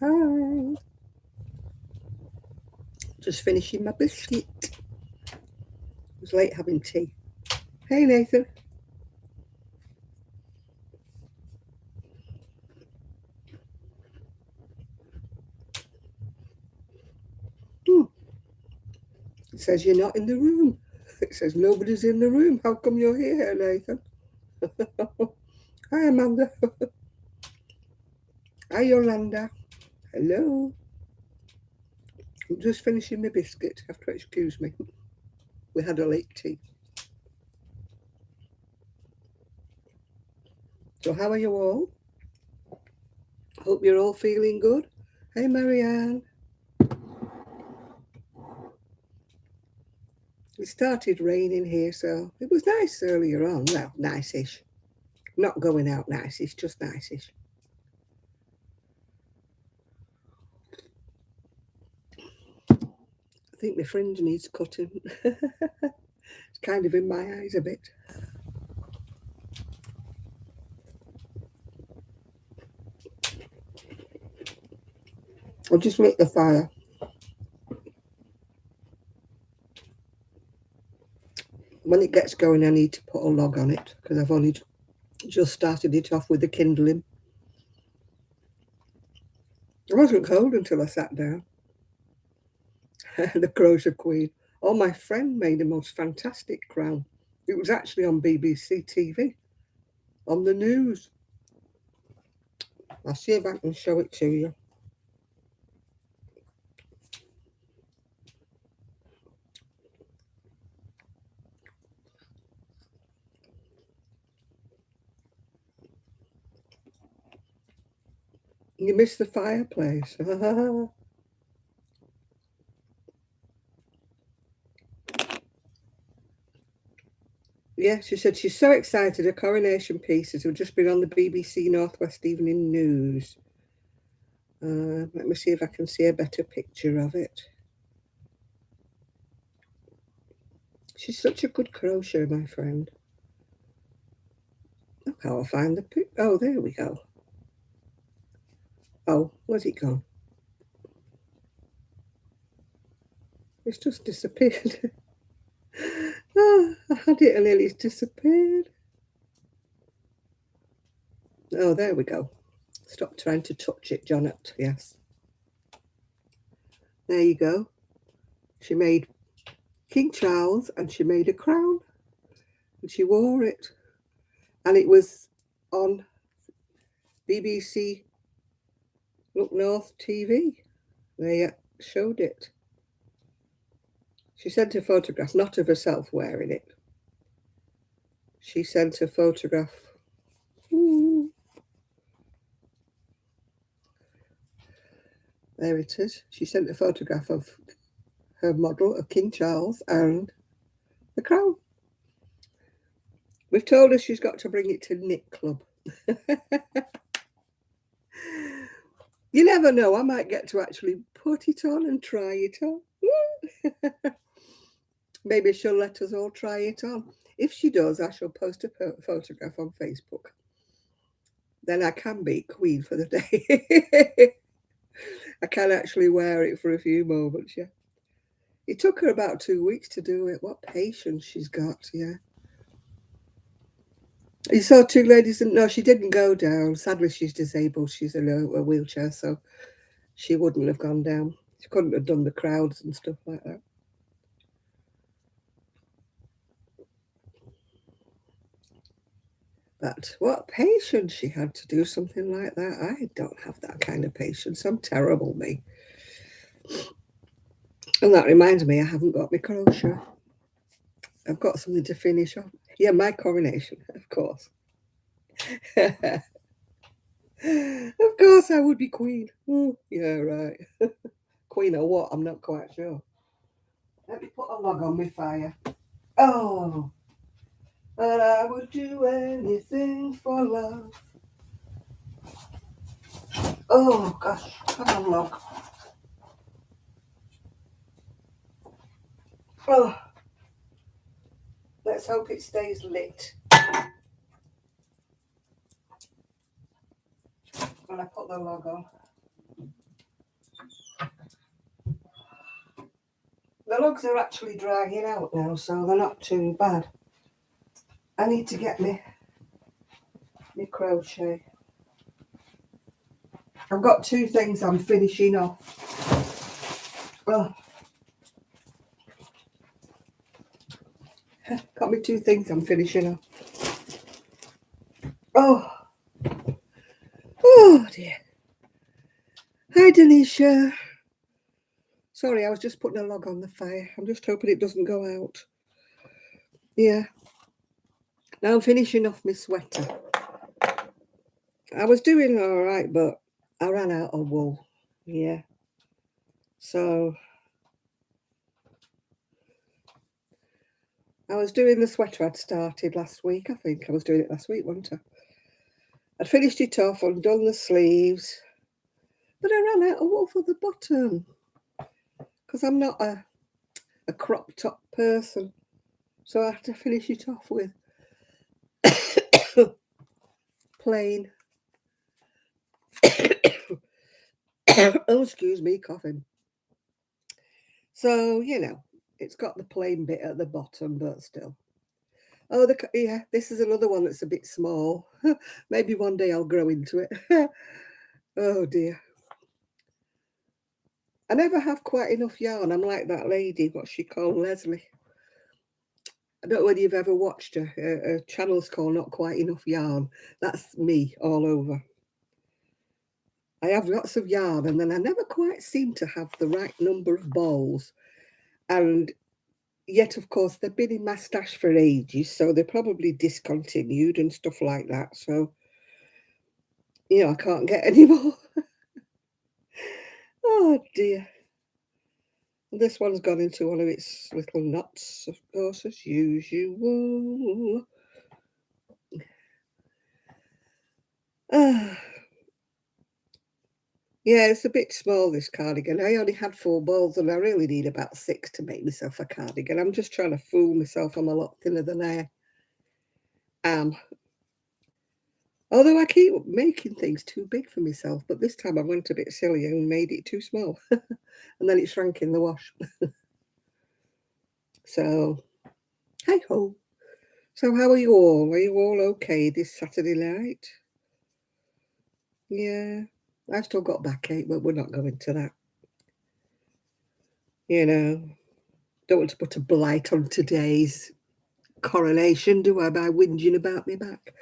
Hi. Just finishing my biscuit. I was late having tea. Hey, Nathan. Hmm. It says you're not in the room. It says nobody's in the room. How come you're here, Nathan? Hi, Amanda. Hi, Yolanda. Hello. I'm just finishing my biscuit. Have to excuse me. We had a late tea. So how are you all? Hope you're all feeling good. Hey, Marianne. It started raining here, so it was nice earlier on. Well, nice-ish. Not going out nice-ish, just nice-ish. I think my fringe needs cutting. It's kind of in my eyes a bit. I'll just lit the fire. When it gets going, I need to put a log on it because I've only just started it off with the kindling. It wasn't cold until I sat down. The Crochet Queen. Oh, my friend made the most fantastic crown. It was actually on BBC TV, on the news. I'll see if I can show it to you. You missed the fireplace. Yeah, she said she's so excited. Her coronation pieces have just been on the BBC Northwest Evening News. Let me see if I can see a better picture of it. She's such a good crocheter, my friend. Look how I'll find the pic. Oh, there we go. Oh, where's it gone? It's just disappeared. Oh, I had it and it's disappeared. Oh, there we go. Stop trying to touch it, Janet. Yes. There you go. She made King Charles and she made a crown and she wore it. And it was on BBC Look North TV. They showed it. She sent a photograph, not of herself wearing it. She sent a photograph. Ooh. There it is. She sent a photograph of her model of King Charles and the crown. We've told her she's got to bring it to Knit Club. You never know. I might get to actually put it on and try it on. Maybe she'll let us all try it on. If she does, I shall post a photograph on Facebook. Then I can be queen for the day. I can actually wear it for a few moments, yeah. It took her about 2 weeks to do it. What patience she's got, yeah. You saw two ladies, and no, she didn't go down. Sadly, she's disabled. She's in a wheelchair, so she wouldn't have gone down. She couldn't have done the crowds and stuff like that. But what patience she had to do something like that. I don't have that kind of patience. I'm terrible, me. And that reminds me, I haven't got my crochet. I've got something to finish off. Yeah, my coronation, of course. Of course, I would be queen. Oh, yeah, right. Queen or what? I'm not quite sure. Let me put a log on my fire. Oh, and I would do anything for love. Oh, gosh, come on, log. Oh, let's hope it stays lit. When I put the log on. The logs are actually drying out now, so they're not too bad. I need to get me crochet. I've got 2 things I'm finishing off. Oh. Got me 2 things I'm finishing off. Oh dear. Hi Denisha. Sorry, I was just putting a log on the fire. I'm just hoping it doesn't go out. Yeah. Now I'm finishing off my sweater. I was doing all right, but I ran out of wool. Yeah. So I was doing the sweater I'd started last week. I think I was doing it last week, wasn't I? I'd finished it off and done the sleeves, but I ran out of wool for the bottom because I'm not a crop top person. So I had to finish it off with plain. Oh, excuse me, coughing. So, you know, it's got the plain bit at the bottom, but still. Oh, yeah, this is another one that's a bit small. Maybe one day I'll grow into it. Oh, dear. I never have quite enough yarn. I'm like that lady, what she called Leslie. I don't know whether you've ever watched her. Her channel's called Not Quite Enough Yarn. That's me all over. I have lots of yarn, and then I never quite seem to have the right number of balls. And yet, of course, they've been in my stash for ages, so they're probably discontinued and stuff like that. So, you know, I can't get any more. Oh, dear. This one's gone into one of its little knots, of course, as usual. Ah. Yeah, it's a bit small, this cardigan. I only had 4 balls and I really need about 6 to make myself a cardigan. I'm just trying to fool myself. I'm a lot thinner than I am. Although I keep making things too big for myself, but this time I went a bit silly and made it too small. And then it shrank in the wash. So, hey ho. So how are you all? Are you all okay this Saturday night? Yeah, I've still got backache, but we're not going to that. You know, don't want to put a blight on today's coronation, do I, by whinging about me back?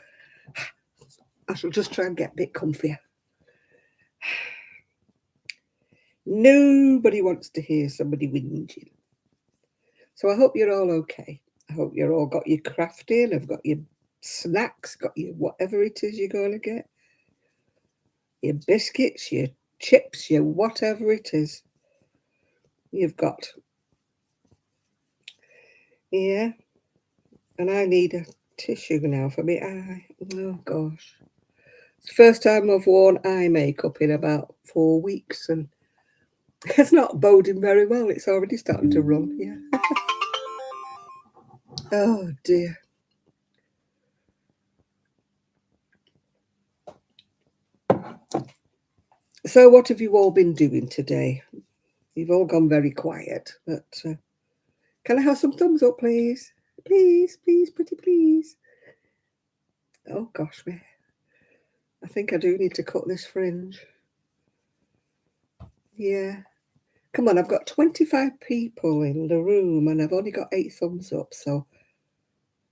I shall just try and get a bit comfier. Nobody wants to hear somebody whinging. So I hope you're all okay. I hope you're all got your crafting, have got your snacks, got your whatever it is you're going to get. Your biscuits, your chips, your whatever it is you've got. Yeah. And I need a tissue now for me eye. Oh, gosh. It's the first time I've worn eye makeup in about 4 weeks, and it's not boding very well. It's already starting to run. Yeah. Oh, dear. So what have you all been doing today? You've all gone very quiet, but can I have some thumbs up, please? Please, please, pretty please. Oh, gosh, me. I think I do need to cut this fringe. Yeah. Come on, I've got 25 people in the room and I've only got 8 thumbs up, so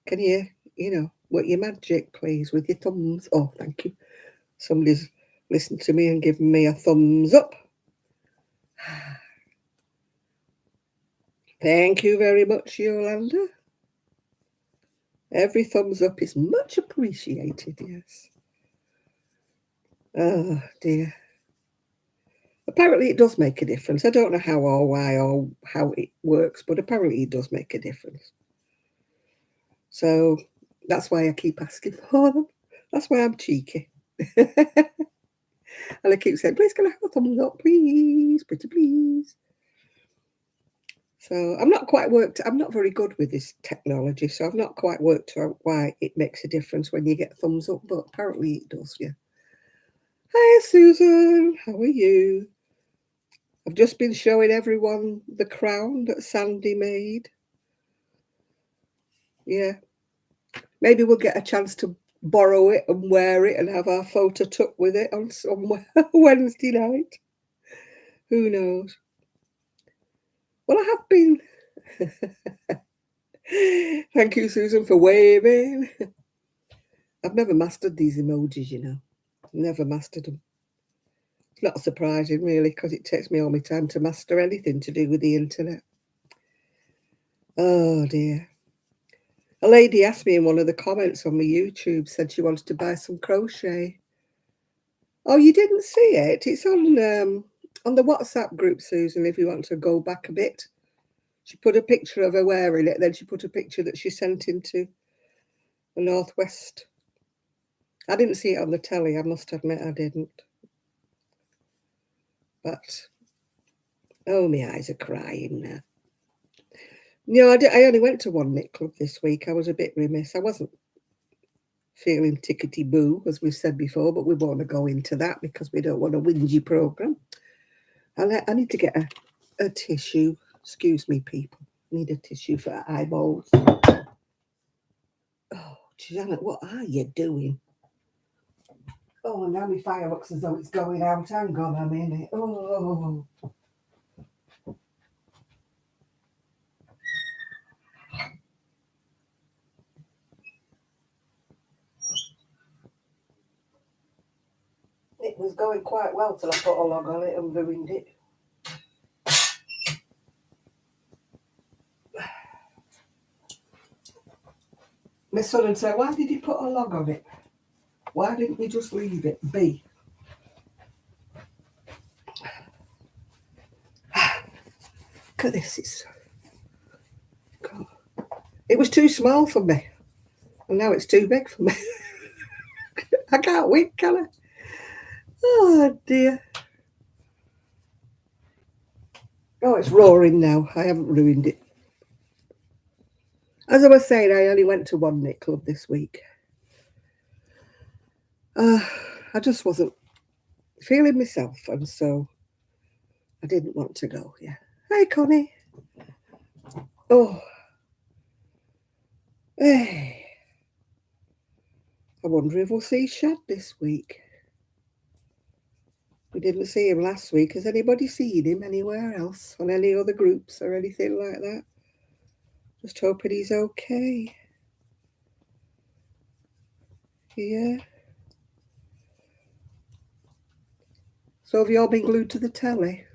can you know, work your magic, please, with your thumbs. Oh, thank you. Somebody's listened to me and given me a thumbs up. Thank you very much, Yolanda. Every thumbs up is much appreciated, yes. Oh, dear. Apparently it does make a difference. I don't know how or why or how it works, but apparently it does make a difference. So that's why I keep asking for them. That's why I'm cheeky. And I keep saying, please can I have a thumbs up, please, pretty please. So I'm not very good with this technology, so I've not quite worked out why it makes a difference when you get thumbs up, but apparently it does, yeah. Hi Susan, how are you? I've just been showing everyone the crown that Sandy made. Yeah. Maybe we'll get a chance to borrow it and wear it and have our photo took with it on some Wednesday night. Who knows? Well, I have been. Thank you, Susan, for waving. I've never mastered these emojis, you know. Never mastered them. It's not surprising, really, because it takes me all my time to master anything to do with the internet. Oh, dear. A lady asked me in one of the comments on my YouTube, said she wanted to buy some crochet. Oh, you didn't see it? It's on the WhatsApp group, Susan, if you want to go back a bit. She put a picture of her wearing it, then she put a picture that she sent into the Northwest. I didn't see it on the telly, I must admit I didn't. But, oh, my eyes are crying now. No, I only went to one knit club this week. I was a bit remiss. I wasn't feeling tickety-boo, as we've said before, but we won't go into that because we don't want a whingy programme. I need to get a tissue. Excuse me, people. I need a tissue for eyeballs. Oh, Janet, what are you doing? Oh, now my fire looks as though it's going out. Hang on a minute. Oh. It was going quite well till I put a log on it and ruined it. My son would say, why did you put a log on it? Why didn't you just leave it be? Look at this. It was too small for me. And now it's too big for me. I can't win, can I? Oh, dear. Oh, it's roaring now. I haven't ruined it. As I was saying, I only went to one knit club this week. I just wasn't feeling myself, and so I didn't want to go. Yeah. Hey, Connie. Oh. Hey. I wonder if we'll see Shad this week. We didn't see him last week. Has anybody seen him anywhere else on any other groups or anything like that? Just hoping he's okay. Yeah. So have you all been glued to the telly?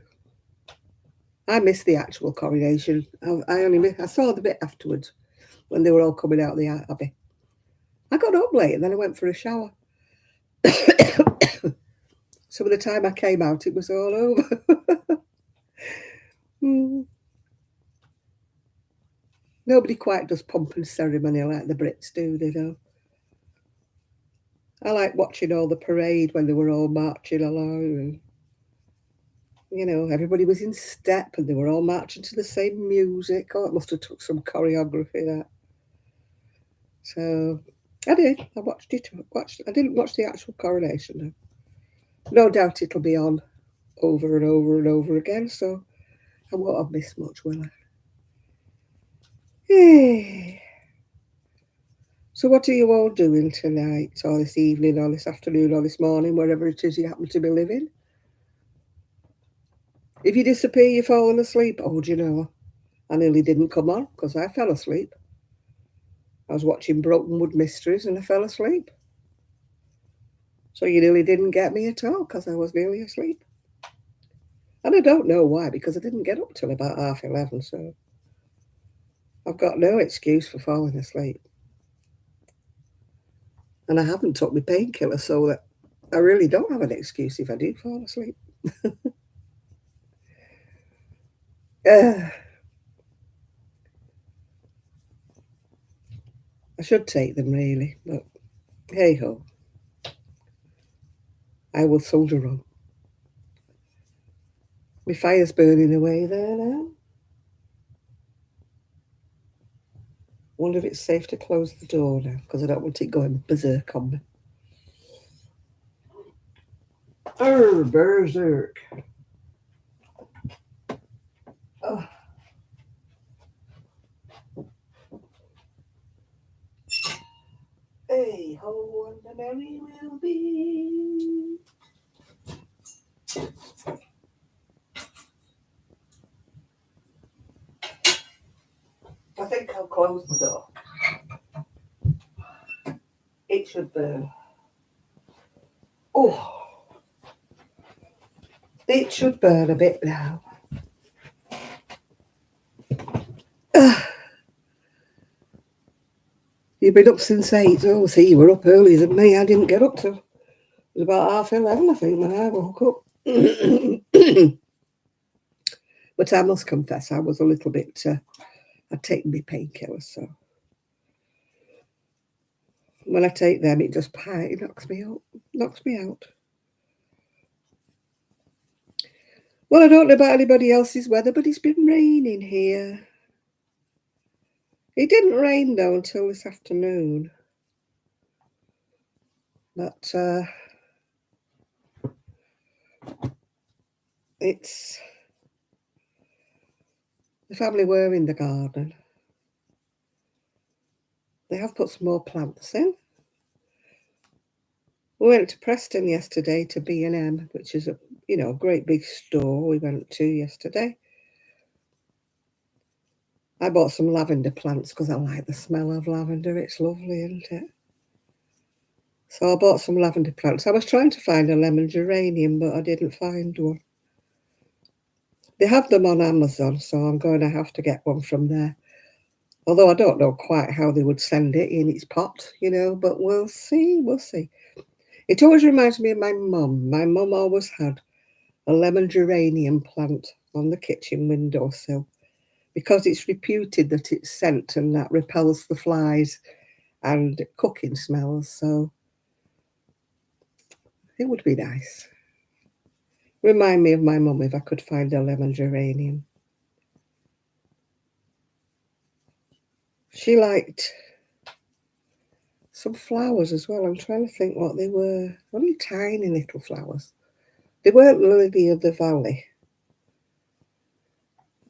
I missed the actual coronation. I saw the bit afterwards when they were all coming out of the abbey. I got up late and then I went for a shower. So by the time I came out, it was all over. Nobody quite does pomp and ceremony like the Brits do, they know. I like watching all the parade when they were all marching along and, you know, everybody was in step and they were all marching to the same music. Oh, it must have took some choreography, that. So I did. I watched it. I didn't watch the actual coronation, though. No doubt it'll be on over and over and over again, so I won't have missed much, will I? Hey. So what are you all doing tonight, or this evening, or this afternoon, or this morning, wherever it is you happen to be living? If you disappear, you've fallen asleep. Oh, do you know, I nearly didn't come on because I fell asleep. I was watching Brokenwood Mysteries and I fell asleep. So you nearly didn't get me at all because I was nearly asleep. And I don't know why, because I didn't get up till about 11:30, so I've got no excuse for falling asleep. And I haven't took my painkiller, so that I really don't have an excuse if I do fall asleep. I should take them, really, but hey ho. I will soldier on. My fire's burning away there now. Wonder if it's safe to close the door now, because I don't want it going berserk on me. Berserk. ho, and the merry we'll be. I think I'll close the door. It should burn. Oh, it should burn a bit now. You've been up since 8. Oh, see, you were up earlier than me. I didn't get up till it was about 11:30, I think, when I woke up. But I must confess, I was a little bit... I'd taken my painkillers, so... When I take them, it just it knocks me out. Well, I don't know about anybody else's weather, but it's been raining here. It didn't rain, though, until this afternoon. But it's... The family were in the garden. They have put some more plants in. We went to Preston yesterday to B&M, which is a great big store we went to yesterday. I bought some lavender plants because I like the smell of lavender. It's lovely, isn't it? So I bought some lavender plants. I was trying to find a lemon geranium, but I didn't find one. They have them on Amazon, so I'm going to have to get one from there. Although I don't know quite how they would send it in its pot, but we'll see. It always reminds me of my mum. My mum always had a lemon geranium plant on the kitchen windowsill because it's reputed that it's scent and that repels the flies and cooking smells. So it would be nice. Remind me of my mum if I could find a lemon geranium. She liked some flowers as well. I'm trying to think what they were. Only tiny little flowers. They weren't lily of the valley.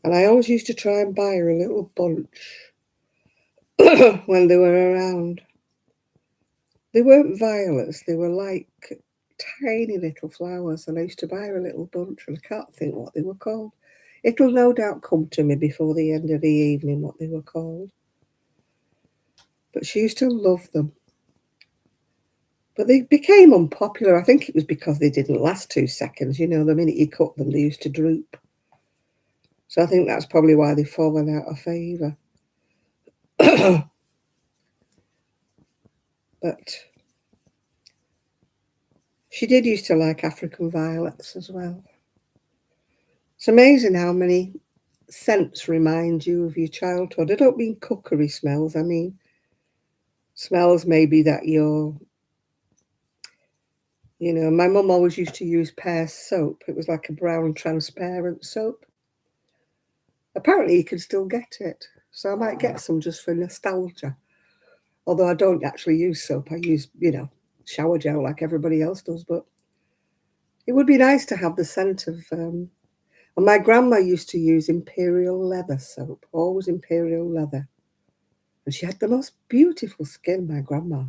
And I always used to try and buy her a little bunch when they were around. They weren't violets. They were like tiny little flowers. And I used to buy her a little bunch. And I can't think what they were called. It'll no doubt come to me before the end of the evening what they were called. But she used to love them. But they became unpopular. I think it was because they didn't last 2 seconds. The minute you cut them, they used to droop. So I think that's probably why they've fallen out of favour. But she did used to like African violets as well. It's amazing how many scents remind you of your childhood. I don't mean cookery smells. I mean smells maybe that you're... my mum always used to use Pear soap. It was like a brown transparent soap. Apparently you can still get it. So I might get some just for nostalgia. Although I don't actually use soap. I use, shower gel like everybody else does. But it would be nice to have the scent of... and my grandma used to use imperial leather soap. Always imperial leather. And she had the most beautiful skin, my grandma.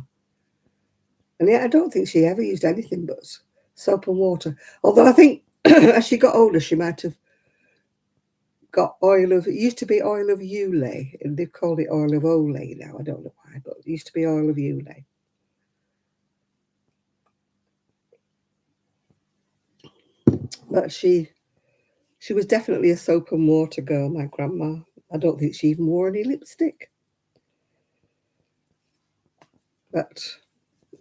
And yet I don't think she ever used anything but soap and water. Although I think as she got older, she might have got it used to be oil of Ulay, and they've called it oil of Olay now. I don't know why, but it used to be oil of Ulay. But she was definitely a soap and water girl, my grandma. I don't think she even wore any lipstick. But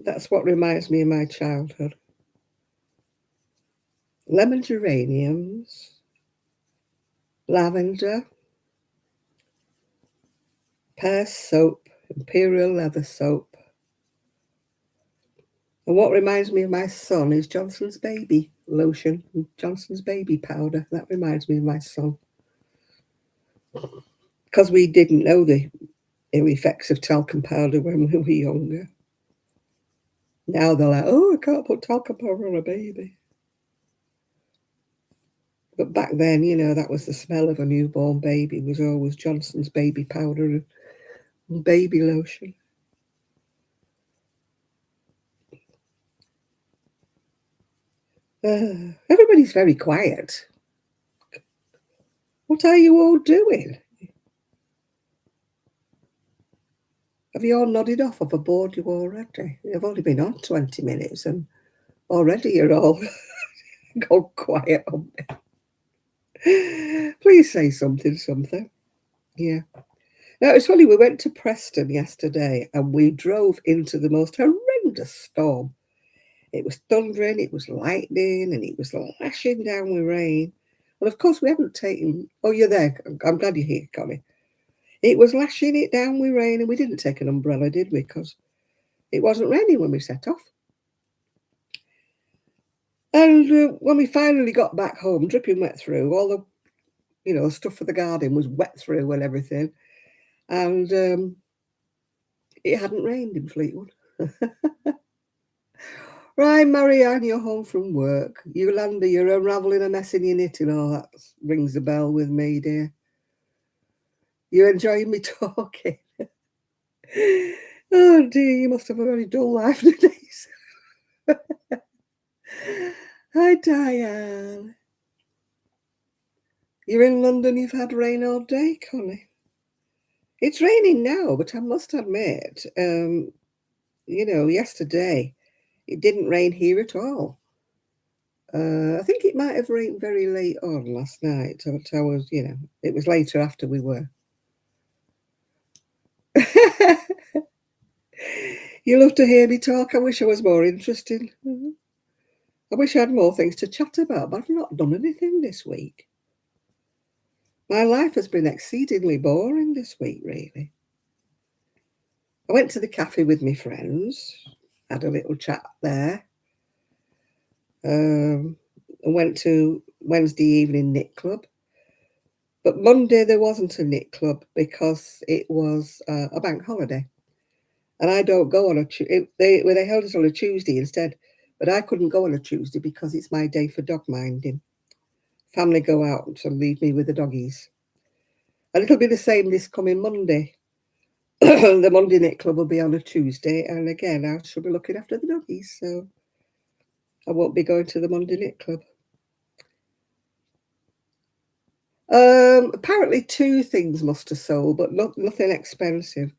that's what reminds me of my childhood. Lemon geraniums, lavender, Pear soap, imperial leather soap. And what reminds me of my son is Johnson's baby lotion, Johnson's baby powder. That reminds me of my son. Because we didn't know the ill effects of talcum powder when we were younger. Now they're like, oh, I can't put talcum powder on a baby. But back then, that was the smell of a newborn baby, was always Johnson's baby powder and baby lotion. Everybody's very quiet. What are you all doing? Have you all nodded off of a board you already? You've only been on 20 minutes and already you're all gone quiet on me. Please say something. Yeah. Now, it's funny, we went to Preston yesterday and we drove into the most horrendous storm. It was thundering, it was lightning, and it was lashing down with rain. And of course, we haven't taken. Oh, you're there. I'm glad you're here, Connie. It was lashing it down with rain, and we didn't take an umbrella, did we? Because it wasn't raining when we set off. And when we finally got back home, dripping wet through, all the stuff for the garden was wet through and everything. And it hadn't rained in Fleetwood. Right, Marianne, you're home from work. Yolanda, you're unravelling a mess in your knitting. Oh, that rings a bell with me, dear. You enjoying me talking? Oh, dear, you must have a very dull life nowadays. Hi, Diane. You're in London, you've had rain all day, Connie. It's raining now, but I must admit, yesterday it didn't rain here at all. I think it might have rained very late on last night. But I was, it was later after we were. You love to hear me talk. I wish I was more interesting. I wish I had more things to chat about, but I've not done anything this week. My life has been exceedingly boring this week, really. I went to the cafe with my friends, had a little chat there. I went to Wednesday evening knit club. But Monday there wasn't a knit club because it was a bank holiday. And I don't go on a Tuesday. They held it on a Tuesday instead. But I couldn't go on a Tuesday because it's my day for dog minding. Family go out and leave me with the doggies. And it'll be the same this coming Monday. The Monday knit club will be on a Tuesday. And again, I shall be looking after the doggies. So I won't be going to the Monday knit club. Apparently 2 things must have sold, but nothing expensive.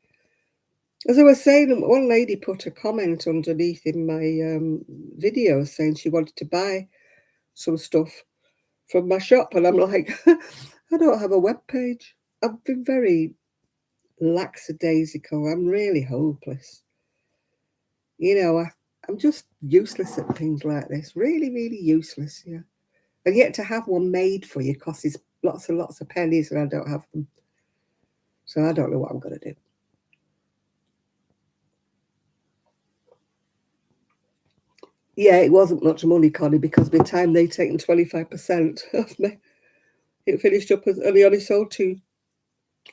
As I was saying, one lady put a comment underneath in my video saying she wanted to buy some stuff from my shop, and I'm like, I don't have a web page. I've been very lackadaisical. I'm really hopeless. I'm just useless at things like this. Really, really useless, yeah. And yet to have one made for you costs lots and lots of pennies, and I don't have them. So I don't know what I'm going to do. Yeah, it wasn't much money, Connie, because by the time they'd taken 25% of me, it finished up as they only sold 2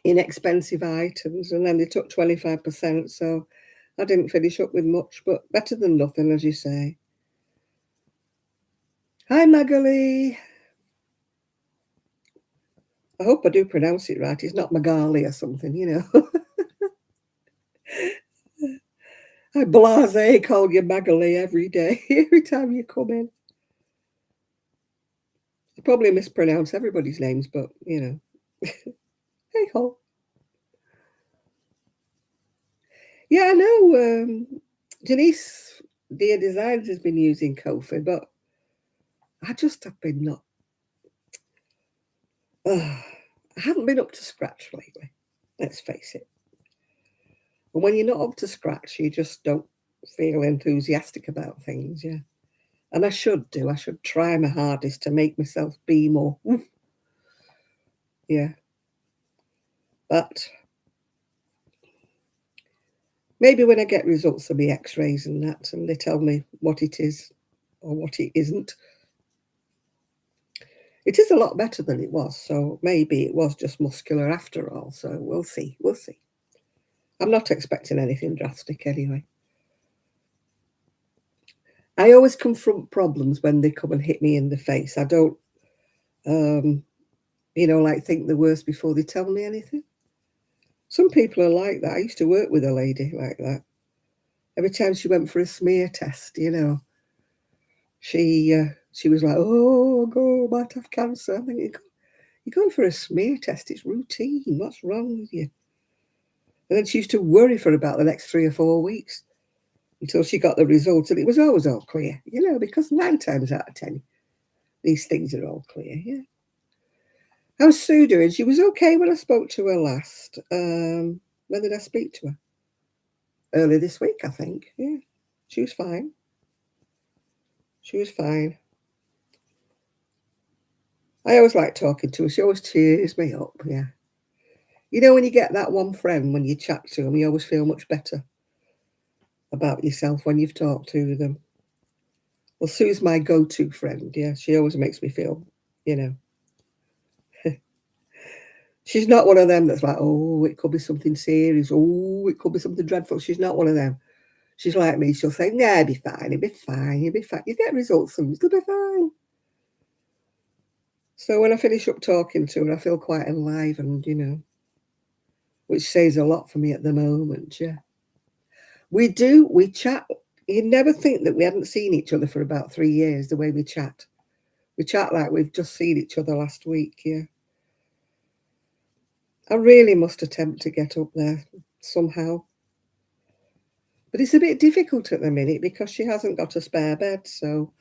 inexpensive items, and then they took 25%. So I didn't finish up with much, but better than nothing, as you say. Hi, Magali. I hope I do pronounce it right. It's not Magali or something, I blasé call you Magali every day, every time you come in. I probably mispronounce everybody's names, but, hey ho. Yeah, I know. Denise, Dear Designs, has been using Ko-fi, but I just have been not. I haven't been up to scratch lately. Let's face it. And when you're not up to scratch, you just don't feel enthusiastic about things, yeah. And I should do. I should try my hardest to make myself be more. Yeah. But maybe when I get results of my x-rays and that, and they tell me what it is or what it isn't, it is a lot better than it was. So maybe it was just muscular after all. So we'll see. We'll see. I'm not expecting anything drastic anyway. I always confront problems when they come and hit me in the face. I don't, think the worst before they tell me anything. Some people are like that. I used to work with a lady like that. Every time she went for a smear test, she She was like, oh, go, might have cancer. I think you're going for a smear test. It's routine. What's wrong with you? And then she used to worry for about the next 3 or 4 weeks until she got the results. And it was always all clear, because 9 times out of 10, these things are all clear, yeah. How's Sue doing? She was okay when I spoke to her last. When did I speak to her? Early this week, I think. Yeah, she was fine. She was fine. I always like talking to her. She always cheers me up, yeah. When you get that one friend, when you chat to them, you always feel much better about yourself when you've talked to them. Well, Sue's my go-to friend, yeah. She always makes me feel, she's not one of them that's like, oh, it could be something serious. Oh, it could be something dreadful. She's not one of them. She's like me. She'll say, nah, it'll be fine. It'll be fine. You'll be fine. You get results and it'll be fine. So when I finish up talking to her, I feel quite enlivened, which says a lot for me at the moment, yeah. We chat. You'd never think that we hadn't seen each other for about 3 years, the way we chat. We chat like we've just seen each other last week, yeah. I really must attempt to get up there somehow. But it's a bit difficult at the minute because she hasn't got a spare bed, so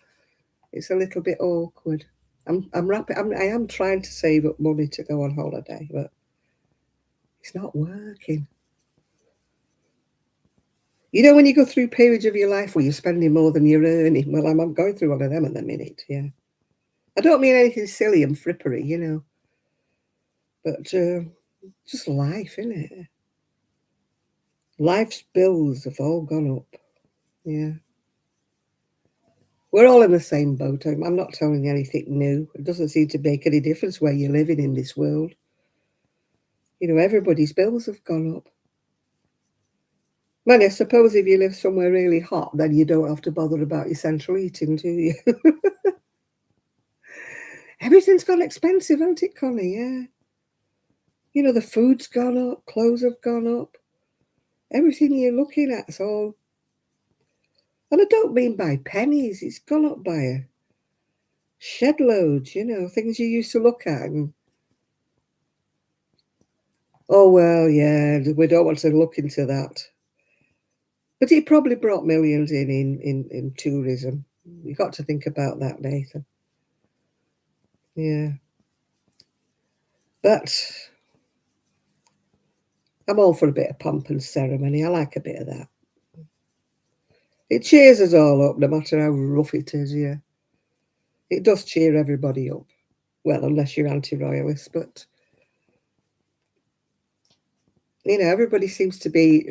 it's a little bit awkward. I am trying to save up money to go on holiday, but it's not working. When you go through periods of your life where you're spending more than you're earning, well, I'm going through one of them at the minute, yeah. I don't mean anything silly and frippery, but just life, innit? Life's bills have all gone up, yeah. We're all in the same boat. I'm not telling you anything new. It doesn't seem to make any difference where you're living in this world. Everybody's bills have gone up. Man, I suppose if you live somewhere really hot, then you don't have to bother about your central heating, do you? Everything's gone expensive, hasn't it, Connie? Yeah. The food's gone up, clothes have gone up. Everything you're looking at's all... And I don't mean by pennies. It's gone up by a shed loads, things you used to look at and... Oh, well, yeah, we don't want to look into that. But it probably brought millions in tourism. You've got to think about that, Nathan. Yeah. But I'm all for a bit of pomp and ceremony. I like a bit of that. It cheers us all up, no matter how rough it is, yeah. It does cheer everybody up. Well, unless you're anti-royalist, but... everybody seems to be,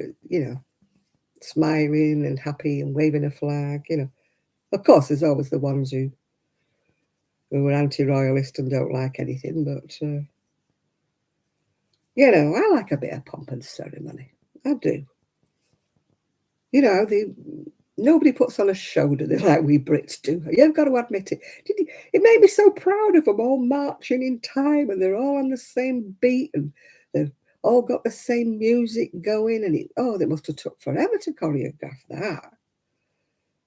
smiling and happy and waving a flag, Of course, there's always the ones who are anti-royalist and don't like anything, but, I like a bit of pomp and ceremony. I do. Nobody puts on a show, do they, like we Brits do? You've got to admit it. It made me so proud of them all marching in time and they're all on the same beat and they've all got the same music going and they must have took forever to choreograph that.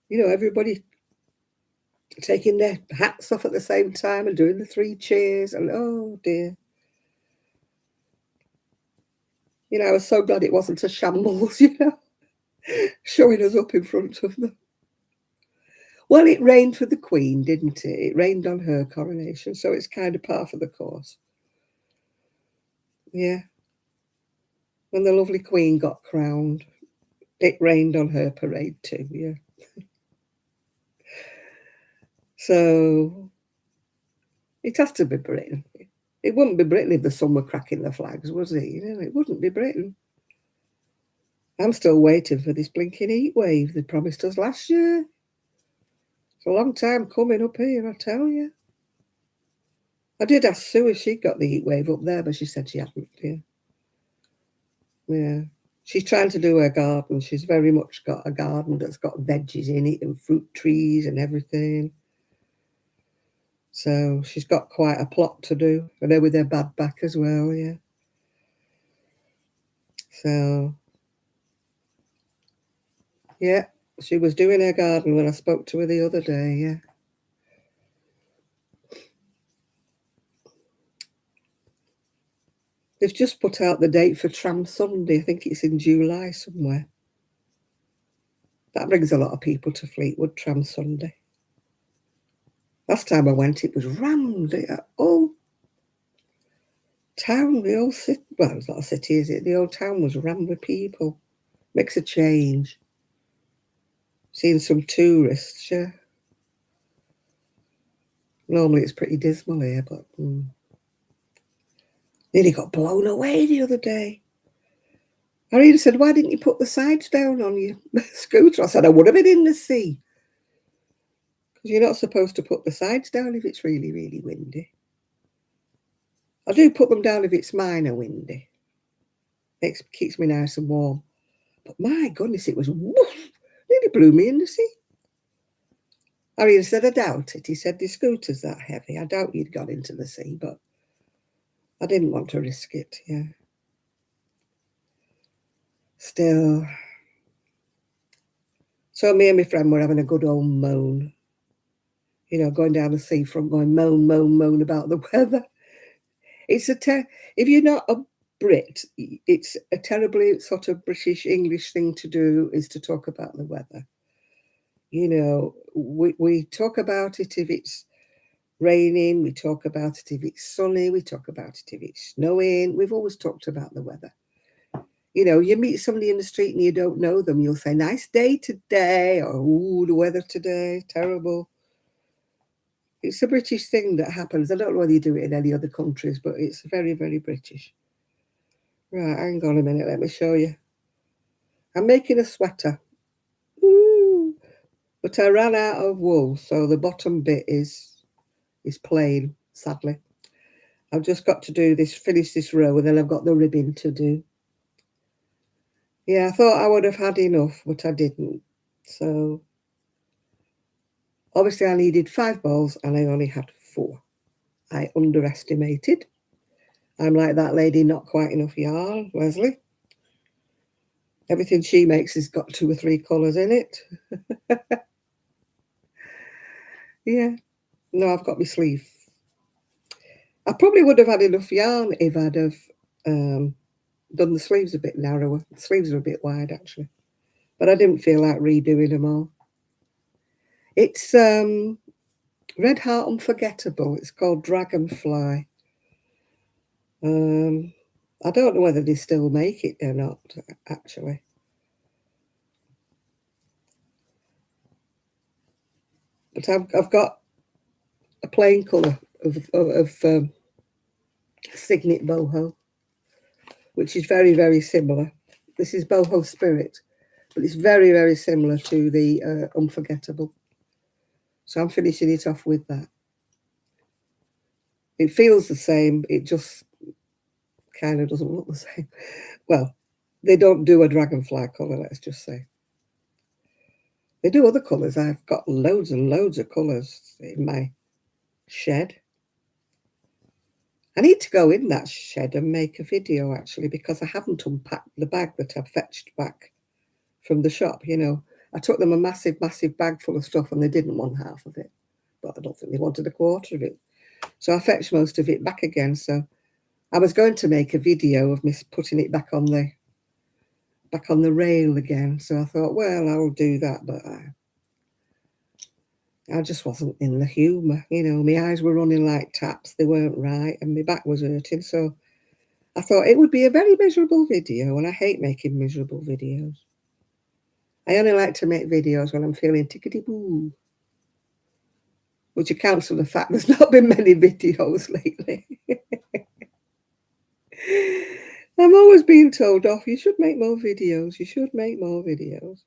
Everybody taking their hats off at the same time and doing the 3 cheers and oh dear. I was so glad it wasn't a shambles, showing us up in front of them. Well, it rained for the Queen, didn't it? It rained on her coronation, so it's kind of par for the course. Yeah. When the lovely Queen got crowned, it rained on her parade too, yeah. So it has to be Britain. It wouldn't be Britain if the sun were cracking the flags, was it? It wouldn't be Britain. I'm still waiting for this blinking heat wave they promised us last year. It's a long time coming up here, I tell you. I did ask Sue if she'd got the heat wave up there, but she said she hadn't, yeah. Yeah. She's trying to do her garden. She's very much got a garden that's got veggies in it and fruit trees and everything. So she's got quite a plot to do. And her with her bad back as well, yeah. So, yeah, she was doing her garden when I spoke to her the other day, yeah. They've just put out the date for Tram Sunday. I think it's in July somewhere. That brings a lot of people to Fleetwood, Tram Sunday. Last time I went, it was rammed. Oh, town, the old city. Well, it's not a city, is it? The old town was rammed with people. Makes a change. Seeing some tourists, yeah. Normally it's pretty dismal here, but nearly got blown away the other day. Irene said, "Why didn't you put the sides down on your scooter?" I said, "I would have been in the sea." Because you're not supposed to put the sides down if it's really, really windy. I do put them down if it's minor windy. It keeps me nice and warm. But my goodness, it was woof, nearly blew me in the sea. Irene said, "I doubt it." He said, "The scooter's that heavy. I doubt you'd got into the sea," but I didn't want to risk it, yeah. Still. So me and my friend were having a good old moan. You know, going down the seafront, going moan, moan, moan about the weather. It's if you're not a Brit, it's a terribly sort of British English thing to do is to talk about the weather. You know, we talk about it if it's raining, we talk about it if it's sunny, we talk about it if it's snowing. We've always talked about the weather. You know, you meet somebody in the street and you don't know them, you'll say, "Nice day today," or "Ooh, the weather today, terrible." It's a British thing that happens. I don't know whether you do it in any other countries, but it's very, very British. Right, hang on a minute, let me show you. I'm making a sweater. Ooh, but I ran out of wool, so the bottom bit is plain, sadly. I've just got to do this, finish this row, and then I've got the ribbing to do. Yeah, I thought I would have had enough, but I didn't. So obviously I needed 5 balls and I only had 4. I underestimated. I'm like that lady, not quite enough yarn, Leslie. Everything she makes has got 2 or 3 colours in it. Yeah. No, I've got my sleeve. I probably would have had enough yarn if I'd have done the sleeves a bit narrower. The sleeves are a bit wide, actually. But I didn't feel like redoing them all. It's Red Heart Unforgettable. It's called Dragonfly. I don't know whether they still make it or not, actually. But I've got a plain colour of Signet Boho, which is very, very similar. This is Boho Spirit, but it's very, very similar to the Unforgettable. So I'm finishing it off with that. It feels the same, it just kind of doesn't look the same. Well, they don't do a dragonfly colour, let's just say. They do other colours. I've got loads and loads of colours in my shed. I need to go in that shed and make a video, actually, because I haven't unpacked the bag that I've fetched back from the shop, you know. I took them a massive, massive bag full of stuff and they didn't want half of it. But I don't think they wanted a quarter of it. So I fetched most of it back again. So I was going to make a video of me putting it back on the rail again. So I thought, well, I'll do that, but I just wasn't in the humour. You know, my eyes were running like taps. They weren't right and my back was hurting. So I thought it would be a very miserable video, and I hate making miserable videos. I only like to make videos when I'm feeling tickety-boo, which accounts for the fact there's not been many videos lately. I'm always being told off, you should make more videos, you should make more videos.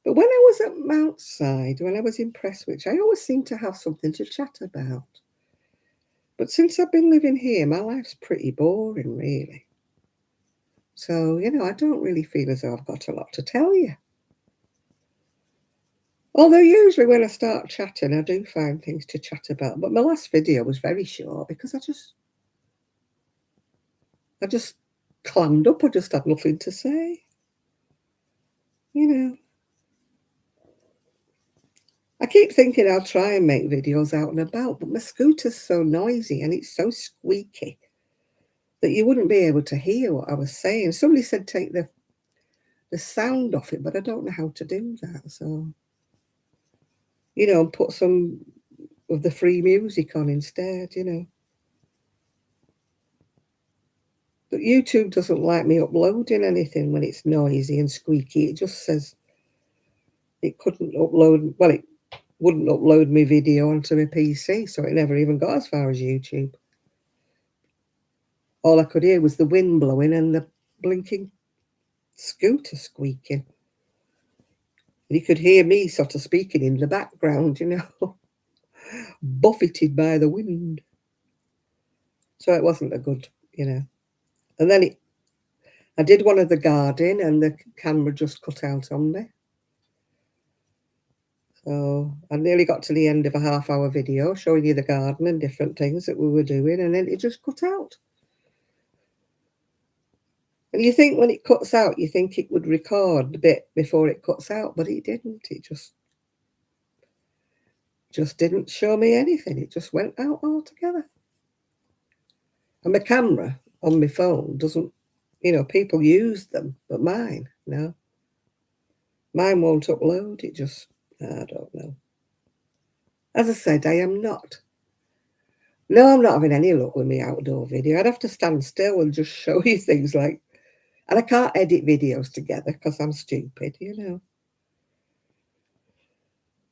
But when I was at Mount Side, when I was in Prestwich, I always seemed to have something to chat about. But since I've been living here, my life's pretty boring, really. So, you know, I don't really feel as though I've got a lot to tell you. Although usually when I start chatting, I do find things to chat about. But my last video was very short because I just clammed up. I just had nothing to say. You know. I keep thinking I'll try and make videos out and about, but my scooter's so noisy and it's so squeaky that you wouldn't be able to hear what I was saying. Somebody said take the sound off it, but I don't know how to do that. So, you know, put some of the free music on instead, you know. But YouTube doesn't like me uploading anything when it's noisy and squeaky. It just says it couldn't upload, well, it wouldn't upload my video onto my PC, so it never even got as far as YouTube. All I could hear was the wind blowing and the blinking scooter squeaking. And you could hear me sort of speaking in the background, you know, buffeted by the wind. So it wasn't a good, you know. And then I did one of the garden and the camera just cut out on me. So I nearly got to the end of a half-hour video showing you the garden and different things that we were doing, and then it just cut out. And you think when it cuts out, you think it would record a bit before it cuts out, but it didn't. It just didn't show me anything. It just went out altogether. And my camera on my phone doesn't, you know, people use them, but mine, no. Mine won't upload. It just, I don't know. As I said, I'm not having any luck with my outdoor video. I'd have to stand still and just show you things like, and I can't edit videos together because I'm stupid, you know.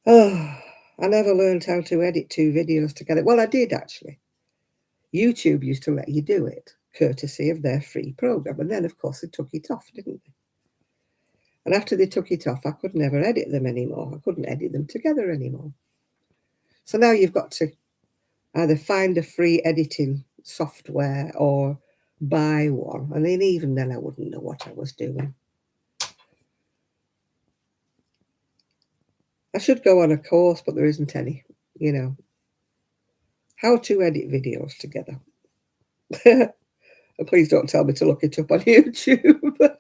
Oh, I never learned how to edit two videos together. Well, I did actually. YouTube used to let you do it, courtesy of their free program. And then, of course, they took it off, didn't they? And after they took it off, I could never edit them anymore. I couldn't edit them together anymore. So now you've got to either find a free editing software or buy one. And then even then I wouldn't know what I was doing. I should go on a course, but there isn't any, you know. How to edit videos together. And please don't tell me to look it up on YouTube.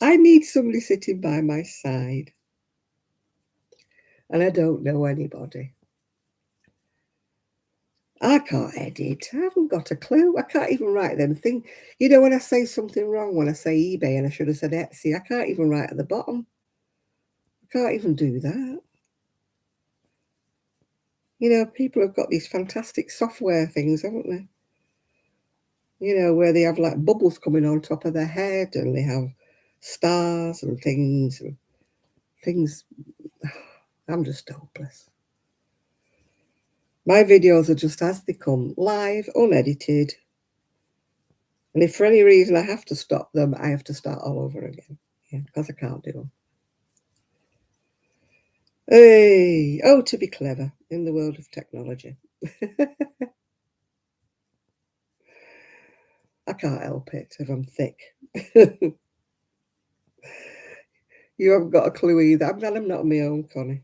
I need somebody sitting by my side. And I don't know anybody. I can't edit. I haven't got a clue. I can't even write them things. You know, when I say something wrong, when I say eBay and I should have said Etsy, I can't even write at the bottom. I can't even do that. You know, people have got these fantastic software things, haven't they? You know, where they have like bubbles coming on top of their head and they have stars and things. I'm just hopeless. My videos are just as they come, live, unedited. And if for any reason I have to stop them, I have to start all over again. Yeah, because I can't do them. Hey, oh, to be clever in the world of technology. I can't help it if I'm thick. You haven't got a clue either. I'm glad I'm not on my own, Connie.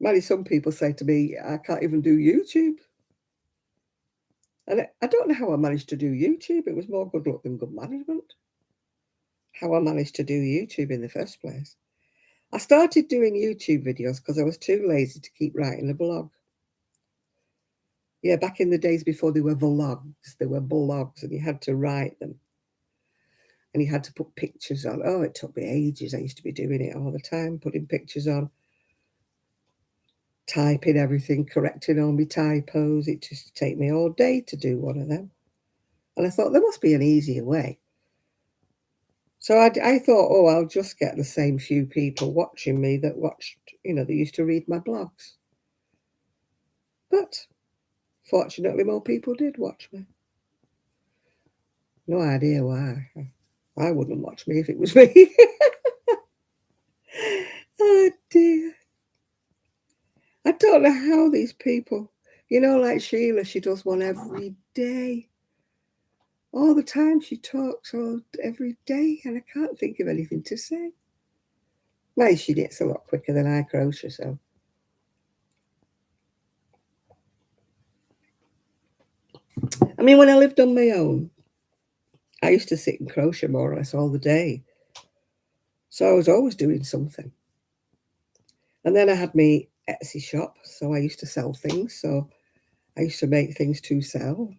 Maybe some people say to me, I can't even do YouTube. And I don't know how I managed to do YouTube. It was more good luck than good management. How I managed to do YouTube in the first place. I started doing YouTube videos because I was too lazy to keep writing a blog. Yeah, back in the days before they were vlogs, they were blogs and you had to write them. And you had to put pictures on. Oh, it took me ages. I used to be doing it all the time, putting pictures on, typing everything, correcting all my typos. It used to take me all day to do one of them. And I thought, there must be an easier way. So I thought, oh, I'll just get the same few people watching me that watched, you know, that used to read my blogs. But fortunately, more people did watch me. No idea why. I wouldn't watch me if it was me. Oh, dear. I don't know how these people, you know, like Sheila, she does one every day. All the time she talks every day, and I can't think of anything to say. Maybe she knits a lot quicker than I crochet, so. I mean, when I lived on my own, I used to sit and crochet more or less all the day. So I was always doing something. And then I had my Etsy shop, so I used to sell things. So I used to make things to sell.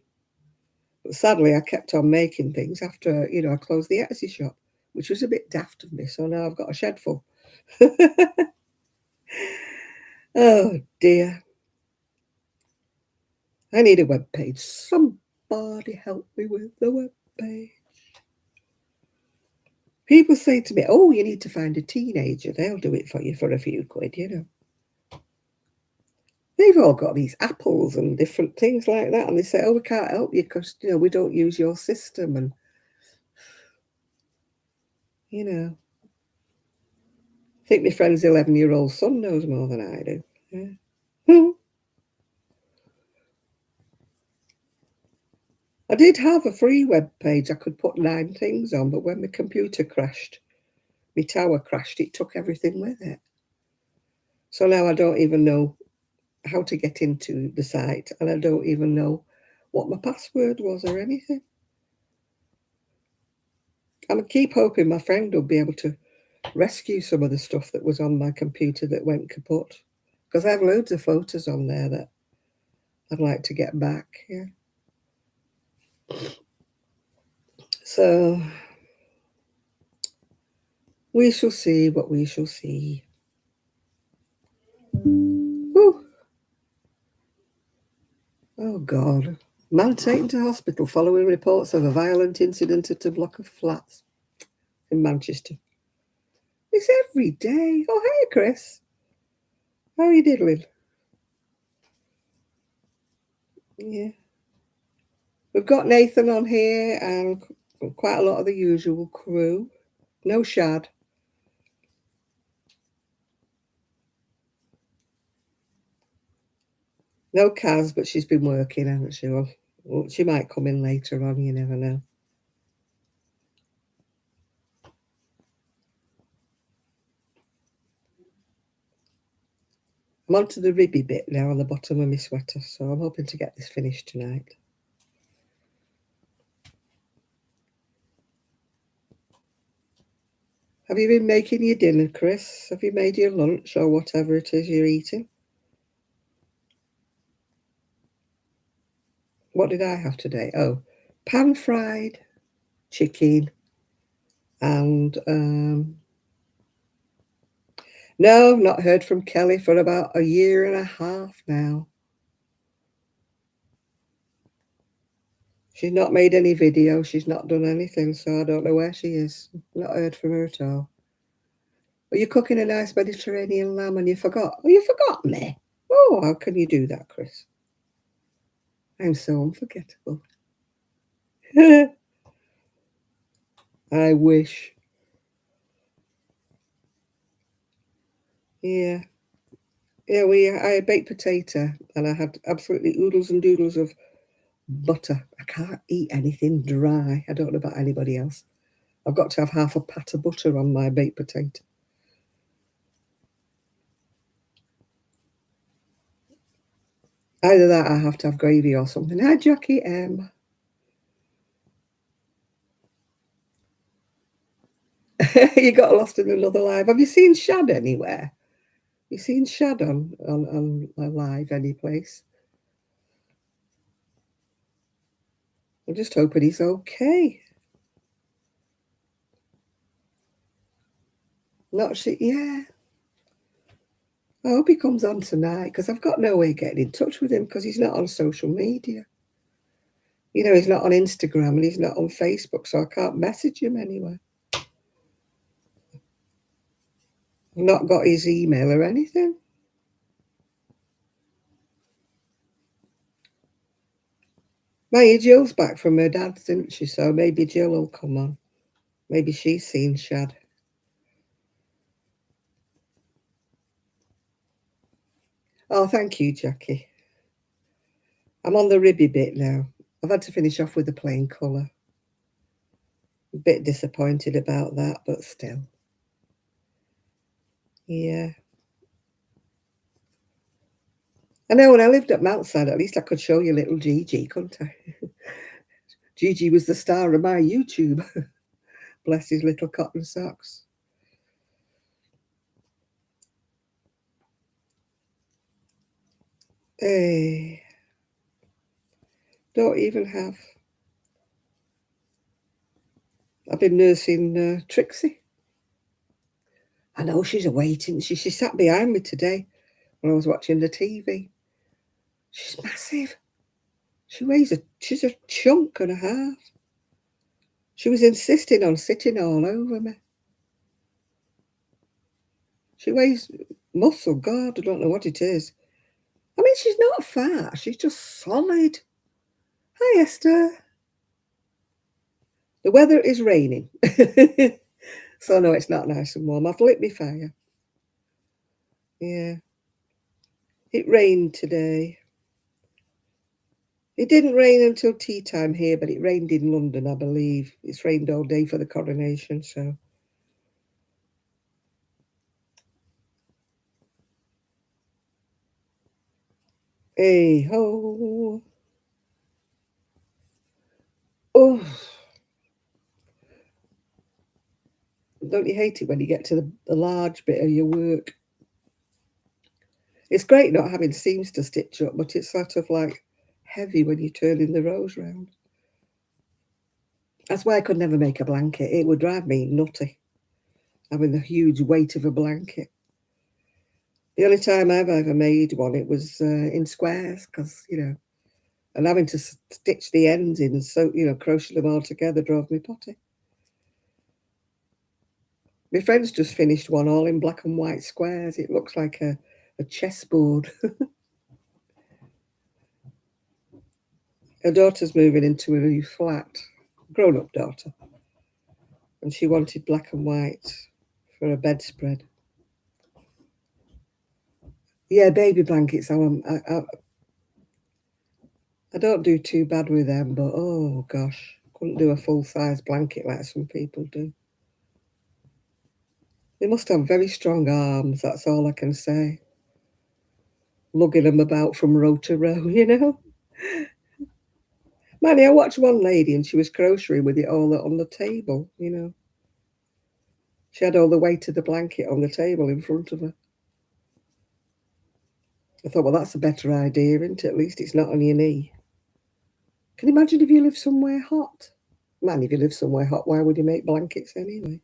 But sadly, I kept on making things after, I closed the Etsy shop, which was a bit daft of me. So now I've got a shed full. Oh dear. I need a web page. Somebody help me with the web page. People say to me, oh, you need to find a teenager. They'll do it for you for a few quid, They've all got these apples and different things like that. And they say, oh, we can't help you because, we don't use your system. And, I think my friend's 11-year-old son knows more than I do. Yeah. I did have a free web page I could put 9 things on, but when my computer crashed, my tower crashed, it took everything with it. So now I don't even know how to get into the site, and I don't even know what my password was or anything. And I keep hoping my friend will be able to rescue some of the stuff that was on my computer that went kaput, because I have loads of photos on there that I'd like to get back. Yeah. So we shall see what we shall see. Whew. Oh God. Man taken to hospital following reports of a violent incident at a block of flats in Manchester. It's every day. Oh, hey, Chris. How are you diddling? Yeah. We've got Nathan on here and quite a lot of the usual crew. No Shad. No Kaz, but she's been working, hasn't she? Well, she might come in later on, you never know. I'm on to the ribby bit now on the bottom of my sweater, so I'm hoping to get this finished tonight. Have you been making your dinner, Chris? Have you made your lunch or whatever it is you're eating? What did I have today? Oh, pan-fried chicken and no, not heard from Kelly for about a year and a half now. She's not made any video. She's not done anything, so I don't know where she is. Not heard from her at all. Well, you're cooking a nice Mediterranean lamb and you forgot. Oh, you forgot me. Oh, how can you do that, Chris? I'm so unforgettable. I wish. Yeah. Yeah, I had baked potato and I had absolutely oodles and doodles of butter. I can't eat anything dry. I don't know about anybody else. I've got to have half a pat of butter on my baked potato. Either that or I have to have gravy or something. Hi, Jackie M. You got lost in another live. Have you seen Shad anywhere? You seen Shad on a live any place? I'm just hoping he's okay. Not she, yeah. I hope he comes on tonight because I've got no way of getting in touch with him because he's not on social media. He's not on Instagram and he's not on Facebook, so I can't message him anywhere. I've not got his email or anything. Maya Jill's back from her dad's, didn't she? So maybe Jill will come on. Maybe she's seen Shad. Oh, thank you, Jackie. I'm on the ribby bit now. I've had to finish off with a plain colour. A bit disappointed about that, but still. Yeah. I know when I lived at Mountside, at least I could show you little Gigi, couldn't I? Gigi was the star of my YouTube. Bless his little cotton socks. Hey, don't even have. I've been nursing Trixie. I know she's awaiting. She sat behind me today when I was watching the TV. She's massive. She's a chunk and a half. She was insisting on sitting all over me. She weighs muscle. God, I don't know what it is. I mean, she's not fat. She's just solid. Hi, Esther. The weather is raining. So, no, it's not nice and warm. I've lit my fire. Yeah. It rained today. It didn't rain until tea time here, but it rained in London, I believe. It's rained all day for the Coronation, so. Hey ho. Oh, don't you hate it when you get to the large bit of your work? It's great not having seams to stitch up, but it's sort of like heavy when you're turning the rows round. That's why I could never make a blanket. It would drive me nutty, having the huge weight of a blanket. The only time I've ever made one, it was in squares, because, and having to stitch the ends in and so, crochet them all together drove me potty. My friend's just finished one all in black and white squares. It looks like a chessboard. Her daughter's moving into a new flat, grown-up daughter, and she wanted black and white for a bedspread. Yeah, baby blankets. I don't do too bad with them, but oh gosh, couldn't do a full-size blanket like some people do. They must have very strong arms, that's all I can say. Lugging them about from row to row, Manny, I watched one lady and she was crocheting with it all on the table. She had all the weight of the blanket on the table in front of her. I thought, well, that's a better idea, isn't it? At least it's not on your knee. Can you imagine if you live somewhere hot? Man, if you live somewhere hot, why would you make blankets anyway?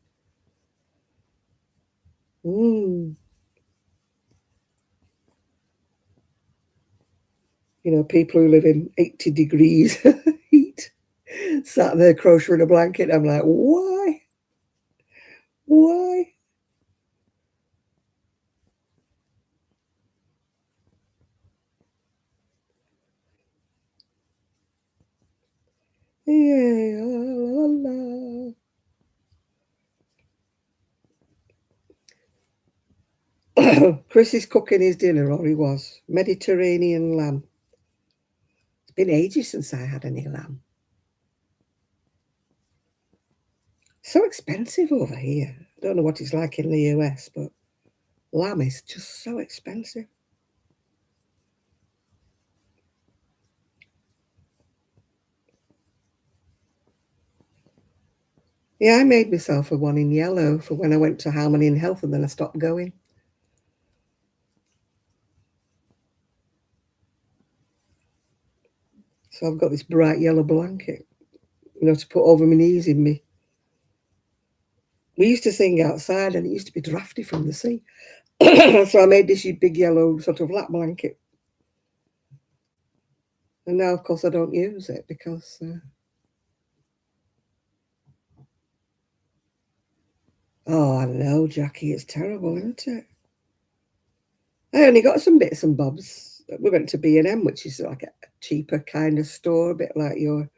People who live in 80 degrees heat sat there crocheting a blanket. I'm like, why? Why? Yeah, la, la. Chris is cooking his dinner, or he was. Mediterranean lamb. It's been ages since I had any lamb. So expensive over here. I don't know what it's like in the US, but lamb is just so expensive. Yeah, I made myself a one in yellow for when I went to Harmony and Health, and then I stopped going. So I've got this bright yellow blanket, to put over my knees in me. We used to sing outside, and it used to be drafty from the sea. So I made this big yellow sort of lap blanket. And now, of course, I don't use it because... oh, I know, Jackie, it's terrible, isn't it? I only got some bits and bobs. We went to B&M, which is like a cheaper kind of store, a bit like your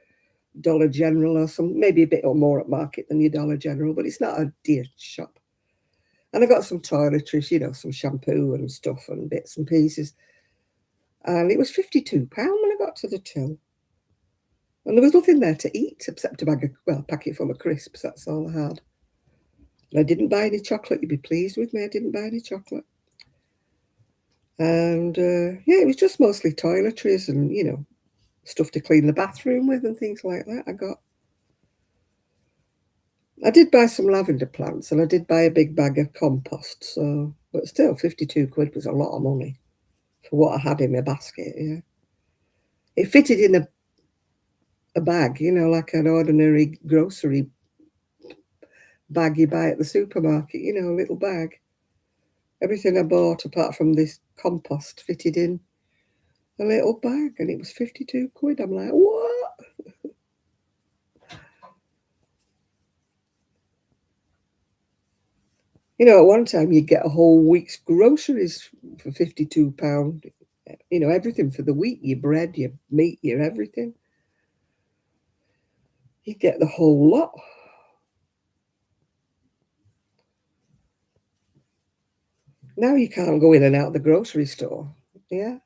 Dollar General or some, maybe a bit or more at market than your Dollar General, but it's not a dear shop. And I got some toiletries, some shampoo and stuff and bits and pieces. And it was £52 when I got to the till. And there was nothing there to eat except a packet full of crisps. That's all I had. And I didn't buy any chocolate. You'd be pleased with me. I didn't buy any chocolate. And yeah, it was just mostly toiletries and, stuff to clean the bathroom with and things like that. I did buy some lavender plants and I did buy a big bag of compost. So, but still, 52 quid was a lot of money for what I had in my basket. Yeah, it fitted in a bag, you know, like an ordinary grocery bag you buy at the supermarket. You know, a little bag. Everything I bought, apart from this compost, fitted in a little bag, and it was 52 quid. I'm like, what? You know, at one time you'd get a whole week's groceries for £52. You know, everything for the week, your bread, your meat, your everything. You get the whole lot. Now you can't go in and out of the grocery store. Yeah.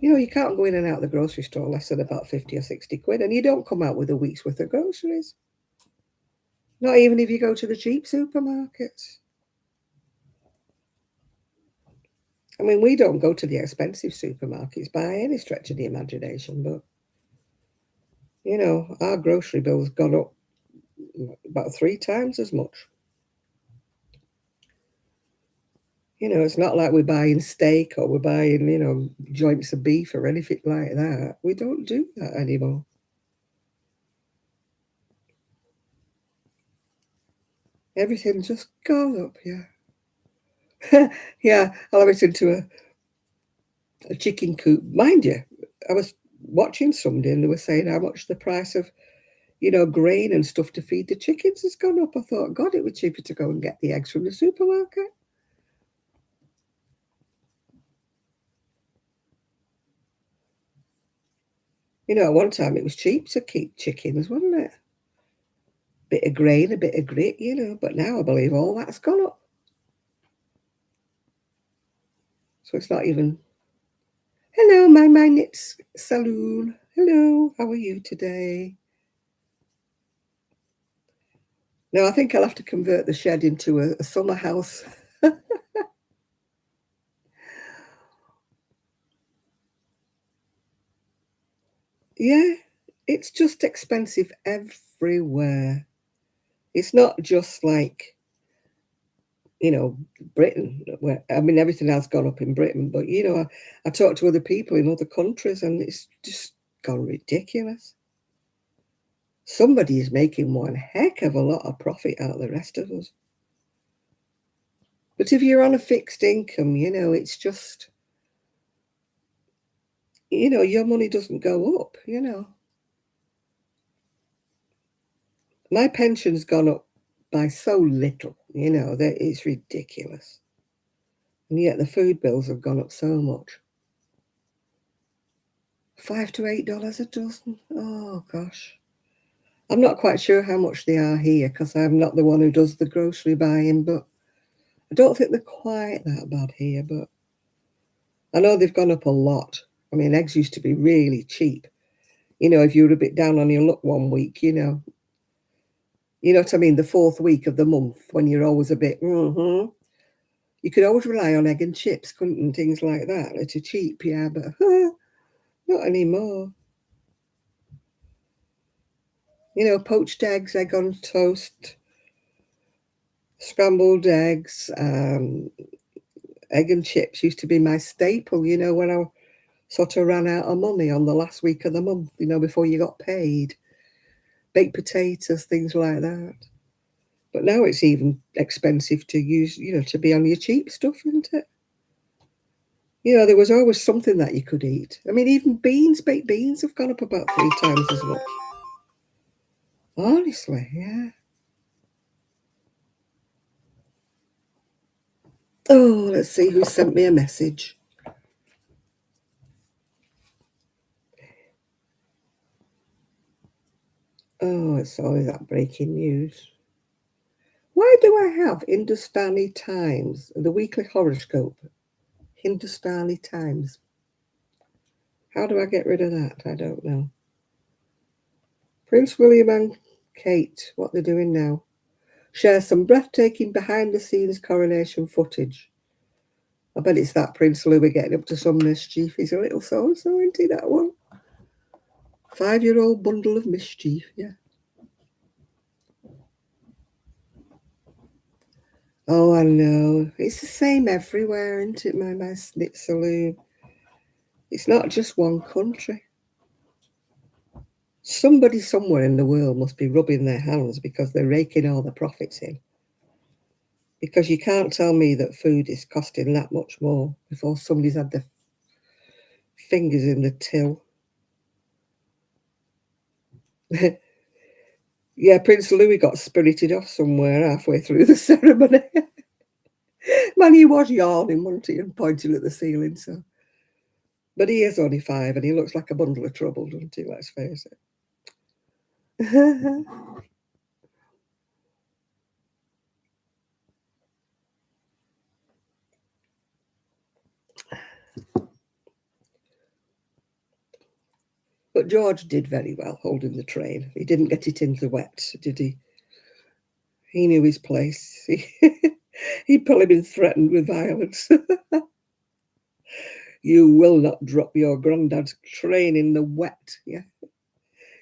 You know, you can't go in and out of the grocery store less than about 50 or 60 quid, and you don't come out with a week's worth of groceries. Not even if you go to the cheap supermarkets. I mean, we don't go to the expensive supermarkets by any stretch of the imagination, but, you know, our grocery bill's gone up about 3 times as much. You know, it's not like we're buying steak or we're buying, you know, joints of beef or anything like that. We don't do that anymore. Everything's just gone up, yeah. Yeah, I was into a chicken coop. Mind you, I was watching somebody and they were saying how much the price of, you know, grain and stuff to feed the chickens has gone up. I thought, God, it was cheaper to go and get the eggs from the supermarket. You know, at one time it was cheap to keep chickens, wasn't it? Bit of grain, a bit of grit, you know, but now I believe all that's gone up. So it's not even. Hello, my knits saloon. Hello, how are you today? No, I think I'll have to convert the shed into a summer house. Yeah, it's just expensive everywhere. It's not just like, you know, Britain, where I mean everything has gone up in Britain, but you know, I talk to other people in other countries and it's just gone ridiculous. Somebody is making one heck of a lot of profit out of the rest of us. But if you're on a fixed income, you know, it's just, you know, your money doesn't go up, you know. My pension's gone up by so little, you know, that it's ridiculous. And yet the food bills have gone up so much. $5 to $8 a dozen. Oh gosh. I'm not quite sure how much they are here because I'm not the one who does the grocery buying, but I don't think they're quite that bad here, but I know they've gone up a lot. I mean, eggs used to be really cheap. You know, if you were a bit down on your luck one week, you know what I mean? The fourth week of the month when you're always a bit, you could always rely on egg and chips, couldn't you? Things like that. They're cheap, yeah, but not anymore. You know, poached eggs, egg on toast, scrambled eggs, egg and chips used to be my staple, you know, when I sort of ran out of money on the last week of the month, you know, before you got paid. Baked potatoes, things like that. But now it's even expensive to use, you know, to be on your cheap stuff, isn't it? You know, there was always something that you could eat. I mean, even beans, baked beans have gone up about 3 times as much. Honestly, yeah. Oh, let's see who sent me a message. Oh, it's always that breaking news. Why do I have Hindustani Times, the weekly horoscope? Hindustani Times. How do I get rid of that? I don't know. Prince William and Kate, what they're doing now. Share some breathtaking behind the scenes coronation footage. I bet it's that Prince Louis getting up to some mischief. He's a little so and so, isn't he, that one? 5-year-old bundle of mischief, yeah. Oh, I know. It's the same everywhere, isn't it, my knit saloon? It's not just one country. Somebody somewhere in the world must be rubbing their hands because they're raking all the profits in. Because you can't tell me that food is costing that much more before somebody's had their fingers in the till. Yeah, Prince Louis got spirited off somewhere halfway through the ceremony. Man, he was yawning, wasn't he, and pointing at the ceiling. So, but he is only 5, and he looks like a bundle of trouble, doesn't he? Let's face it. But George did very well holding the train. He didn't get it into wet, did he? He knew his place. He'd probably been threatened with violence. You will not drop your granddad's train in the wet, yeah?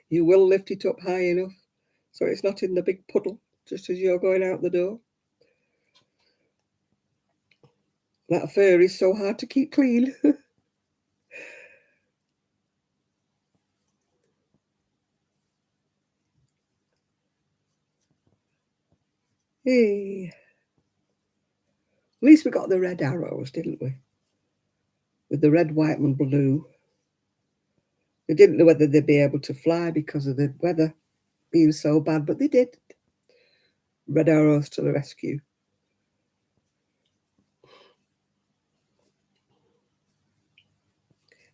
You will lift it up high enough so it's not in the big puddle just as you're going out the door. That fur is so hard to keep clean. Hey. At least we got the red arrows, didn't we? With the red, white, and blue. They didn't know whether they'd be able to fly because of the weather being so bad, but they did. Red arrows to the rescue.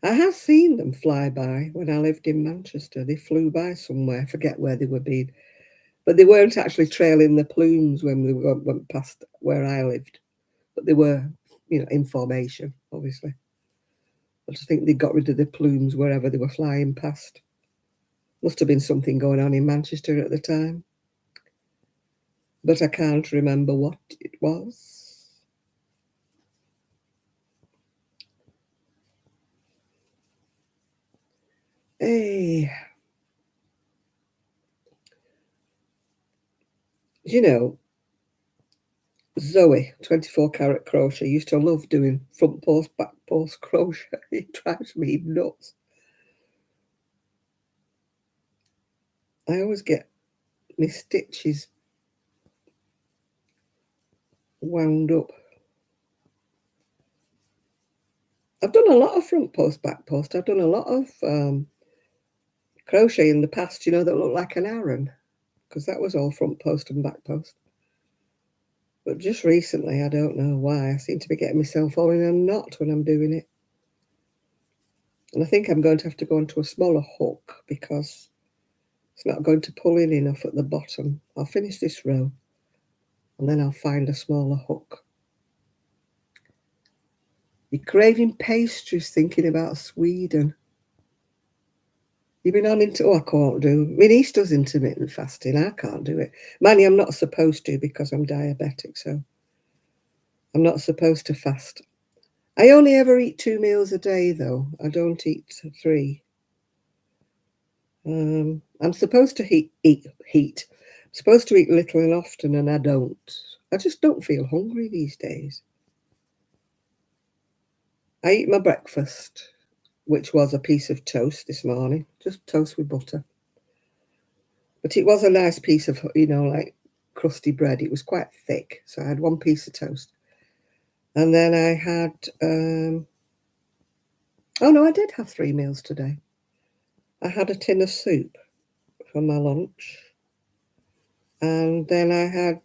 I have seen them fly by when I lived in Manchester. They flew by somewhere, I forget where they were being. But they weren't actually trailing the plumes when we went past where I lived. But they were, in formation, obviously. I just think they got rid of the plumes wherever they were flying past. Must have been something going on in Manchester at the time. But I can't remember what it was. Hey. Zoe, 24 karat crochet, used to love doing front post, back post crochet. It drives me nuts. I always get my stitches wound up. I've done a lot of front post, back post. I've done a lot of crochet in the past, that looked like an Aran, because that was all front post and back post. But just recently, I don't know why, I seem to be getting myself all in a knot when I'm doing it. And I think I'm going to have to go into a smaller hook because it's not going to pull in enough at the bottom. I'll finish this row and then I'll find a smaller hook. You're craving pastries thinking about Sweden. You've been on I can't do. My niece does intermittent fasting. I can't do it. Manny, I'm not supposed to because I'm diabetic, so I'm not supposed to fast. I only ever eat 2 meals a day, though. I don't eat 3. I'm supposed to eat. I'm supposed to eat little and often, and I don't. I just don't feel hungry these days. I eat my breakfast, which was a piece of toast this morning, just toast with butter. But it was a nice piece of, like crusty bread. It was quite thick, so I had 1 piece of toast. And then I had, oh no, I did have 3 meals today. I had a tin of soup for my lunch. And then I had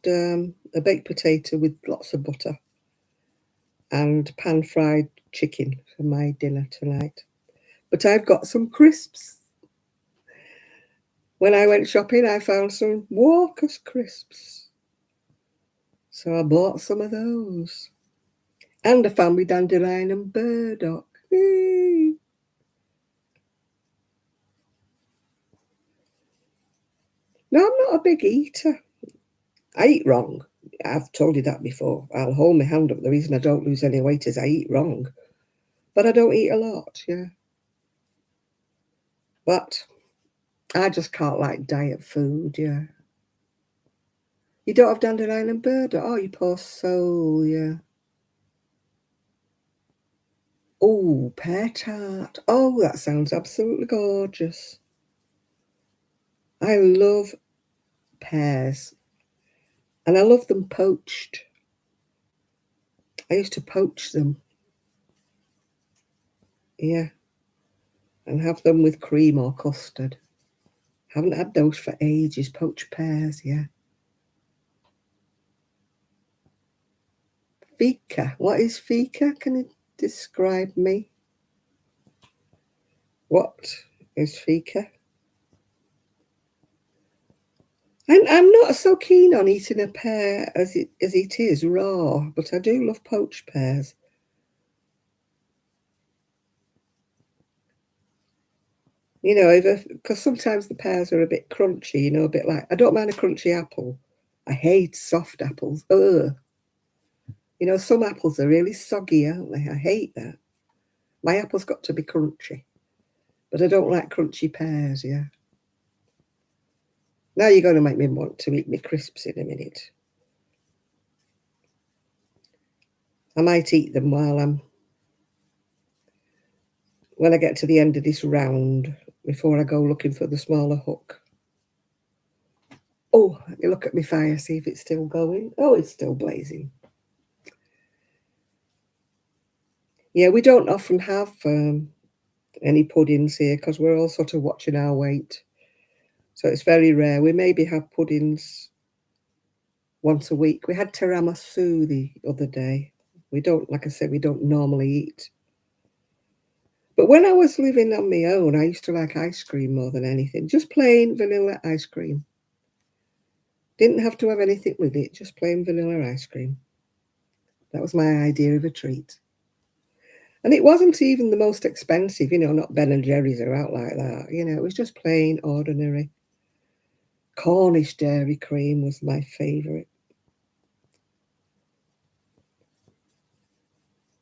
a baked potato with lots of butter and pan-fried chicken for my dinner tonight. But I've got some crisps. When I went shopping, I found some Walker's crisps. So I bought some of those. And I found me dandelion and burdock. Yay. No, I'm not a big eater. I eat wrong. I've told you that before. I'll hold my hand up. The reason I don't lose any weight is I eat wrong. But I don't eat a lot, yeah. But I just can't like diet food, yeah. You don't have dandelion and burdock? Oh, you poor soul, yeah. Oh, pear tart. Oh, that sounds absolutely gorgeous. I love pears. And I love them poached. I used to poach them. Yeah. And have them with cream or custard. Haven't had those for ages. Poached pears, yeah. Fika. What is fika? Can you describe me? What is fika? I'm not so keen on eating a pear as it is raw, but I do love poached pears. You know, because sometimes the pears are a bit crunchy, you know, a bit like, I don't mind a crunchy apple. I hate soft apples. Ugh. You know, some apples are really soggy, aren't they? I hate that. My apple's got to be crunchy. But I don't like crunchy pears, yeah. Now you're going to make me want to eat my crisps in a minute. I might eat them when I get to the end of this round, before I go looking for the smaller hook. Oh, let me look at my fire, see if it's still going. Oh, it's still blazing. Yeah, we don't often have any puddings here because we're all sort of watching our weight. So it's very rare. We maybe have puddings once a week. We had tiramisu the other day. We don't, like I said, we don't normally eat. But when I was living on my own, I used to like ice cream more than anything. Just plain vanilla ice cream. Didn't have to have anything with it, just plain vanilla ice cream. That was my idea of a treat. And it wasn't even the most expensive, you know, not Ben and Jerry's are out like that. You know, it was just plain, ordinary. Cornish dairy cream was my favourite.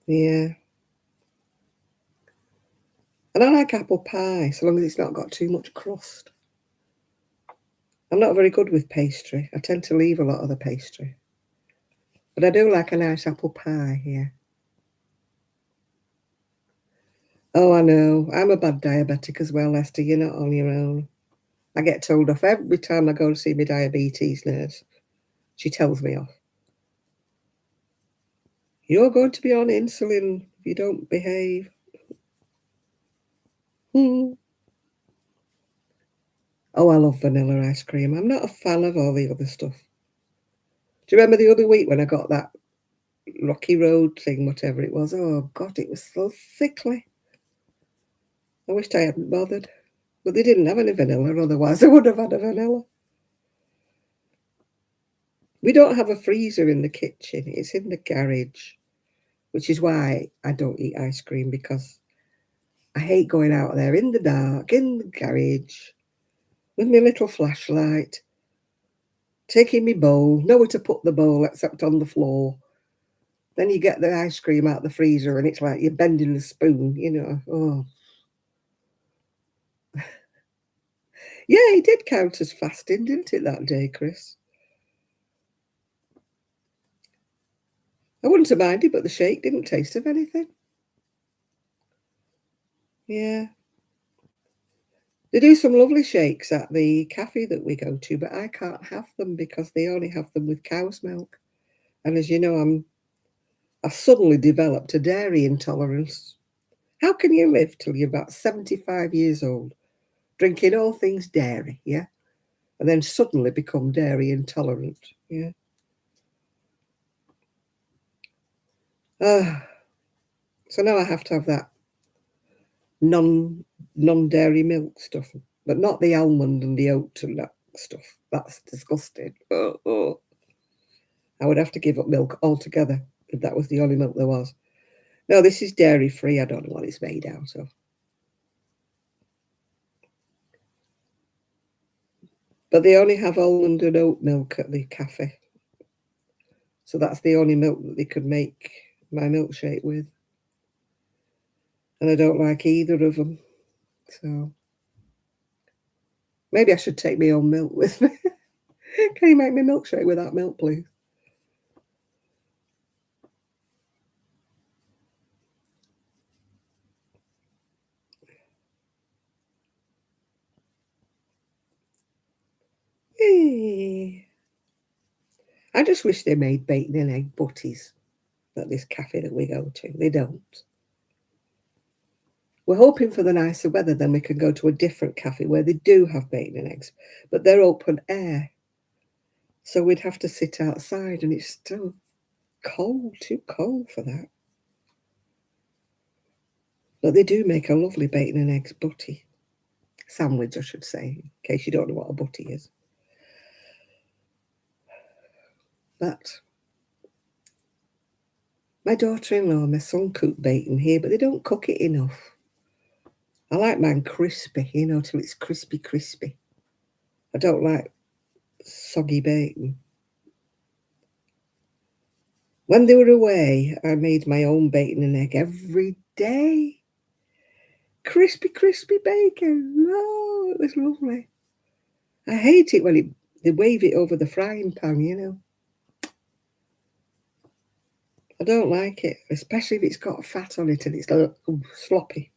Yeah. And I like apple pie, so long as it's not got too much crust. I'm not very good with pastry. I tend to leave a lot of the pastry. But I do like a nice apple pie, yeah. Oh, I know. I'm a bad diabetic as well, Esther. You're not on your own. I get told off every time I go to see my diabetes nurse. She tells me off. You're going to be on insulin if you don't behave. Hmm. Oh, I love vanilla ice cream. I'm not a fan of all the other stuff. Do you remember the other week when I got that Rocky Road thing, whatever it was? Oh, God, it was so thickly. I wished I hadn't bothered. But they didn't have any vanilla, otherwise I would have had a vanilla. We don't have a freezer in the kitchen. It's in the garage, which is why I don't eat ice cream, because I hate going out there in the dark, in the garage, with my little flashlight, taking my bowl, nowhere to put the bowl except on the floor. Then you get the ice cream out the freezer and it's like you're bending the spoon, you know. Oh. Yeah, it did count as fasting, didn't it, that day, Chris? I wouldn't have minded, but the shake didn't taste of anything. Yeah. They do some lovely shakes at the cafe that we go to, but I can't have them because they only have them with cow's milk. And as you know, I've suddenly developed a dairy intolerance. How can you live till you're about 75 years old, drinking all things dairy, yeah? And then suddenly become dairy intolerant, yeah? So now I have to have that non-dairy milk stuff, but not the almond and the oat and that stuff. That's disgusting. Oh. I would have to give up milk altogether if that was the only milk there was. No, this is dairy free. I don't know what it's made out of. But they only have almond and oat milk at the cafe. So that's the only milk that they could make my milkshake with. And I don't like either of them. So maybe I should take my own milk with me. Can you make me milkshake without milk, please? Hey. I just wish they made bacon and egg butties at this cafe that we go to. They don't. We're hoping for the nicer weather, then we can go to a different cafe where they do have bacon and eggs, but they're open air. So we'd have to sit outside, and it's still cold, too cold for that. But they do make a lovely bacon and eggs butty. Sandwich, I should say, in case you don't know what a butty is. But my daughter-in-law and my son cook bacon here, but they don't cook it enough. I like mine crispy, you know, till it's crispy, crispy. I don't like soggy bacon. When they were away, I made my own bacon and egg every day. Crispy, crispy bacon. Oh, it was lovely. I hate it when they wave it over the frying pan, you know. I don't like it, especially if it's got fat on it and it's sloppy.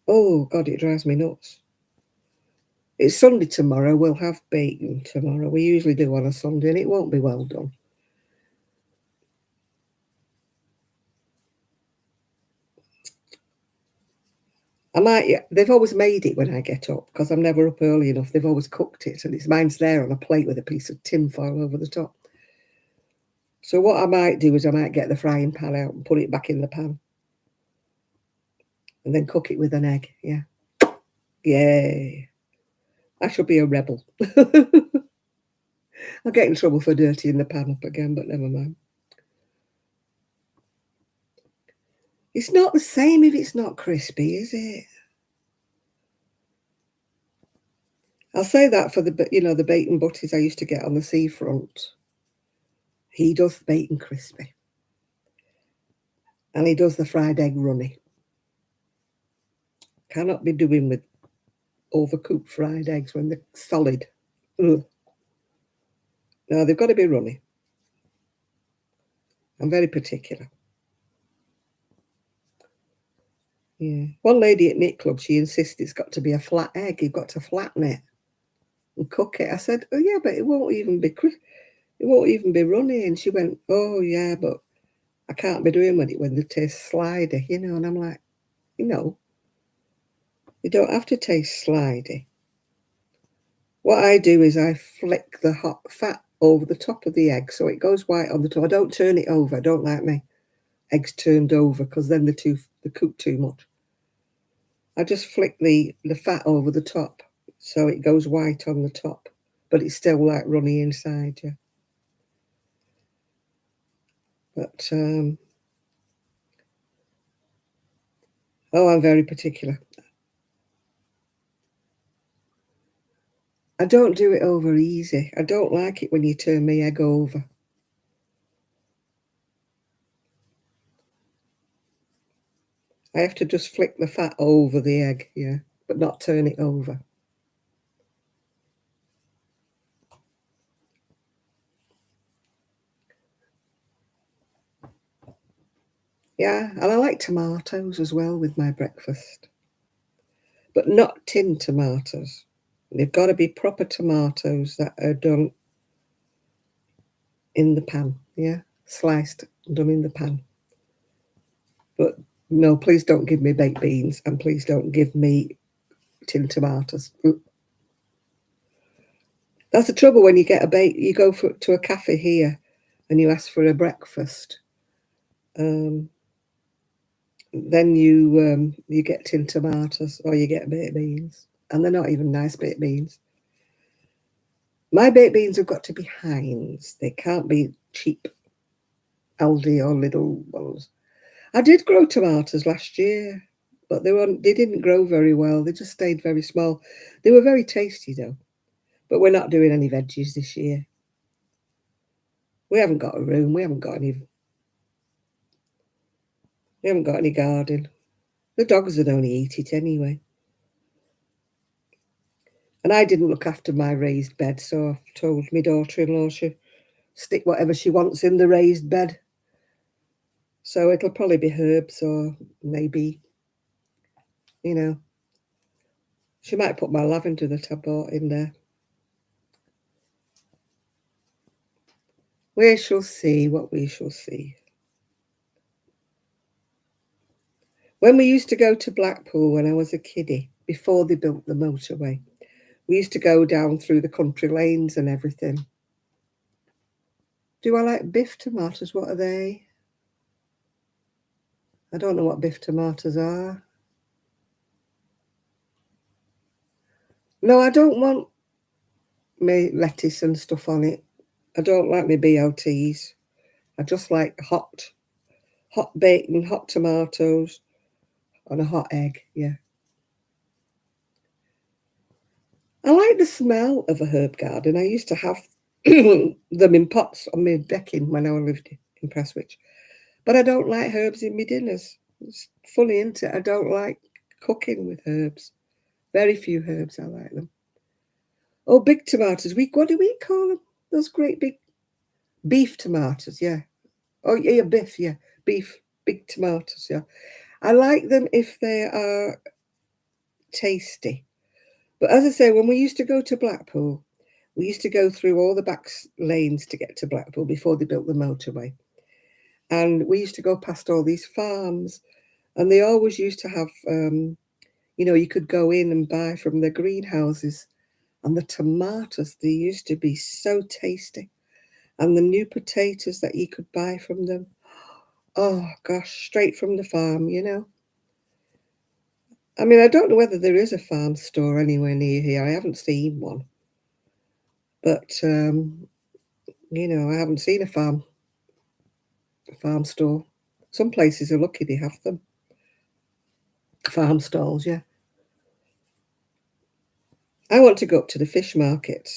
Oh, God, it drives me nuts. It's Sunday tomorrow. We'll have bacon tomorrow. We usually do on a Sunday, and it won't be well done. They've always made it when I get up because I'm never up early enough. They've always cooked it, and mine's there on a plate with a piece of tin foil over the top. So what I might do is I might get the frying pan out and put it back in the pan. And then cook it with an egg, yeah. Yay. I shall be a rebel. I'll get in trouble for dirtying the pan up again, but never mind. It's not the same if it's not crispy, is it? I'll say that for the bacon butties I used to get on the seafront. He does bacon crispy. And he does the fried egg runny. Cannot be doing with overcooked fried eggs when they're solid. Ugh. No, they've got to be runny. I'm very particular. Yeah. One lady at Knit Club, she insists it's got to be a flat egg. You've got to flatten it and cook it. I said, oh yeah, but it won't even be runny. And she went, oh yeah, but I can't be doing with it when they taste slidey, you know. And I'm like, you don't have to taste slidey. What I do is I flick the hot fat over the top of the egg so it goes white on the top. I don't turn it over. I don't like my eggs turned over because then they cook too much. I just flick the fat over the top so it goes white on the top, but it's still like runny inside, yeah. But I'm very particular. I don't do it over easy. I don't like it when you turn my egg over. I have to just flick the fat over the egg, yeah, but not turn it over. Yeah, and I like tomatoes as well with my breakfast, but not tin tomatoes. They've got to be proper tomatoes that are done in the pan, yeah, sliced and done in the pan. But no, please don't give me baked beans, and please don't give me tin tomatoes. That's the trouble when you get you go to a cafe here and you ask for a breakfast. Then you get tin tomatoes or you get baked beans, and they're not even nice baked beans. My baked beans have got to be Heinz. They can't be cheap Aldi or little ones. I did grow tomatoes last year, but they didn't grow very well. They just stayed very small. They were very tasty though. But we're not doing any veggies this year. We haven't got a room. We haven't got any garden. The dogs would only eat it anyway. And I didn't look after my raised bed, so I told my daughter-in-law she stick whatever she wants in the raised bed. So it'll probably be herbs or maybe, you know, she might put my lavender that I bought in there. We shall see what we shall see. When we used to go to Blackpool when I was a kiddie, before they built the motorway, we used to go down through the country lanes and everything. Do I like biff tomatoes? What are they? I don't know what biff tomatoes are. No, I don't want my lettuce and stuff on it. I don't like my BLTs. I just like hot bacon, hot tomatoes, and a hot egg, yeah. I like the smell of a herb garden. I used to have them in pots on my decking when I lived in Prestwich. But I don't like herbs in my dinners. It's funny, isn't it? I don't like cooking with herbs. Very few herbs, I like them. Oh, big tomatoes. What do we call them? Those great big beef tomatoes, yeah. Oh, yeah, biff, yeah. Beef, big tomatoes, yeah. I like them if they are tasty. But as I say, when we used to go to Blackpool, we used to go through all the back lanes to get to Blackpool before they built the motorway. And we used to go past all these farms, and they always used to have, you could go in and buy from their greenhouses. And the tomatoes, they used to be so tasty. And the new potatoes that you could buy from them. Oh, gosh, straight from the farm, I mean, I don't know whether there is a farm store anywhere near here. I haven't seen one. But, I haven't seen a farm store. Some places are lucky they have them. Farm stalls, yeah. I want to go up to the fish market.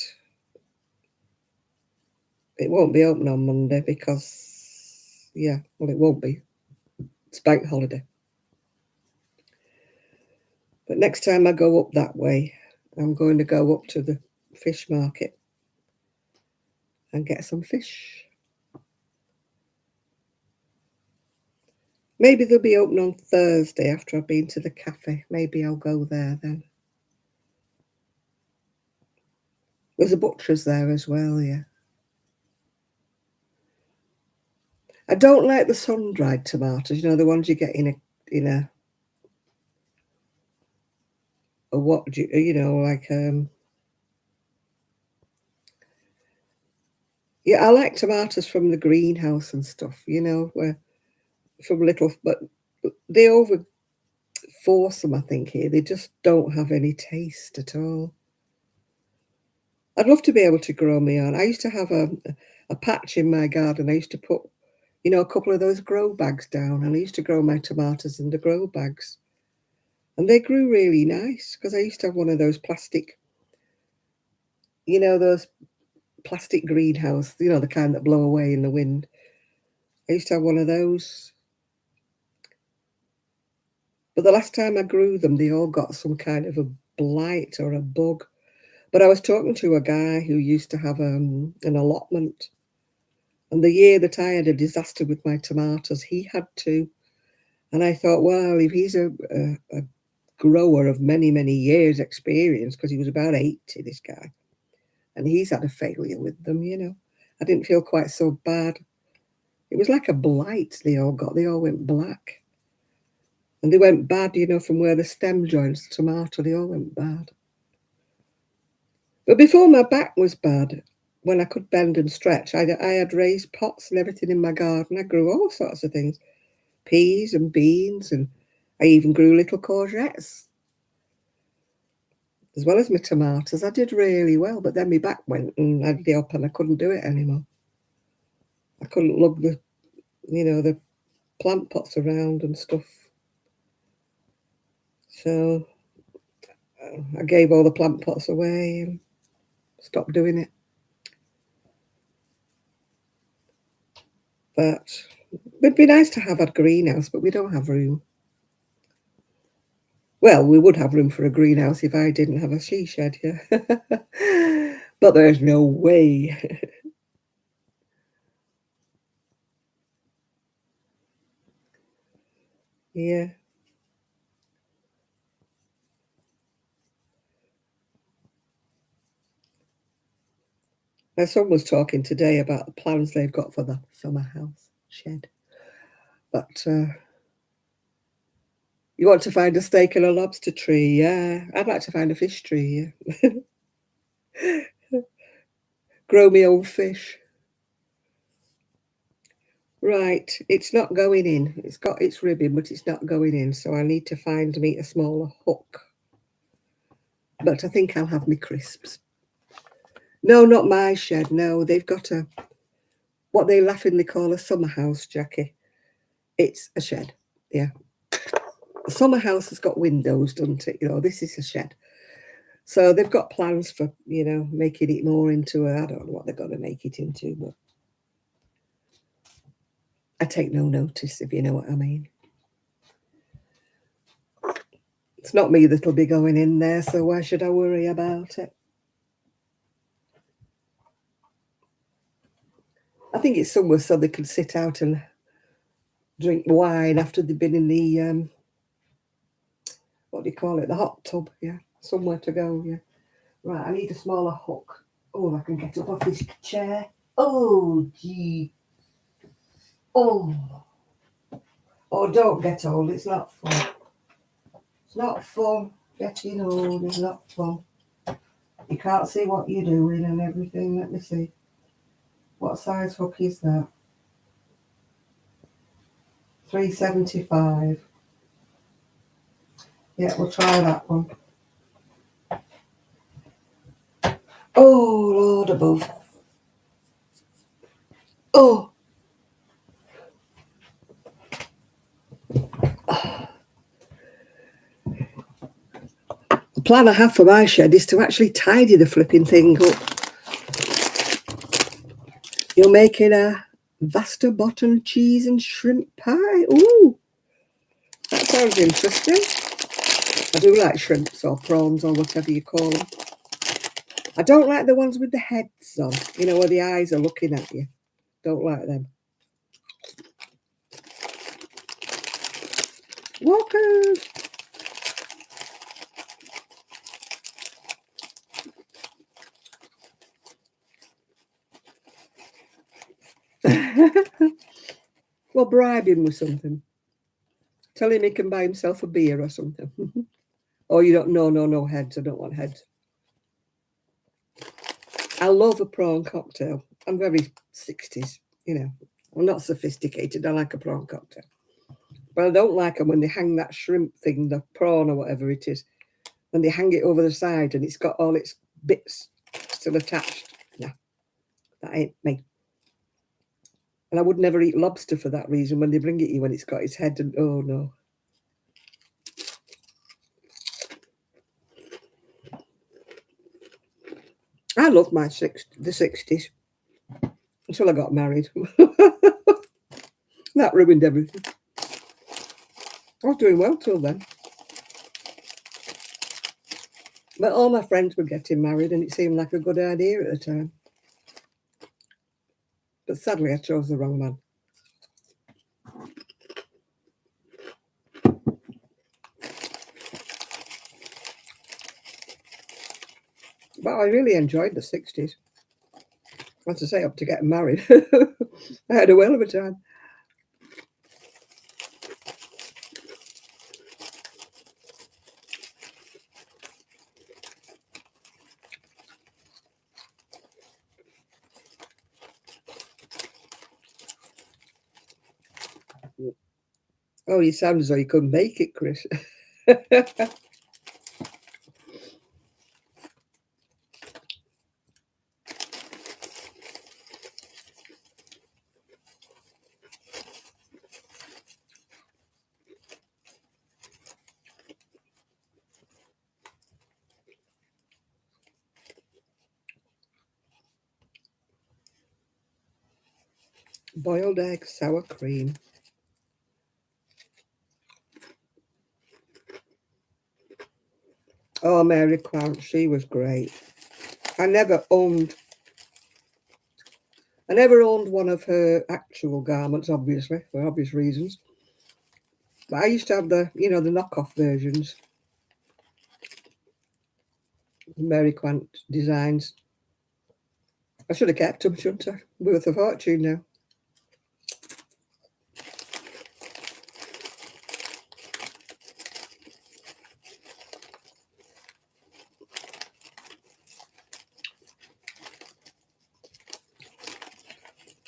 It won't be open on Monday because, it won't be. It's bank holiday. But next time I go up that way, I'm going to go up to the fish market and get some fish. Maybe they'll be open on Thursday after I've been to the cafe. Maybe I'll go there then. There's a butcher's there as well, yeah. I don't like the sun-dried tomatoes, the ones you get in a what do like yeah, I like tomatoes from the greenhouse and stuff, where from little, but they over force them, I think, here. They just don't have any taste at all. I'd love to be able to grow my own. I used to have a patch in my garden. I used to put, a couple of those grow bags down, and I used to grow my tomatoes in the grow bags. And they grew really nice because I used to have one of those plastic, those plastic greenhouse, the kind that blow away in the wind. I used to have one of those. But the last time I grew them, they all got some kind of a blight or a bug. But I was talking to a guy who used to have an allotment. And the year that I had a disaster with my tomatoes, he had two. And I thought, well, if he's a grower of many, many years' experience, because he was about 80, this guy, and he's had a failure with them, I didn't feel quite so bad. It was like a blight they all got. They all went black. And they went bad, from where the stem joins the tomato, they all went bad. But before my back was bad, when I could bend and stretch, I had raised pots and everything in my garden. I grew all sorts of things, peas and beans, and I even grew little courgettes, as well as my tomatoes. I did really well, but then my back went and I had the up and I couldn't do it anymore. I couldn't lug the plant pots around and stuff. So I gave all the plant pots away and stopped doing it. But it'd be nice to have a greenhouse, but we don't have room. Well, we would have room for a greenhouse if I didn't have a she shed, yeah. But there's no way. Yeah. My son was talking today about the plans they've got for the summer house shed. But you want to find a steak and a lobster tree, yeah. I'd like to find a fish tree, yeah. Grow me own fish. Right, it's not going in. It's got its ribbon, but it's not going in. So I need to find me a smaller hook. But I think I'll have me crisps. No, not my shed. No, they've got what they laughingly call a summer house, Jackie. It's a shed. Yeah. A summer house has got windows, doesn't it? You know, this is a shed. So they've got plans for, making it more into I don't know what they're going to make it into, but I take no notice, if you know what I mean. It's not me that'll be going in there, so why should I worry about it? I think it's somewhere so they can sit out and drink wine after they've been in the, what do you call it, the hot tub, yeah. Somewhere to go, yeah. Right, I need a smaller hook. Oh, I can get up off this chair. Oh, gee. Oh. Oh, don't get old, it's not fun. It's not fun. Getting old is not fun. You can't see what you're doing and everything. Let me see. What size hook is that? 375. Yeah, we'll try that one. Oh, Lord above. Oh. The plan I have for my shed is to actually tidy the flipping thing up. You're making a Vasta button cheese and shrimp pie. Ooh, that sounds interesting. I do like shrimps or prawns or whatever you call them. I don't like the ones with the heads on, where the eyes are looking at you. Don't like them. Walkers! Well, bribe him with something. Tell him he can buy himself a beer or something. Oh, you don't? No heads. I don't want heads. I love a prawn cocktail. I'm very 60s, I'm not sophisticated. I like a prawn cocktail. But I don't like them when they hang that shrimp thing, the prawn or whatever it is, when they hang it over the side and it's got all its bits still attached. No, that ain't me. And I would never eat lobster for that reason when they bring it you when it's got its head and oh no. I loved the 60s until I got married. That ruined everything. I was doing well till then. But all my friends were getting married and it seemed like a good idea at the time. But sadly, I chose the wrong man. But I really enjoyed the 60s. As I say, up to getting married. I had a whale of a time. Oh, you sound as though you couldn't make it, Chris. Boiled egg, sour cream. Oh, Mary Quant, she was great. I never owned one of her actual garments, obviously, for obvious reasons. But I used to have the, you know, the knockoff versions, the Mary Quant designs. I should have kept them, shouldn't I? Worth a fortune now.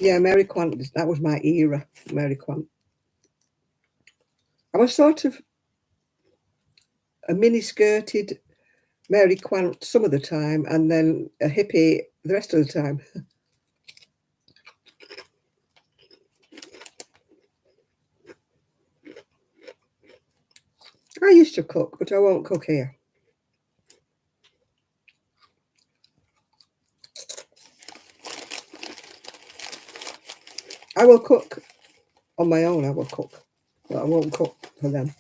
Yeah, Mary Quant, that was my era, Mary Quant. I was sort of a mini-skirted Mary Quant some of the time, and then a hippie the rest of the time. I used to cook, but I won't cook here. I will cook on my own, I will cook, but I won't cook for them.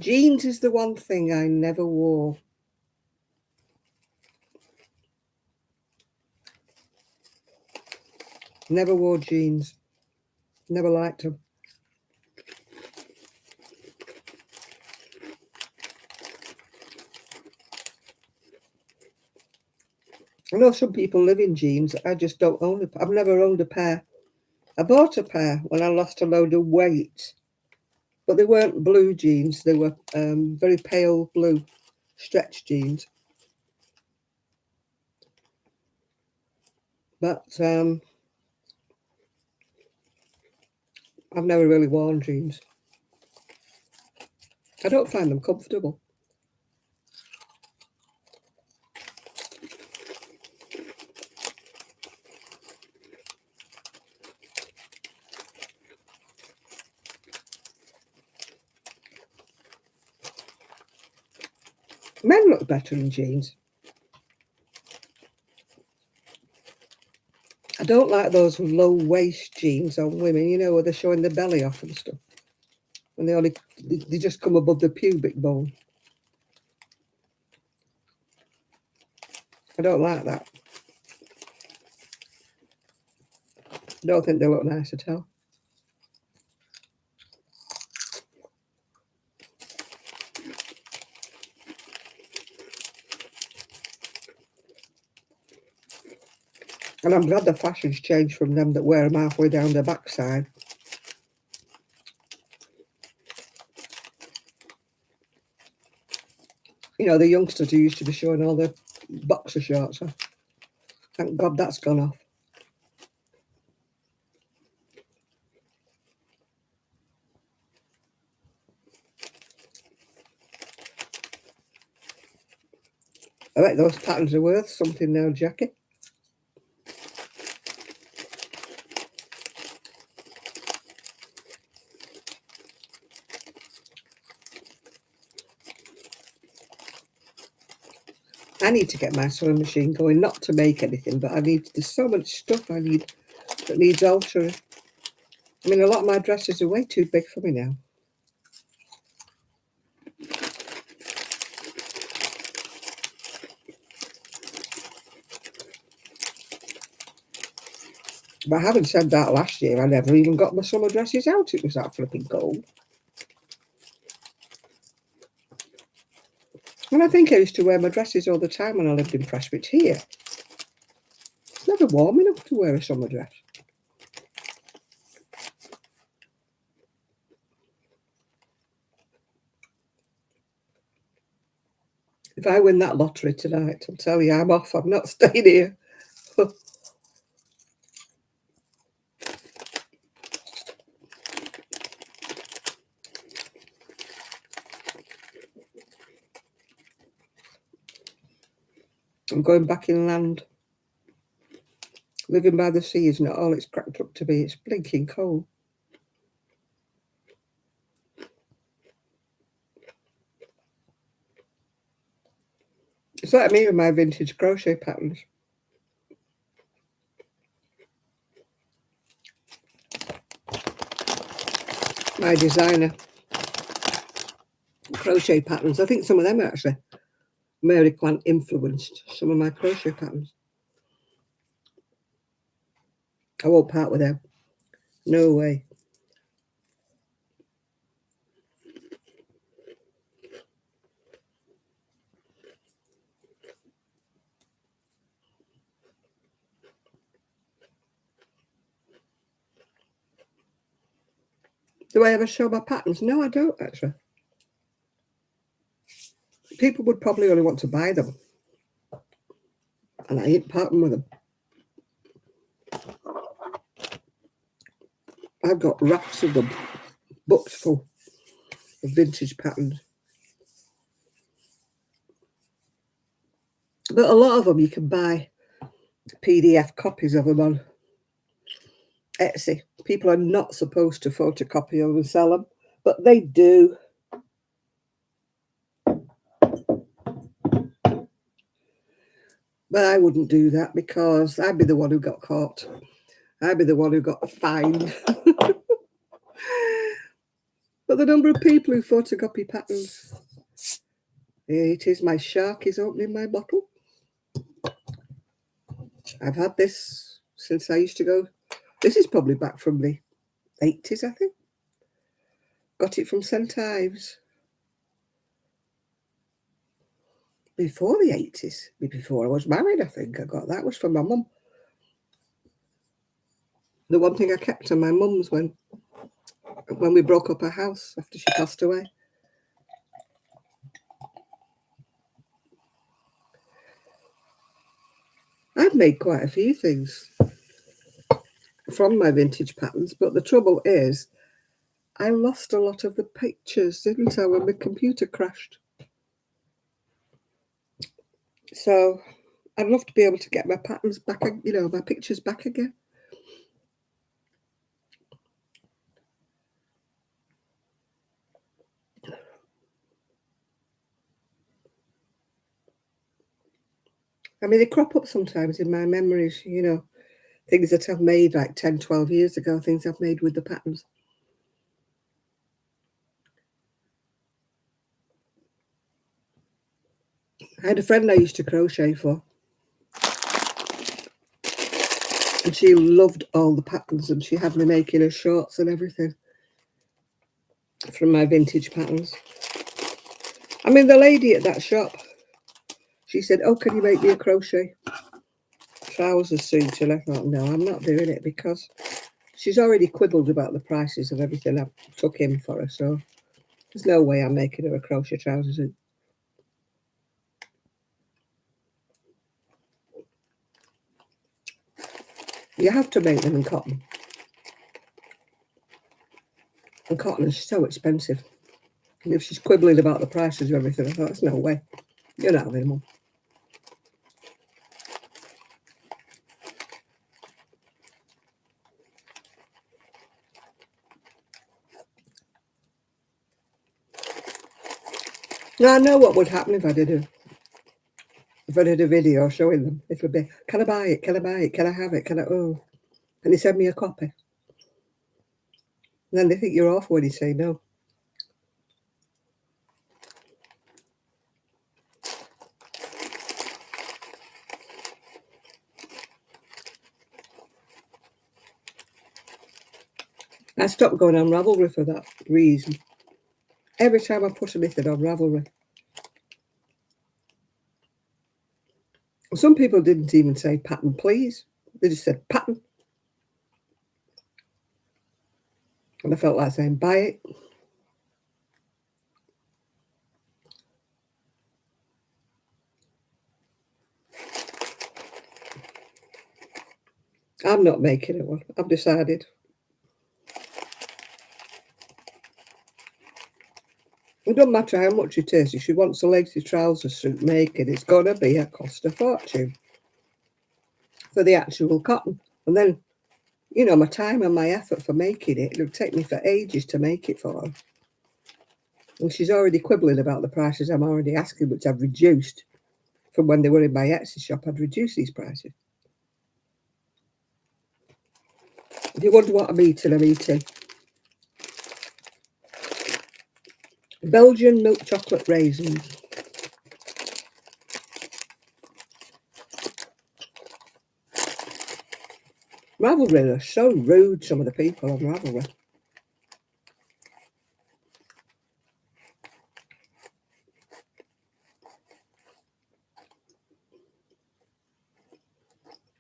Jeans is the one thing I never wore. Never wore jeans. Never liked them. I know some people live in jeans. I just don't own it. I've never owned a pair. I bought a pair when I lost a load of weight, but they weren't blue jeans. They were very pale blue stretch jeans. But I've never really worn jeans. I don't find them comfortable. Men look better in jeans. I don't like those low waist jeans on women, you know, where they're showing the belly off and stuff. And they just come above the pubic bone. I don't like that. I don't think they look nice at all. And I'm glad the fashion's changed from them that wear them halfway down the backside. You know, the youngsters who used to be showing all the boxer shorts. Huh? Thank God that's gone off. I bet those patterns are worth something now, Jackie. I need to get my sewing machine going, not to make anything, but there's so much stuff I need that needs altering. I mean, a lot of my dresses are way too big for me now. But having said that, last year I never even got my summer dresses out. It was that flipping cold. And I think I used to wear my dresses all the time when I lived in Prestwich here. It's never warm enough to wear a summer dress. If I win that lottery tonight, I'll tell you, I'm off. I'm not staying here. I'm going back inland. Living by the sea is not all it's cracked up to be. It's blinking cold. It's like me with my vintage crochet patterns. my designer crochet patterns. I think some of them are actually Mary Quant influenced some of my crochet patterns. I won't part with them. No way. Do I ever show my patterns? No, I don't actually. People would probably only want to buy them. And I ain't parting with them. I've got racks of them, books full of vintage patterns. But a lot of them you can buy PDF copies of them on Etsy. People are not supposed to photocopy them and sell them, but they do. But I wouldn't do that because I'd be the one who got caught. I'd be the one who got fined. But the number of people who photocopy patterns, it is my shark is opening my bottle. I've had this since I used to go. This is probably back from the 80s, I think. Got it from St. Ives. Before the 80s, before I was married, I think I got that. Was from my mum. The one thing I kept on my mum's when we broke up her house after she passed away. I've made quite a few things from my vintage patterns, but the trouble is I lost a lot of the pictures, didn't I, when my computer crashed. So I'd love to be able to get my patterns back, you know, my pictures back again. I mean, they crop up sometimes in my memories, you know, things that I've made like 10, 12 years ago, things I've made with the patterns. I had a friend I used to crochet for, and she loved all the patterns, and she had me making her shorts and everything from my vintage patterns. I mean, the lady at that shop, she said, "Oh, can you make me a crochet trousers suit?" And I thought, no, I'm not doing it because she's already quibbled about the prices of everything I took in for her. So there's no way I'm making her a crochet trousers suit. You have to make them in cotton. And cotton is so expensive. And if she's quibbling about the prices of everything, I thought, there's no way. You're not having one. Now, I know what would happen if I did a video showing them. It would be, can I buy it? Can I buy it? Can I have it? Can I, oh. Can you send me a copy? And then they think you're awful when you say no. I stopped going on Ravelry for that reason. Every time I put anything on Ravelry. Some people didn't even say pattern, please. They just said pattern. And I felt like saying, buy it. I'm not making it one. I've decided. It doesn't matter how much it is. If she wants a lacy trouser suit making, it's going to be a cost a fortune for the actual cotton. And then, you know, my time and my effort for making it, it'll take me for ages to make it for her. And she's already quibbling about the prices I'm already asking, which I've reduced from when they were in my Etsy shop. I'd reduced these prices. If you wonder what I'm eating, Belgian milk chocolate raisins. Ravelry are so rude, some of the people on Ravelry.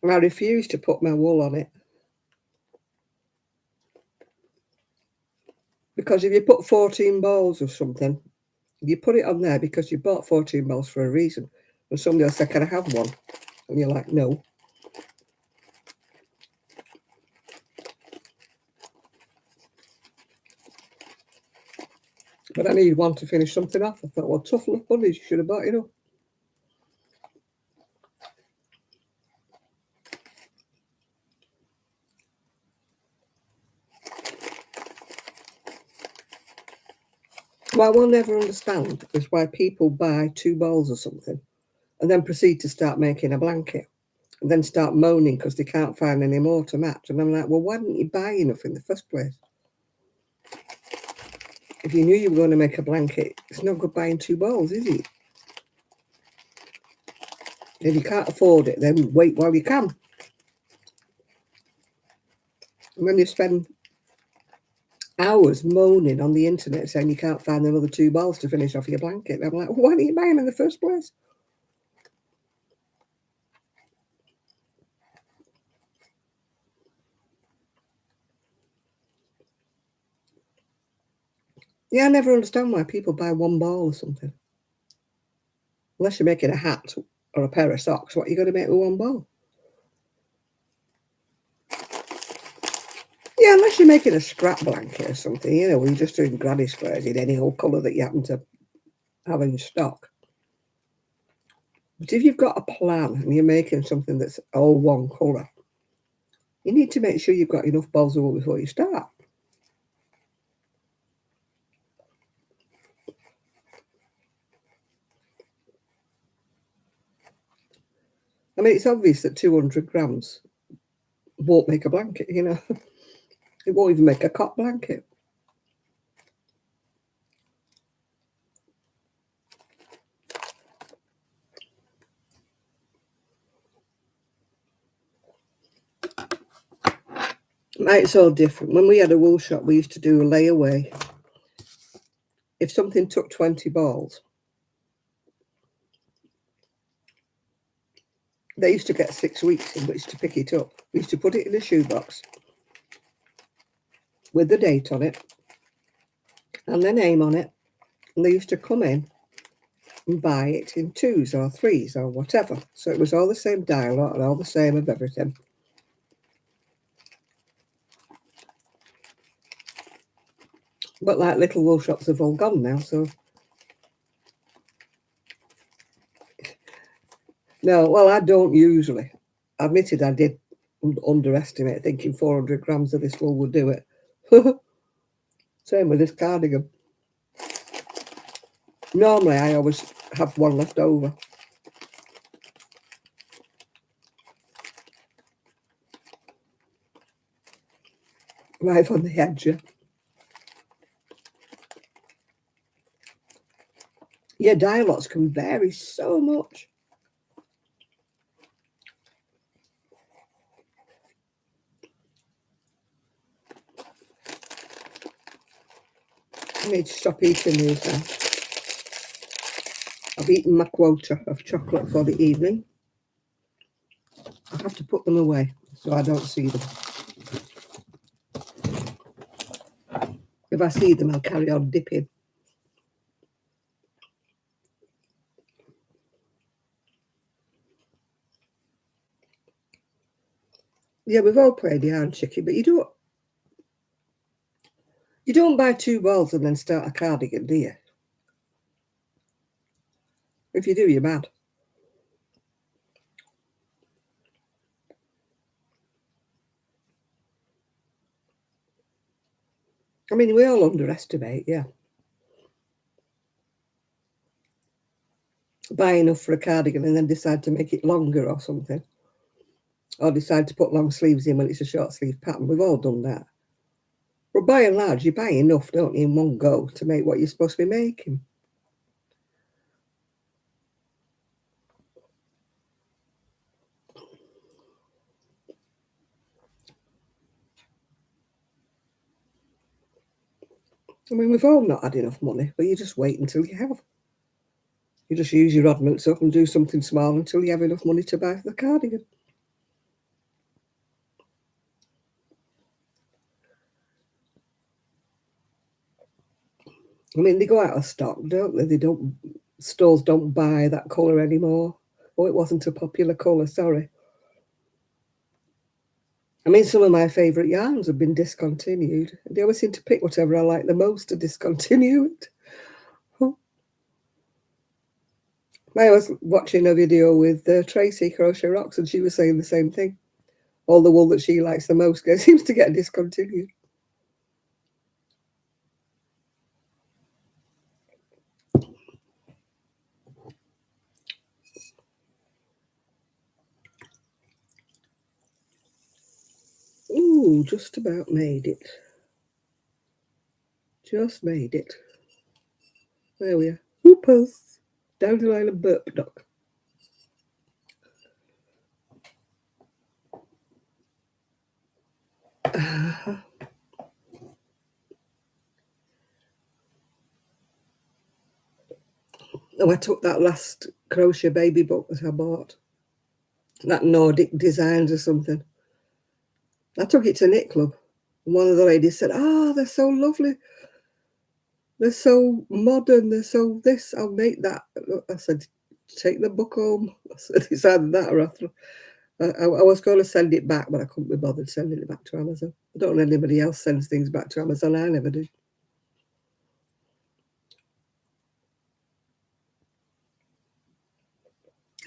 And I refuse to put my wool on it. Because if you put 14 balls of something, you put it on there because you bought 14 balls for a reason. And somebody will say, can I have one? And you're like, no. But I need one to finish something off. I thought, well, tough luck, buddies, you should have bought enough. What I will never understand is why people buy 2 balls or something and then proceed to start making a blanket and then start moaning because they can't find any more to match. And I'm like, well, why didn't you buy enough in the first place? If you knew you were going to make a blanket, it's no good buying 2 balls, is it? If you can't afford it, then wait while you can. And when you spend hours moaning on the internet saying you can't find another 2 balls to finish off your blanket, I'm like, well, why didn't you buy them in the first place? Yeah, I never understand why people buy 1 ball or something. Unless you're making a hat or a pair of socks, what are you going to make with 1 ball? Yeah, unless you're making a scrap blanket or something, you know, where you're just doing granny squares in any old colour that you happen to have in stock. But if you've got a plan and you're making something that's all 1 colour, you need to make sure you've got enough balls of wool before you start. I mean, it's obvious that 200 grams won't make a blanket, you know. It won't even make a cot blanket. It's all different. When we had a wool shop, we used to do a layaway. If something took 20 balls, they used to get 6 weeks in which to pick it up. We used to put it in a shoebox with the date on it and their name on it. And they used to come in and buy it in 2s or 3s or whatever. So it was all the same dialogue and all the same of everything. But like little wool shops have all gone now, so. No, well, I don't usually. I admitted I did underestimate, thinking 400 grams of this wool would do it. Same with this cardigan. Normally, I always have 1 left over. Right on the edge, yeah. Yeah, dialogues can vary so much. I need to stop eating these now. I've eaten my quota of chocolate for the evening. I have to put them away so I don't see them. If I see them, I'll carry on dipping. Yeah, we've all played the iron chicken, but you don't buy 2 balls and then start a cardigan, do you? If you do, you're mad. I mean, we all underestimate, yeah. Buy enough for a cardigan and then decide to make it longer or something. Or decide to put long sleeves in when it's a short sleeve pattern. We've all done that. But by and large, you buy enough, don't you, in one go to make what you're supposed to be making. I mean, we've all not had enough money, but you just wait until you have. You just use your oddments up and do something small until you have enough money to buy the cardigan. I mean, they go out of stock, don't they? Stores don't buy that colour anymore. Oh, it wasn't a popular colour, sorry. I mean, some of my favourite yarns have been discontinued. They always seem to pick whatever I like the most to discontinue it. I was watching a video with Tracy Crochet Rocks, and she was saying the same thing. All the wool that she likes the most seems to get discontinued. Ooh, just about made it. Just made it. There we are. Hoopers. Dandelion and burp duck. Oh, I took that last crochet baby book that I bought. That Nordic Designs or something. I took it to Knit Club. And one of the ladies said, they're so lovely. They're so modern. They're so this. I'll make that. I said, take the book home. I said, it's either that or I was going to send it back, but I couldn't be bothered sending it back to Amazon. I don't know anybody else sends things back to Amazon. I never do.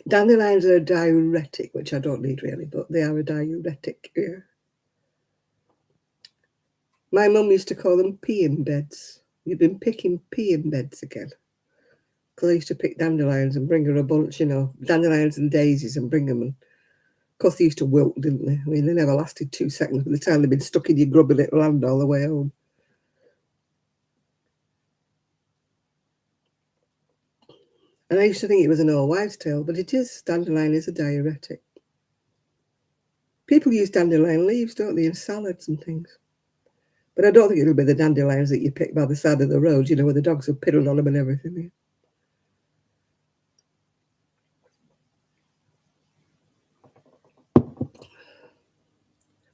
Dandelions are a diuretic, which I don't need really, but they are a diuretic. Yeah. My mum used to call them peeing beds. You've been picking peeing beds again. Because I used to pick dandelions and bring her a bunch, dandelions and daisies and bring them. And of course, they used to wilt, didn't they? I mean, they never lasted 2 seconds by the time they'd been stuck in your grubby little hand all the way home. And I used to think it was an old wives' tale, but it is. Dandelion is a diuretic. People use dandelion leaves, don't they, in salads and things. But I don't think it'll be the dandelions that you pick by the side of the road, where the dogs have piddled on them and everything.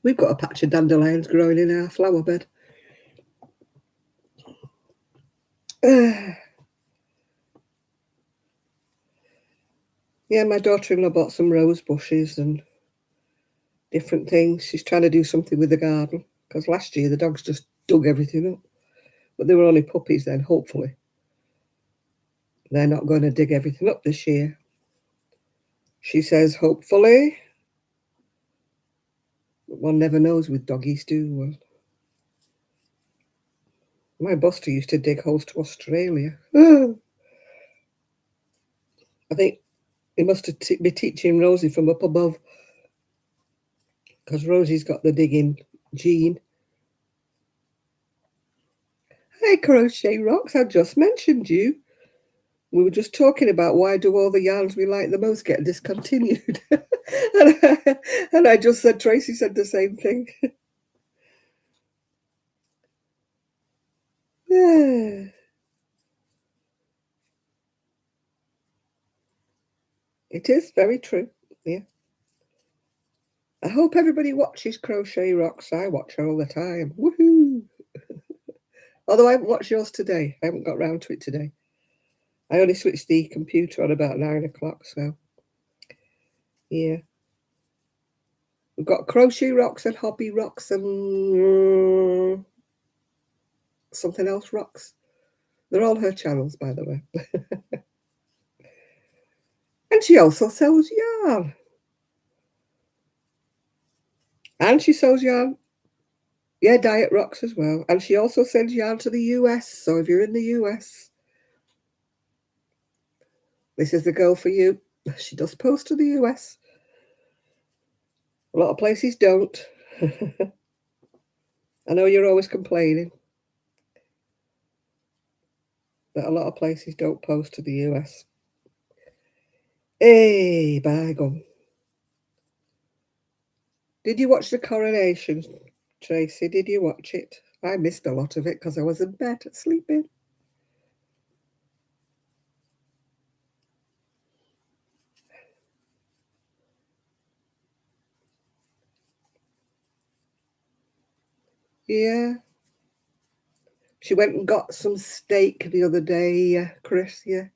We've got a patch of dandelions growing in our flower bed. Yeah, my daughter-in-law bought some rose bushes and different things. She's trying to do something with the garden because last year the dogs just dug everything up. But they were only puppies then, hopefully. They're not going to dig everything up this year. She says, hopefully. But one never knows with doggies, do one? My Buster used to dig holes to Australia. I think he must be teaching Rosie from up above because Rosie's got the digging gene. Hey, Crochet Rocks, I just mentioned you. We were just talking about why do all the yarns we like the most get discontinued. and I just said, Tracy said the same thing. It is very true. Yeah. I hope everybody watches Crochet Rocks. I watch her all the time. Woohoo! Although I haven't watched yours today. I haven't got round to it today. I only switched the computer on about 9 o'clock, so yeah. We've got Crochet Rocks and Hobby Rocks and something else Rocks. They're all her channels, by the way. And she also sells yarn. And she sells yarn. Yeah, Diet Rocks as well. And she also sends yarn to the US. So if you're in the US, this is the girl for you. She does post to the US. A lot of places don't. I know you're always complaining that a lot of places don't post to the US. Hey, by gum. Did you watch the Coronation, Tracy? Did you watch it? I missed a lot of it because I was in bed sleeping. Yeah. She went and got some steak the other day, Chris, yeah.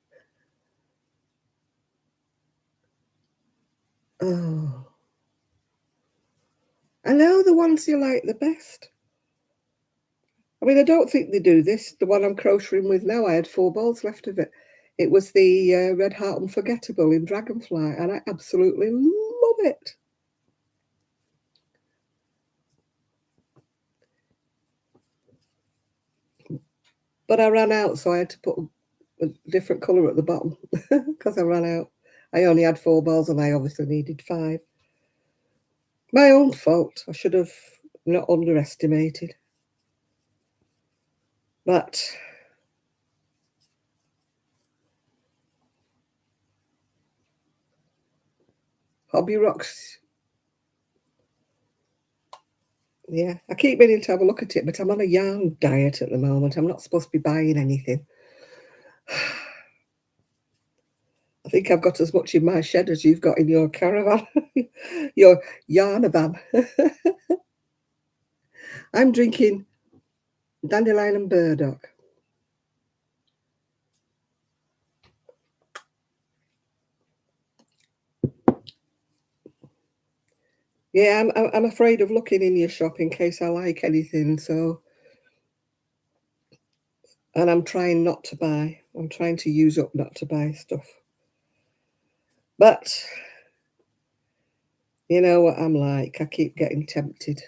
Oh. I know the ones you like the best. I mean, I don't think they do this. The one I'm crocheting with now, I had 4 balls left of it. It was the Red Heart Unforgettable in Dragonfly, and I absolutely love it. But I ran out, so I had to put a different colour at the bottom because I ran out. I only had 4 balls, and I obviously needed 5. My own fault. I should have not underestimated. But Hobby Rocks, yeah. I keep meaning to have a look at it, but I'm on a yarn diet at the moment. I'm not supposed to be buying anything. I think I've got as much in my shed as you've got in your caravan, your yarnavan. I'm drinking dandelion and burdock. Yeah, I'm afraid of looking in your shop in case I like anything. So, and I'm trying not to buy. I'm trying to use up not to buy stuff. But you know what I'm like. I keep getting tempted.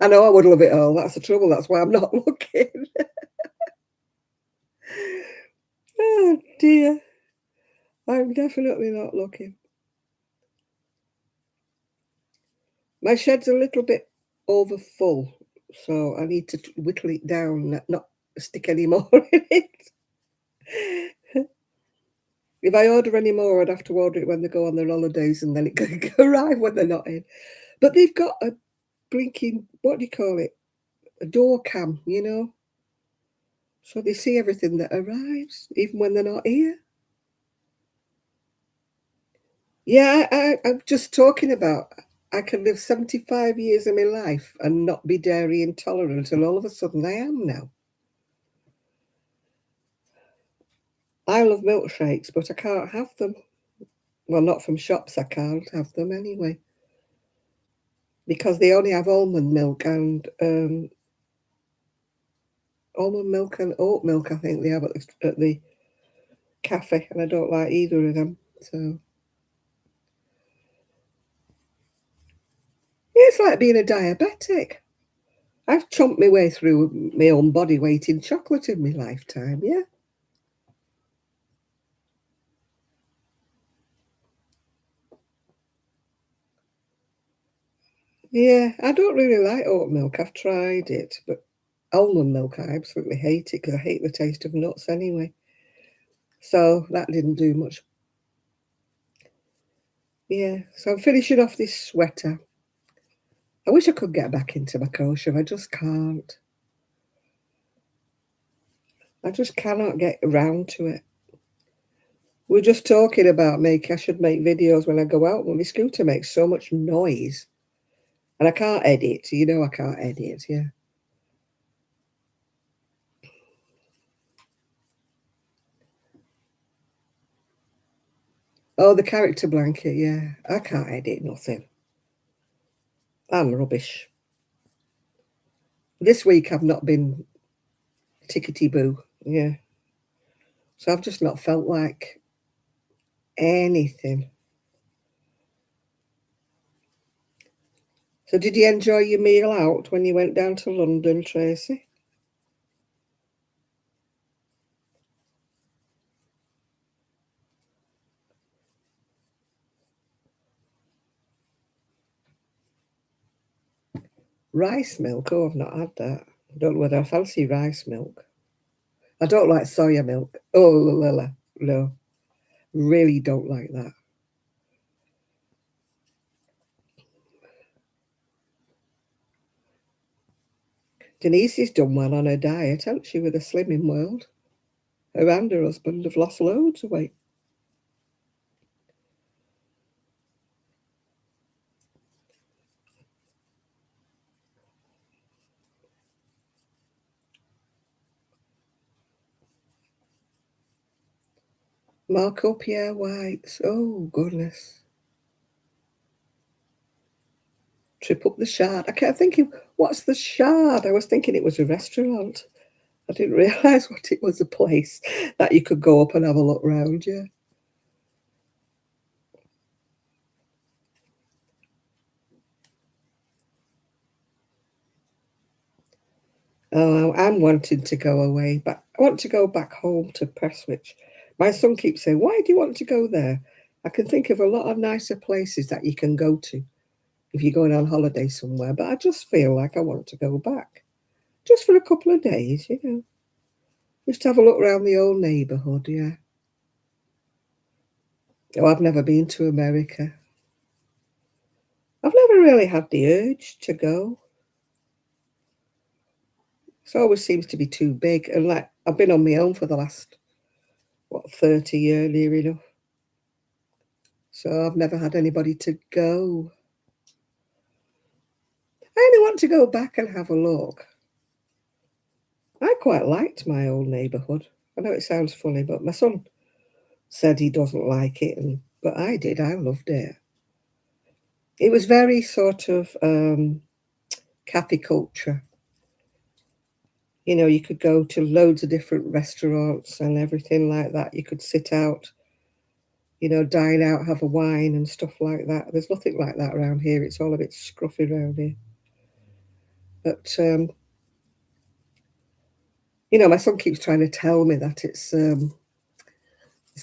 I know I would love it all. That's the trouble. That's why I'm not looking. Oh dear. I'm definitely not looking. My shed's a little bit over full, so I need to whittle it down, not stick any more in it. If I order any more, I'd have to order it when they go on their holidays, and then it can arrive when they're not in. But they've got a blinking, what do you call it? A door cam, you know? So they see everything that arrives, even when they're not here. Yeah, I'm just talking about I can live 75 years of my life and not be dairy intolerant, and all of a sudden I am now. I love milkshakes, but I can't have them. Well, not from shops, I can't have them anyway. Because they only have almond milk and oat milk, I think they have at the cafe, and I don't like either of them. So yeah, it's like being a diabetic. I've chomped my way through my own body weight in chocolate in my lifetime, yeah. Yeah, I don't really like oat milk. I've tried it, but almond milk, I absolutely hate it because I hate the taste of nuts anyway. So that didn't do much. Yeah, so I'm finishing off this sweater. I wish I could get back into my crochet. I just can't. I just cannot get around to it. We're just talking about I should make videos when I go out, when my scooter makes so much noise. And I can't edit. You know I can't edit, yeah. Oh, the character blanket, yeah. I can't edit nothing. I'm rubbish. This week I've not been tickety-boo, yeah. So I've just not felt like anything. So did you enjoy your meal out when you went down to London, Tracy? Rice milk. Oh, I've not had that. I don't know whether I fancy rice milk. I don't like soya milk. Oh, no, really don't like that. Denise has done well on her diet, hasn't she, with a slimming world? Her and her husband have lost loads of weight. Marco Pierre White's. Oh, goodness. Trip up the Shard. I kept thinking, what's the Shard? I was thinking it was a restaurant. I didn't realise what it was, a place that you could go up and have a look round, yeah. Oh, I'm wanting to go away, but I want to go back home to Prestwich. My son keeps saying, why do you want to go there? I can think of a lot of nicer places that you can go to if you're going on holiday somewhere, but I just feel like I want to go back. Just for a couple of days, Just have a look around the old neighbourhood, yeah. Oh, I've never been to America. I've never really had the urge to go. It always seems to be too big. And like I've been on my own for the last, 30 years near enough. So I've never had anybody to go. I only want to go back and have a look. I quite liked my old neighbourhood. I know it sounds funny, but my son said he doesn't like it, but I did. I loved it. It was very sort of cafe culture. You could go to loads of different restaurants and everything like that. You could sit out, dine out, have a wine and stuff like that. There's nothing like that around here. It's all a bit scruffy around here. But my son keeps trying to tell me that it's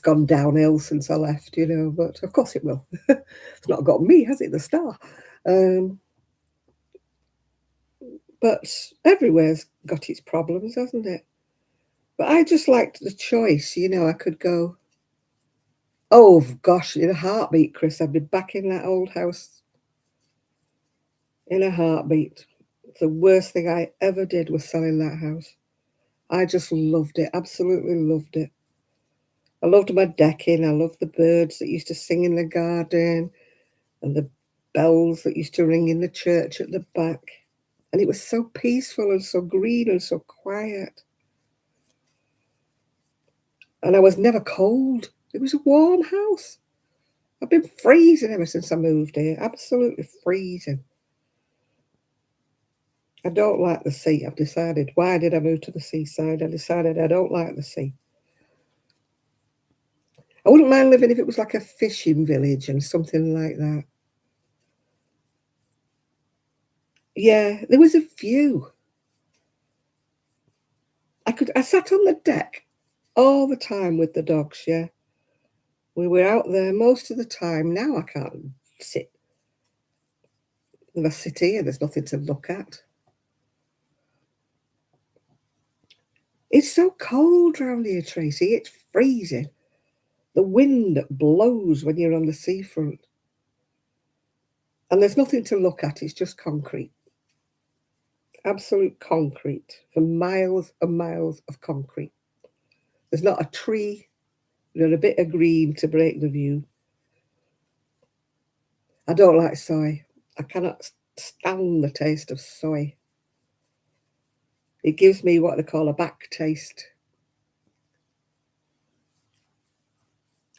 gone downhill since I left, but of course it will. It's not got me, has it, the star? Um, but everywhere's got its problems, hasn't it? But I just liked the choice, I could go, oh gosh, in a heartbeat, Chris, I'd be back in that old house in a heartbeat. The worst thing I ever did was selling that house. I just loved it, absolutely loved it. I loved my decking. I loved the birds that used to sing in the garden and the bells that used to ring in the church at the back. And it was so peaceful and so green and so quiet. And I was never cold. It was a warm house. I've been freezing ever since I moved here. Absolutely freezing. I don't like the sea. I've decided. Why did I move to the seaside? I decided I don't like the sea. I wouldn't mind living if it was like a fishing village and something like that. Yeah, there was a few. I sat on the deck all the time with the dogs, yeah. We were out there most of the time. Now I can't sit. If I sit here, there's nothing to look at. It's so cold round here, Tracy. It's freezing. The wind blows when you're on the seafront. And there's nothing to look at. It's just concrete. Absolute concrete for miles and miles of concrete. There's not a tree, not a bit of green to break the view. I don't like soy. I cannot stand the taste of soy. It gives me what they call a back taste.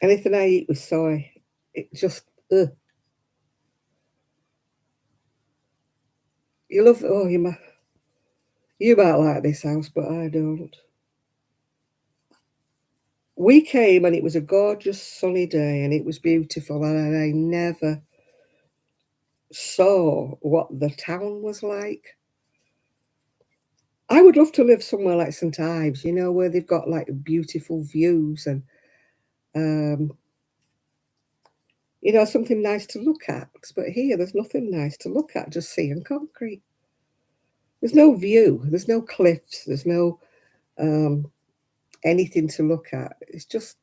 Anything I eat with soy, it just, ugh. You might like this house, but I don't. We came and it was a gorgeous sunny day and it was beautiful, and I never saw what the town was like. I would love to live somewhere like St Ives, where they've got like beautiful views and um, something nice to look at. But here, there's nothing nice to look at, just sea and concrete. There's no view. There's no cliffs. There's no anything to look at. It's just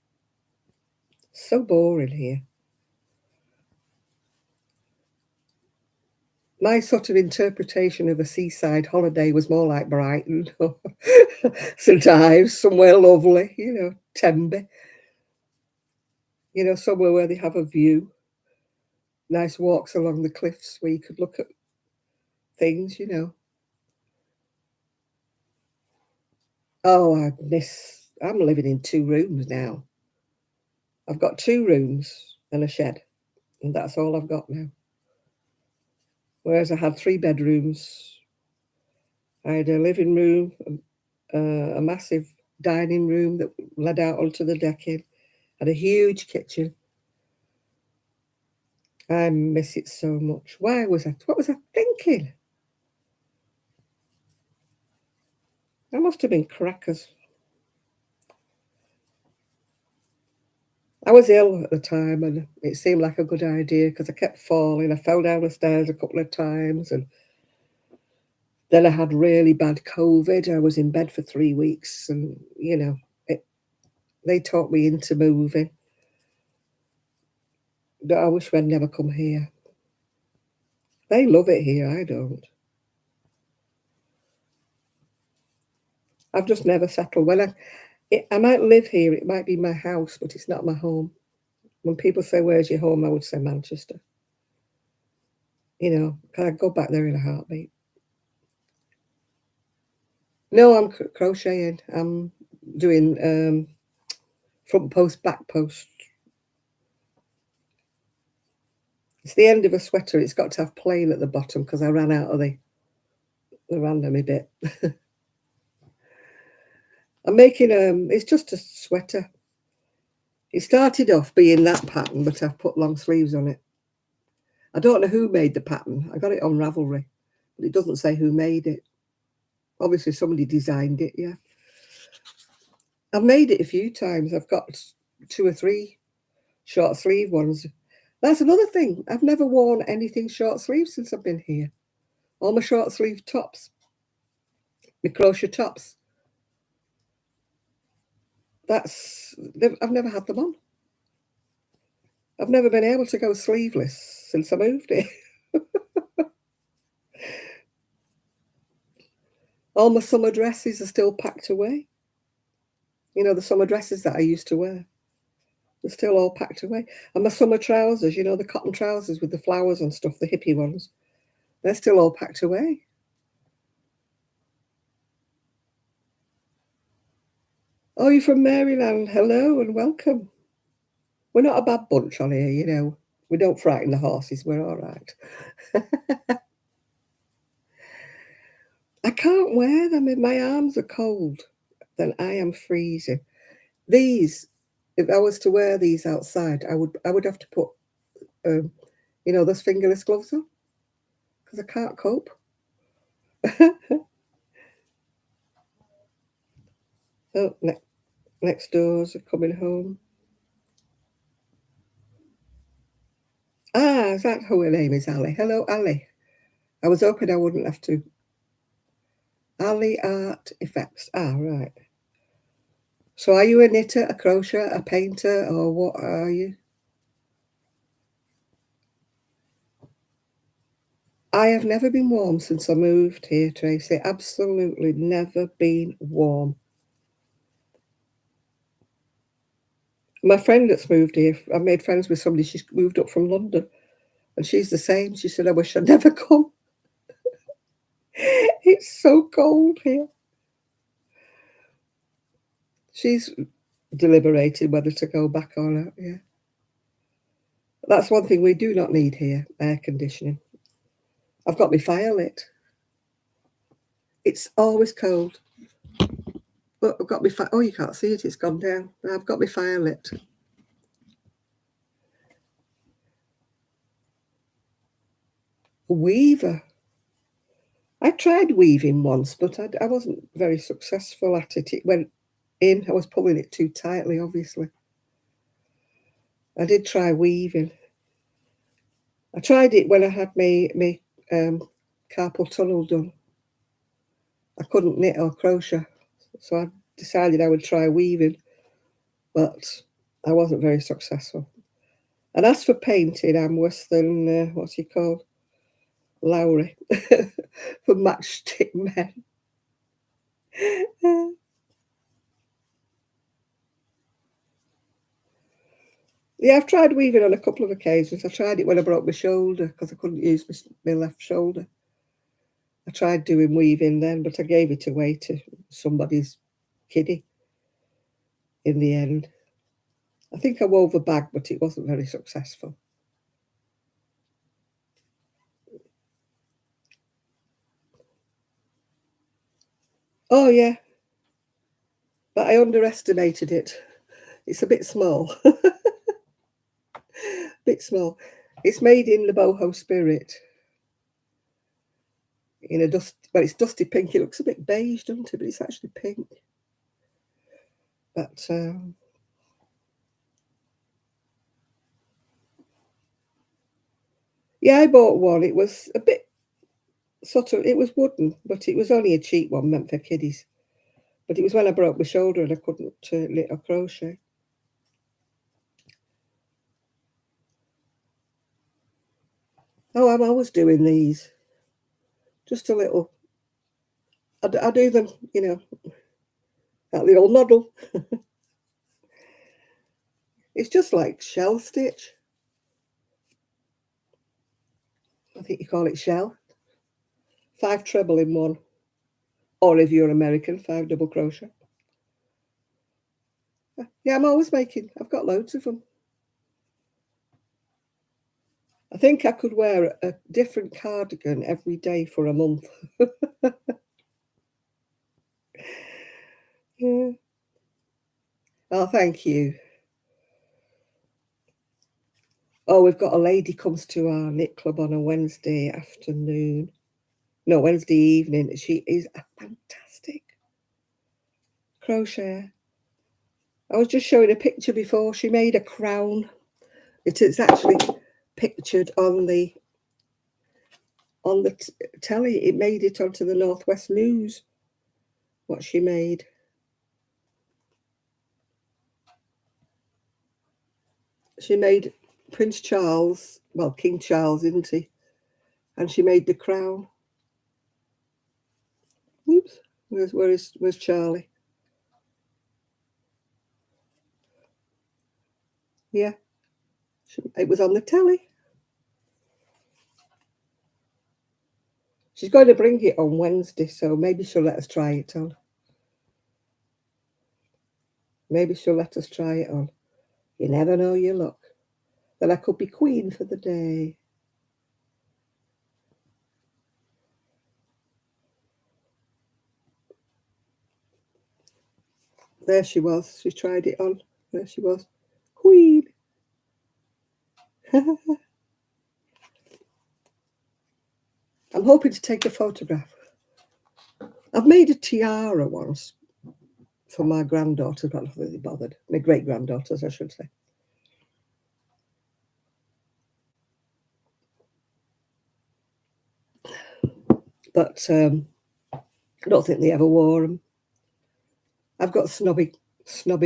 so boring here. My sort of interpretation of a seaside holiday was more like Brighton or St Ives, somewhere lovely, Tenby, somewhere where they have a view, nice walks along the cliffs where you could look at things. Oh, I'm living in 2 rooms now. I've got 2 rooms and a shed, and that's all I've got now. Whereas I had 3 bedrooms. I had a living room, a massive dining room that led out onto the decking, had a huge kitchen. I miss it so much. What was I thinking? I must have been crackers. I was ill at the time and it seemed like a good idea because I kept falling. I fell down the stairs a couple of times and then I had really bad COVID. I was in bed for 3 weeks and, they talked me into moving. But I wish we'd never come here. They love it here. I don't. I've just never settled. I might live here. It might be my house, but it's not my home. When people say, "Where's your home?" I would say Manchester. Can I go back there in a heartbeat? No, I'm crocheting. I'm doing front post, back post. It's the end of a sweater. It's got to have plain at the bottom because I ran out of the randomy bit. I'm making it's just a sweater. It started off being that pattern, but I've put long sleeves on it. I don't know who made the pattern. I got it on Ravelry, but it doesn't say who made it. Obviously, somebody designed it, yeah. I've made it a few times. I've got 2 or 3 short sleeve ones. That's another thing. I've never worn anything short sleeve since I've been here. All my short sleeve tops, my crochet tops. I've never had them on. I've never been able to go sleeveless since I moved here. All my summer dresses are still packed away. The summer dresses that I used to wear. They're still all packed away. And my summer trousers, the cotton trousers with the flowers and stuff, the hippie ones, they're still all packed away. Oh, you're from Maryland. Hello and welcome. We're not a bad bunch on here, We don't frighten the horses. We're all right. I can't wear them. If my arms are cold, then I am freezing. These, if I was to wear these outside, I would have to put, those fingerless gloves on because I can't cope. Oh, next doors are coming home. Ah, is that who her name is, Ali? Hello, Ali. I was hoping I wouldn't have to. Ali Art Effects. Ah, right. So are you a knitter, a crocheter, a painter, or what are you? I have never been warm since I moved here, Tracy. Absolutely never been warm. My friend that's moved here, I made friends with somebody, she's moved up from London, and she's the same. She said, I wish I'd never come. It's so cold here. She's deliberated whether to go back or not, yeah. That's one thing we do not need here, air conditioning. I've got my fire lit. It's always cold. But I've got my fire. Oh, you can't see it. It's gone down. I've got my fire lit. Weaver. I tried weaving once, but I wasn't very successful at it. It went in. I was pulling it too tightly, obviously. I did try weaving. I tried it when I had my carpal tunnel done. I couldn't knit or crochet, so I decided I would try weaving, but I wasn't very successful. And as for painting, I'm worse than, what's he called? Lowry for Matchstick Men. Yeah, I've tried weaving on a couple of occasions. I tried it when I broke my shoulder because I couldn't use my left shoulder. I tried doing weaving then, but I gave it away to somebody's kiddie in the end. I think I wove a bag, but it wasn't very successful. Oh, yeah, but I underestimated it. It's a bit small. Bit small. It's made in the boho spirit. In a well, it's dusty pink. It looks a bit beige, doesn't it? But it's actually pink. But yeah, I bought one. It was a bit it was wooden, but it was only a cheap one meant for kiddies. But it was when I broke my shoulder and I couldn't knit or crochet. Oh, I'm always doing these. Just a little. I do them, that little model. It's just like shell stitch. I think you call it shell. 5 treble in one. Or if you're American, 5 double crochet. Yeah, I'm always making. I've got loads of them. I think I could wear a different cardigan every day for a month. Yeah. Oh, thank you. Oh, we've got a lady comes to our knit club on a Wednesday afternoon. No, Wednesday evening. She is a fantastic crocheter. I was just showing a picture before. She made a crown. It is actually pictured on the telly. It made it onto the Northwest News. What she made. She made Prince Charles, well, King Charles, isn't he? And she made the crown. Oops, where's Charlie? Yeah, it was on the telly. She's going to bring it on Wednesday, so maybe she'll let us try it on. Maybe she'll let us try it on. You never know your luck. Then I could be queen for the day. There she was. She tried it on. There she was. Queen. I'm hoping to take a photograph. I've made a tiara once for my granddaughter, but not really bothered. My great-granddaughters, I should say. But I don't think they ever wore them. I've got snobby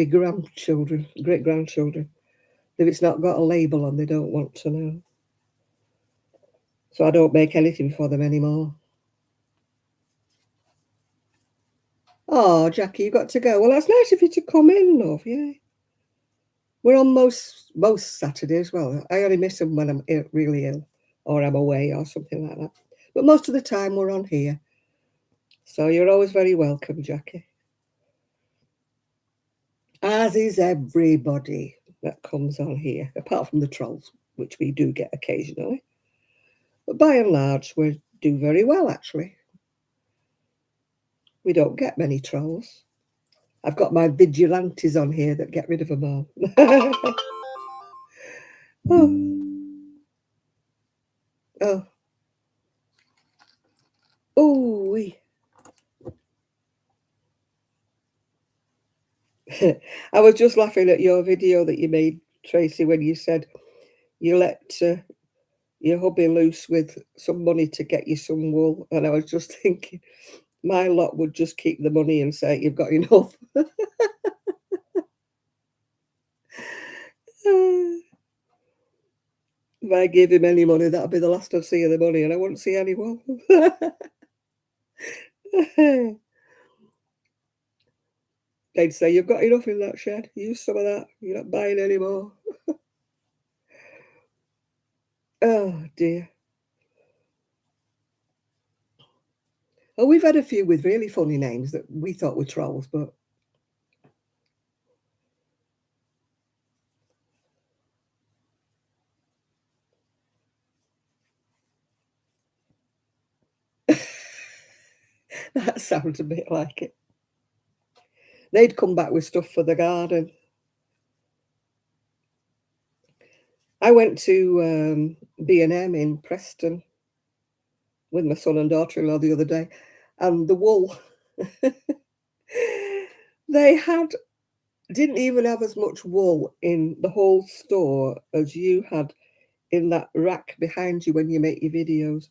grandchildren, great-grandchildren. If it's not got a label on, they don't want to know. So I don't make anything for them anymore. Oh, Jackie, you got to go. Well, that's nice of you to come in, love. Yeah. We're on most Saturdays. Well, I only miss them when I'm really ill or I'm away or something like that. But most of the time we're on here. So you're always very welcome, Jackie. As is everybody that comes on here, apart from the trolls, which we do get occasionally. But by and large, we do very well, actually. We don't get many trolls. I've got my vigilantes on here that get rid of them all. Oh. Oh. I was just laughing at your video that you made, Tracy, when you said you let your hubby loose with some money to get you some wool. And I was just thinking, My lot would just keep the money and say, "You've got enough." If I gave him any money, that'd be the last I'd see of the money, and I wouldn't see any more. They'd say, "You've got enough in that shed. Use some of that. You're not buying any more." Oh dear. Oh, we've had a few with really funny names that we thought were trolls, but that sounds a bit like it. They'd come back with stuff for the garden. I went to B&M in Preston with my son and daughter-in-law the other day, and the wool they had didn't even have as much wool in the whole store as you had in that rack behind you when you make your videos.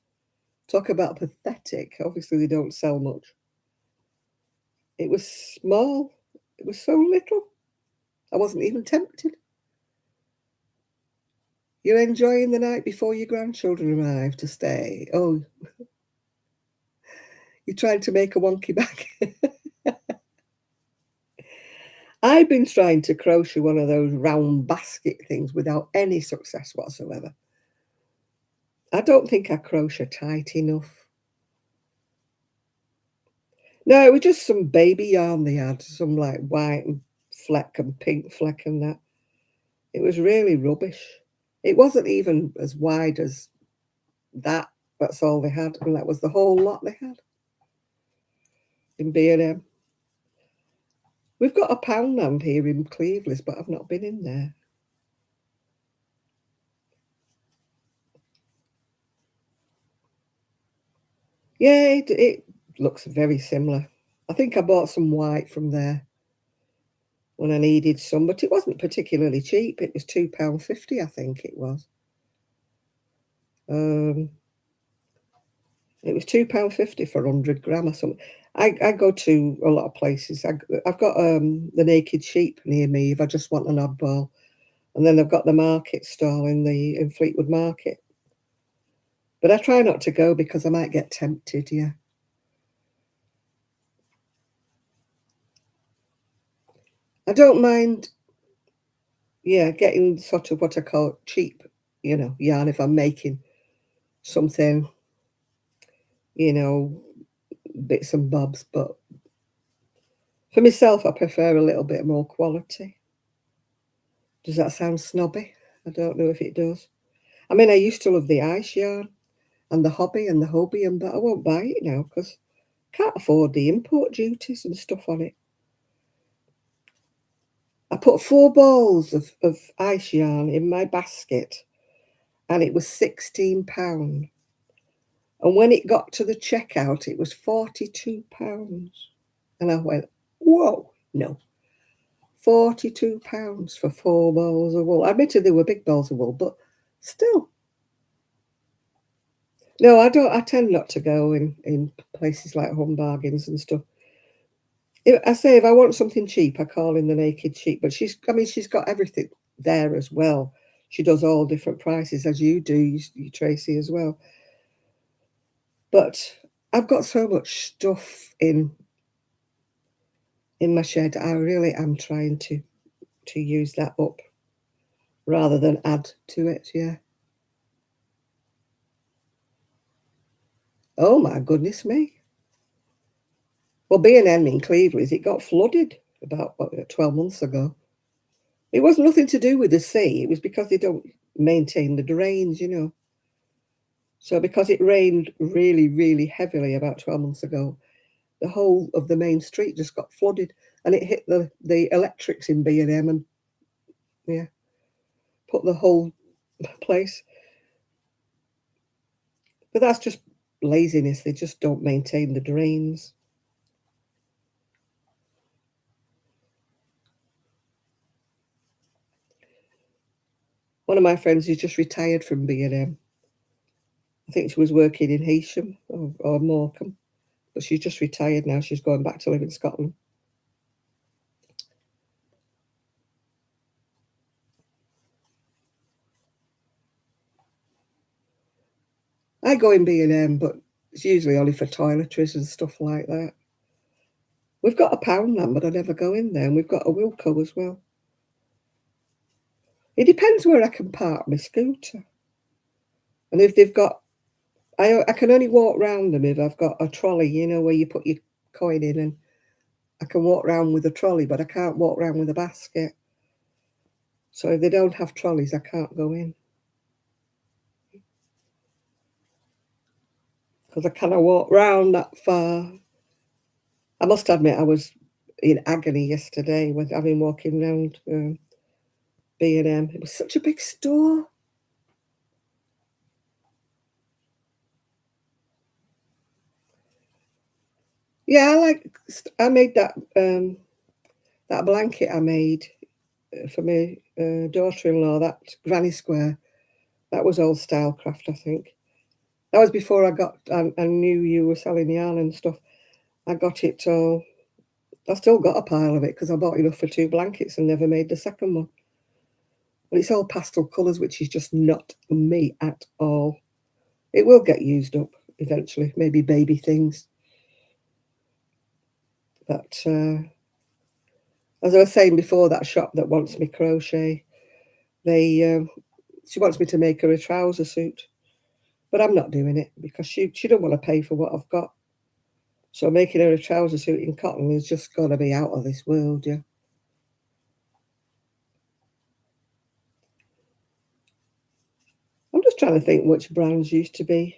Talk about pathetic. Obviously, they don't sell much. It was small. It was so little. I wasn't even tempted. You're enjoying the night before your grandchildren arrive to stay. Oh, you're trying to make a wonky back. I've been trying to crochet one of those round basket things without any success whatsoever. I don't think I crochet tight enough. No, it was just some baby yarn they had, some like white and fleck and pink fleck and that. It was really rubbish. It wasn't even as wide as that. That's all they had, and that was the whole lot they had in B&M. We've got a Poundland here in Cleveland, but I've not been in there. Yeah, it looks very similar. I think I bought some white from there when I needed some, but it wasn't particularly cheap. It was £2.50, I think it was. Um, it was £2.50 for 100 gram or something. I go to a lot of places. I've got the Naked Sheep near me if I just want an oddball, and then I've got the market stall in Fleetwood Market. But I try not to go because I might get tempted. Yeah, I don't mind. Yeah, getting sort of what I call cheap, yarn if I'm making something, you know, bits and bobs. But for myself, I prefer a little bit more quality. Does that sound snobby? I don't know if it does. I mean, I used to love the ice yarn and the hobby and the hobium, but I won't buy it now because I can't afford the import duties and stuff on it. I put 4 balls of ice yarn in my basket and it was £16. And when it got to the checkout, it was £42. And I went, whoa, no. £42 for 4 balls of wool. I admitted they were big balls of wool, but still. No, I don't. I tend not to go in places like Home Bargains and stuff. I say if I want something cheap, I call in the Naked Sheep. But she's got everything there as well. She does all different prices as you do, you Tracy, as well. But I've got so much stuff in my shed. I really am trying to use that up rather than add to it. Yeah. Oh my goodness me. Well, B&M in Cleveland, it got flooded about 12 months ago. It was nothing to do with the sea. It was because they don't maintain the drains. So because it rained really, really heavily about 12 months ago, the whole of the main street just got flooded, and it hit the electrics in B&M and yeah, put the whole place. But that's just laziness. They just don't maintain the drains. One of my friends who's just retired from B&M, I think she was working in Heysham or Morecambe, but she's just retired now. She's going back to live in Scotland. I go in B&M, but it's usually only for toiletries and stuff like that. We've got a Poundland, but I never go in there, and we've got a Wilko as well. It depends where I can park my scooter. And if they've got, I can only walk round them if I've got a trolley, you know, where you put your coin in, and I can walk round with a trolley, but I can't walk round with a basket. So if they don't have trolleys, I can't go in. Because I cannot walk round that far. I must admit, I was in agony yesterday with having walking round B&M. It was such a big store. Yeah, I made that that blanket I made for my daughter-in-law, that granny square. That was old Stylecraft, I think. That was before I knew you were selling yarn and stuff. I got it all. I still got a pile of it because I bought enough for 2 blankets and never made the second one. But it's all pastel colours, which is just not me at all. It will get used up eventually, maybe baby things. But as I was saying before, that shop that wants me crochet, she wants me to make her a trouser suit. But I'm not doing it because she don't want to pay for what I've got. So making her a trouser suit in cotton is just going to be out of this world, yeah. I'm just trying to think which brands used to be.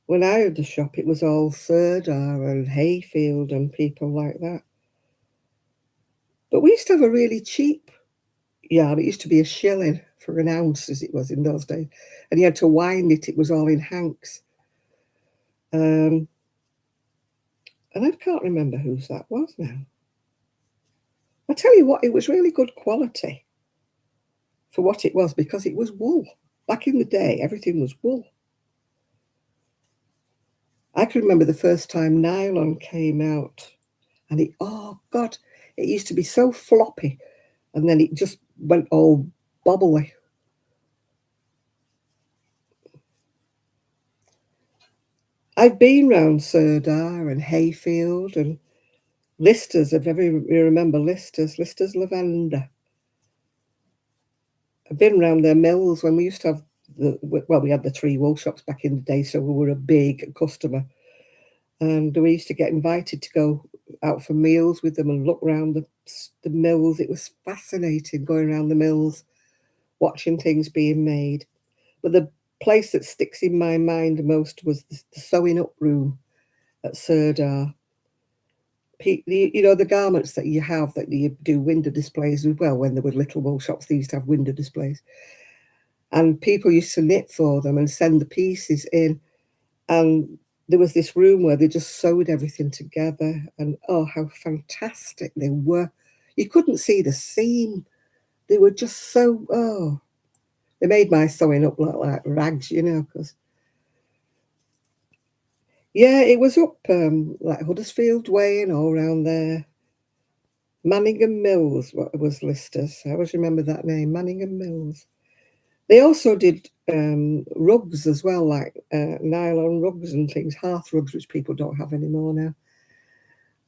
When I had the shop, it was all Sirdar and Hayfield and people like that. But we used to have a really cheap yarn. It used to be a shilling for an ounce, as it was in those days. And you had to wind it. It was all in hanks. And I can't remember whose that was now. I tell you what, it was really good quality for what it was because it was wool. Back in the day, everything was wool. I can remember the first time nylon came out, and oh God, it used to be so floppy, and then it just went all bobbly. I've been round Sirdar and Hayfield and Lister's. If ever you remember Lister's Lavender. I've been round their mills when we used to have we had the 3 wool shops back in the day, so we were a big customer. And we used to get invited to go out for meals with them and look around the mills. It was fascinating going around the mills, watching things being made. But the place that sticks in my mind most was the sewing up room at Sirdar. You know, the garments that you have that you do window displays as well. When there were little wool shops, they used to have window displays. And people used to knit for them and send the pieces in. And there was this room where they just sewed everything together. And oh, how fantastic they were. You couldn't see the seam. They were just so, they made my sewing up look like rags, you know, because yeah, it was up like Huddersfield Way and all around there. Manningham Mills was Lister's. I always remember that name, Manningham Mills. They also did rugs as well, like nylon rugs and things, hearth rugs, which people don't have anymore now.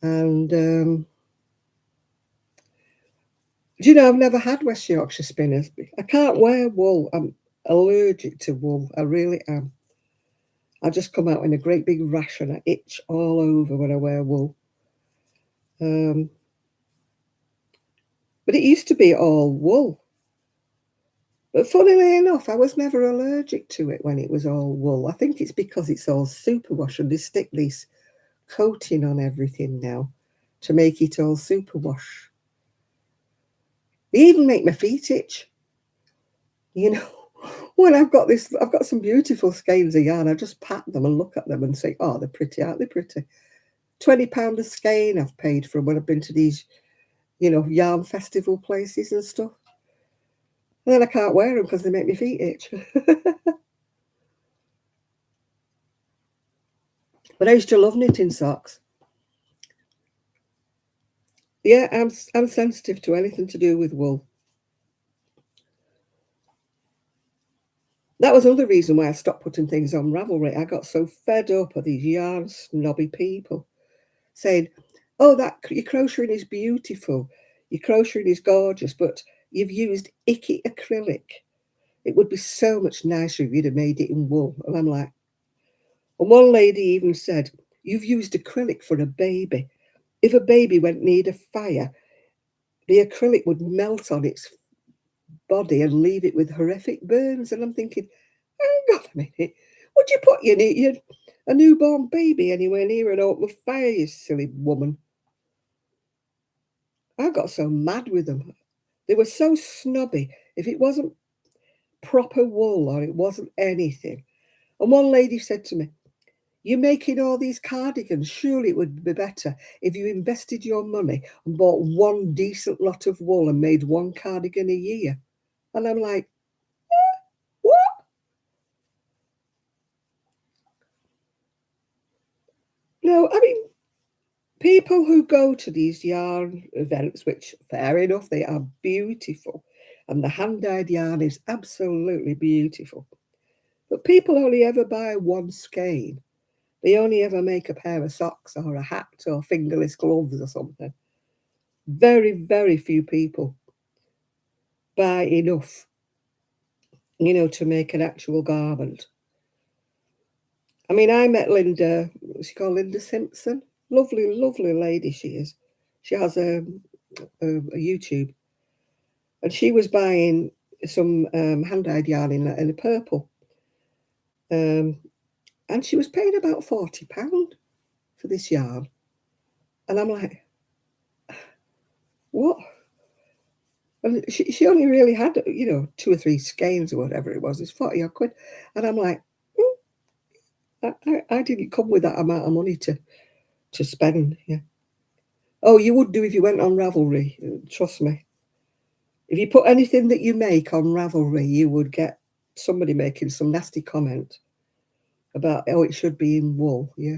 And do you know, I've never had West Yorkshire spinners. I can't wear wool. I'm allergic to wool. I really am. I just come out in a great big rash and I itch all over when I wear wool. But it used to be all wool. But funnily enough, I was never allergic to it when it was all wool. I think it's because it's all superwash and they stick this coating on everything now to make it all superwash. They even make my feet itch. You know, when I've got some beautiful skeins of yarn, I just pat them and look at them and say, oh, they're pretty, aren't they pretty? £20 a skein I've paid for them when I've been to these, you know, yarn festival places and stuff. And then I can't wear them because they make my feet itch. But I used to love knitting socks. Yeah, I'm sensitive to anything to do with wool. That was another reason why I stopped putting things on Ravelry. I got so fed up of these yarn snobby people saying, "Oh, that your crocheting is beautiful, your crocheting is gorgeous, but you've used icky acrylic. It would be so much nicer if you'd have made it in wool." And I'm like, and one lady even said, "You've used acrylic for a baby. If a baby went near a fire, the acrylic would melt on its body and leave it with horrific burns." And I'm thinking, hang on a minute, would you put a newborn baby anywhere near an open fire, you silly woman? I got so mad with them. They were so snobby. If it wasn't proper wool or it wasn't anything. And one lady said to me, "You're making all these cardigans. Surely it would be better if you invested your money and bought one decent lot of wool and made one cardigan a year." And I'm like, what? No, I mean, people who go to these yarn events, which fair enough, they are beautiful, and the hand-dyed yarn is absolutely beautiful. But people only ever buy one skein. They only ever make a pair of socks or a hat or fingerless gloves or something. Very, very few people buy enough, to make an actual garment. I mean, I met Linda, what's she called, Linda Simpson? Lovely, lovely lady she is. She has a YouTube. And she was buying some hand-dyed yarn in a purple. Um, and she was paying about £40 for this yarn. And I'm like, what? And she only really had, 2 or 3 skeins or whatever it was. It's 40 odd quid. And I'm like, I didn't come with that amount of money to spend. Yeah. Oh, you would do if you went on Ravelry. Trust me. If you put anything that you make on Ravelry, you would get somebody making some nasty comment about, oh, it should be in wool. Yeah.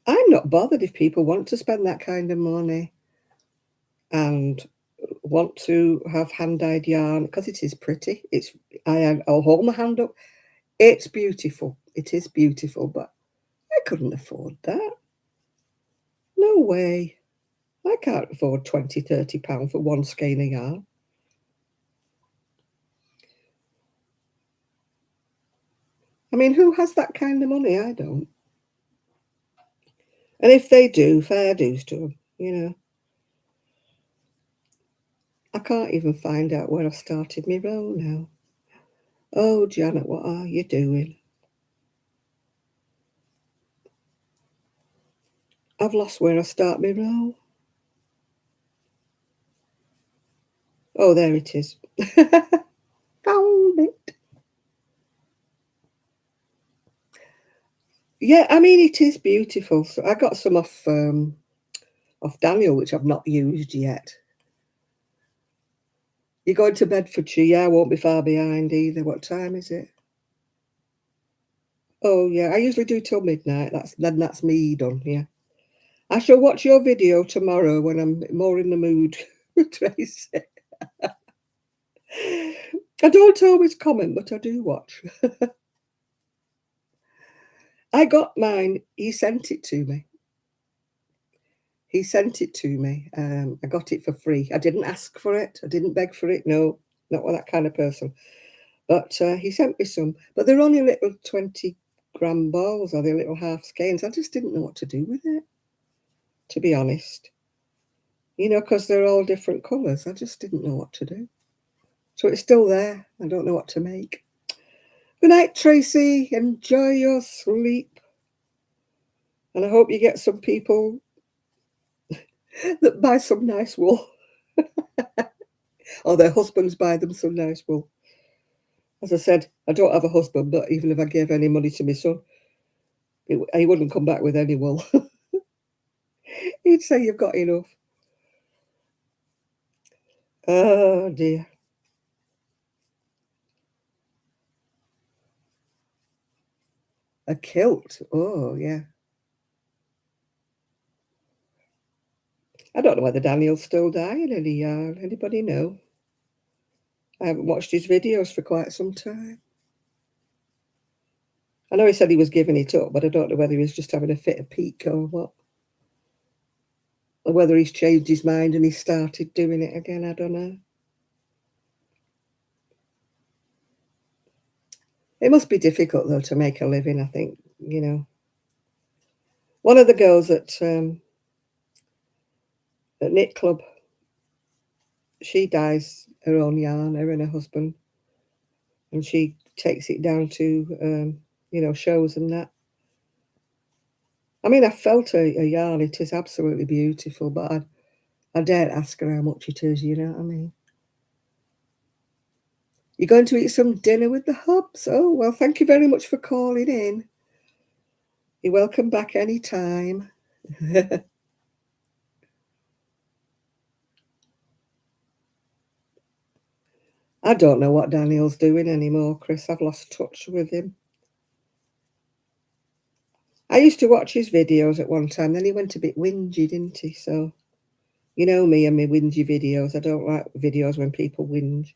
I'm not bothered if people want to spend that kind of money and want to have hand-dyed yarn, because it is pretty. I'll hold my hand up. It's beautiful. It is beautiful, but I couldn't afford that. No way. I can't afford £20, £30 for one skein of yarn. I mean, who has that kind of money? I don't. And if they do, fair dues to them. I can't even find out where I started my row now. Oh, Janet, what are you doing? I've lost where I start my row. Oh, there it is. Found it. Yeah, I mean, it is beautiful. So I got some off Daniel, which I've not used yet. You're going to Bedfordshire? Yeah, I won't be far behind either. What time is it? Oh, yeah, I usually do till midnight. That's me done, yeah. I shall watch your video tomorrow when I'm more in the mood, Tracy. I don't always comment, but I do watch. I got mine. He sent it to me. He sent it to me. I got it for free. I didn't ask for it. I didn't beg for it. No, not that kind of person. But he sent me some. But they're only little 20-gram balls, or they're little half skeins. I just didn't know what to do with it, to be honest. Because they're all different colours. I just didn't know what to do. So it's still there. I don't know what to make. Good night, Tracy. Enjoy your sleep. And I hope you get some people that buy some nice wool. Or their husbands buy them some nice wool. As I said, I don't have a husband, but even if I gave any money to my son, he wouldn't come back with any wool. He'd say you've got enough. Oh, dear. A kilt. Oh, yeah. I don't know whether Daniel's still dyeing any yarn. Anybody know? I haven't watched his videos for quite some time. I know he said he was giving it up, but I don't know whether he was just having a fit of pique or what. Or whether he's changed his mind and he started doing it again. I don't know. It must be difficult, though, to make a living, I think, you know. One of the girls at Knit Club, she dyes her own yarn, her and her husband. And she takes it down to, you know, shows and that. I mean, I felt a yarn. It is absolutely beautiful, but I daren't ask her how much it is, you know what I mean? You're going to eat some dinner with the hubs? Oh, well, thank you very much for calling in. You're welcome back any time. I don't know what Daniel's doing anymore, Chris. I've lost touch with him. I used to watch his videos at one time, then he went a bit whingy, didn't he? So, you know me and my whingy videos. I don't like videos when people whinge.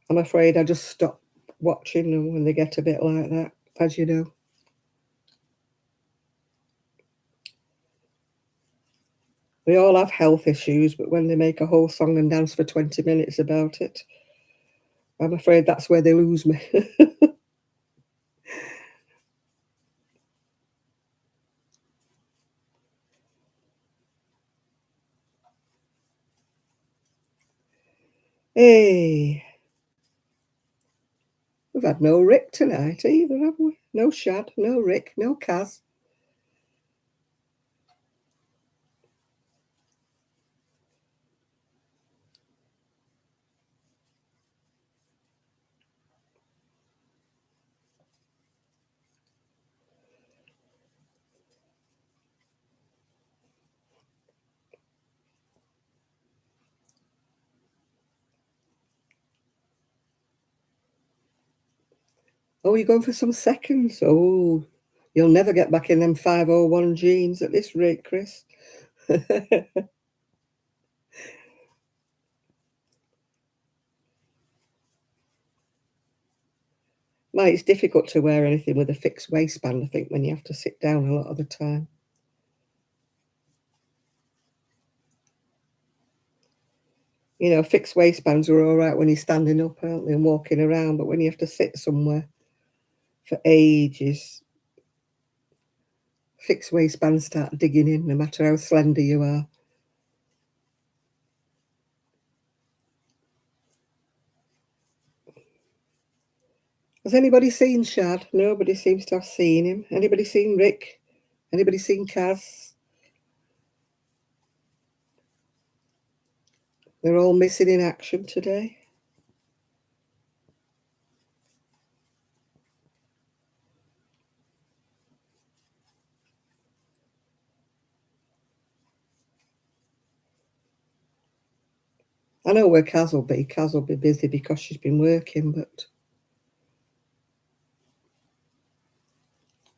I'm afraid I just stop watching them when they get a bit like that, as you know. We all have health issues, but when they make a whole song and dance for 20 minutes about it, I'm afraid that's where they lose me. Hey, we've had no Rick tonight either, have we? No Shad, no Rick, no Kaz. Oh, you're going for some seconds? Oh, you'll never get back in them 501 jeans at this rate, Chris. Well, it's difficult to wear anything with a fixed waistband, I think, when you have to sit down a lot of the time. You know, fixed waistbands are all right when you're standing up, aren't they, and walking around, but when you have to sit somewhere for ages, fixed waistbands start digging in, no matter how slender you are. Has anybody seen Shad? Nobody seems to have seen him. Anybody seen Rick? Anybody seen Kaz? They're all missing in action today. I know where Kaz will be. Kaz will be busy because she's been working, but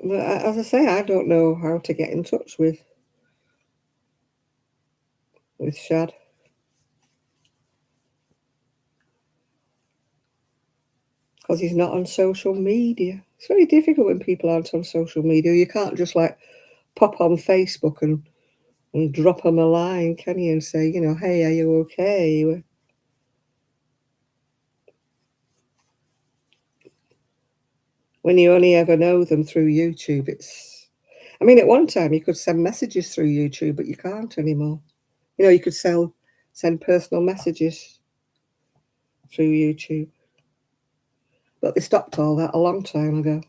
as I say, I don't know how to get in touch with Shad. Because he's not on social media. It's very difficult when people aren't on social media. You can't just like pop on Facebook and drop them a line, can you? And say, you know, hey, are you okay? When you only ever know them through YouTube, I mean, at one time you could send messages through YouTube, but you can't anymore. You know, you could send personal messages through YouTube. But they stopped all that a long time ago.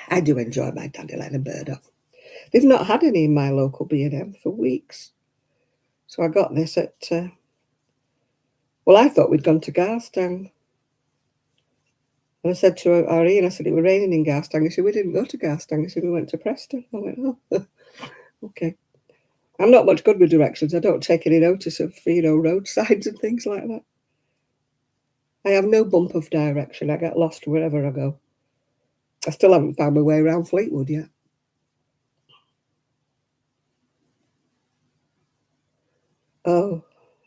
I do enjoy my dandelion and burdock. They've not had any in my local B&M for weeks. So I got this at, well, I thought we'd gone to Garstang. And I said to Irene, I said, it was raining in Garstang. He said, we didn't go to Garstang. He said, we went to Preston. I went, oh, okay. I'm not much good with directions. I don't take any notice of, road signs and things like that. I have no bump of direction. I get lost wherever I go. I still haven't found my way around Fleetwood yet. Oh,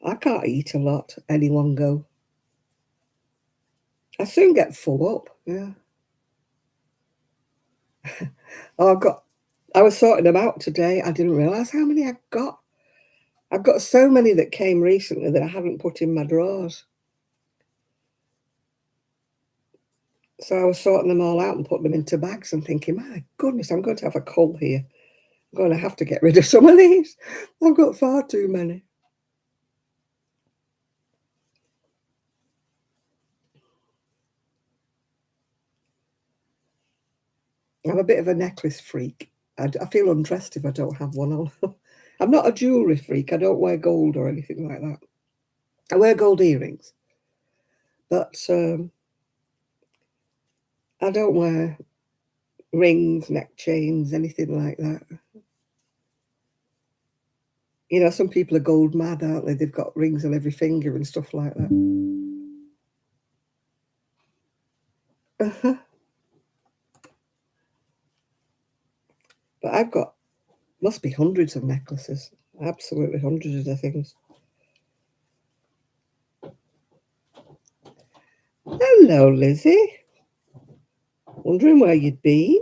I can't eat a lot any one go. I soon get full up, yeah. Oh, I was sorting them out today. I didn't realise how many I got. I've got so many that came recently that I haven't put in my drawers. So I was sorting them all out and putting them into bags and thinking, my goodness, I'm going to have a cull here. I'm going to have to get rid of some of these. I've got far too many. I'm a bit of a necklace freak. I feel undressed if I don't have one on. I'm not a jewellery freak. I don't wear gold or anything like that. I wear gold earrings. But I don't wear rings, neck chains, anything like that. You know, some people are gold mad, aren't they? They've got rings on every finger and stuff like that. Uh-huh. But I've got, must be hundreds of necklaces. Absolutely hundreds of things. Hello, Lizzie. Wondering where you'd been.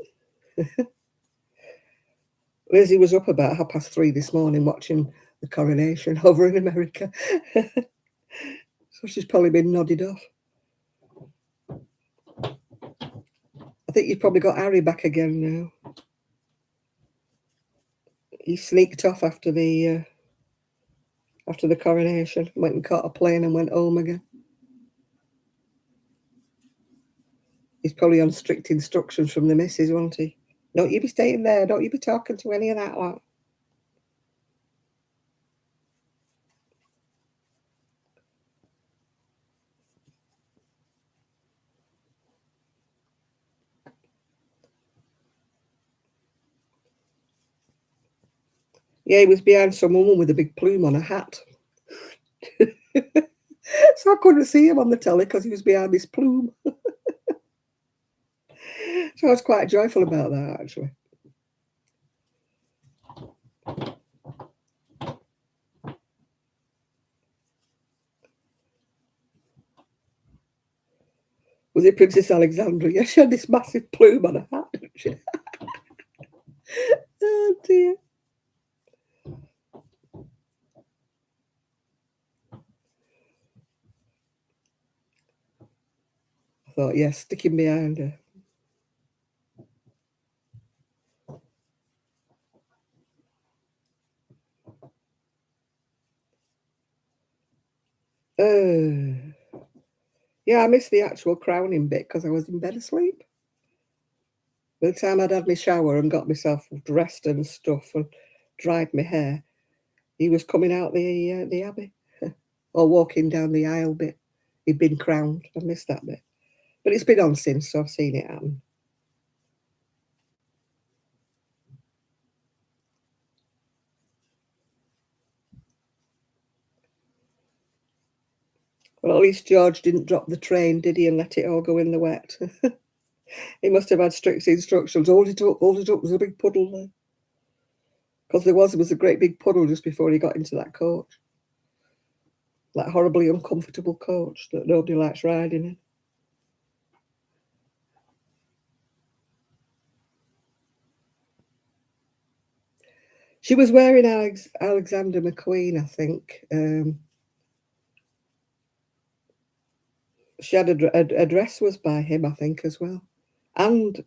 Lizzie was up about 3:30 this morning watching the Coronation over in America. So she's probably been nodded off. I think you've probably got Harry back again now. He sneaked off after the Coronation, went and caught a plane and went home again. He's probably on strict instructions from the missus, won't he? Don't you be staying there. Don't you be talking to any of that lot. Yeah, he was behind some woman with a big plume on a hat. So I couldn't see him on the telly because he was behind this plume. So I was quite joyful about that, actually. Was it Princess Alexandra? Yeah, she had this massive plume on her hat, didn't she? Oh, dear. I thought, yes, stick him behind her. Yeah, I missed the actual crowning bit because I was in bed asleep. By the time I'd had my shower and got myself dressed and stuff and dried my hair, he was coming out the abbey or walking down the aisle bit. He'd been crowned. I missed that bit. But it's been on since, so I've seen it happen. Well, at least George didn't drop the train, did he, and let it all go in the wet? He must have had strict instructions. Hold it up, there's a big puddle there. Because there was a great big puddle just before he got into that coach. That horribly uncomfortable coach that nobody likes riding in. She was wearing Alexander McQueen, I think. She had a dress was by him, I think, as well. And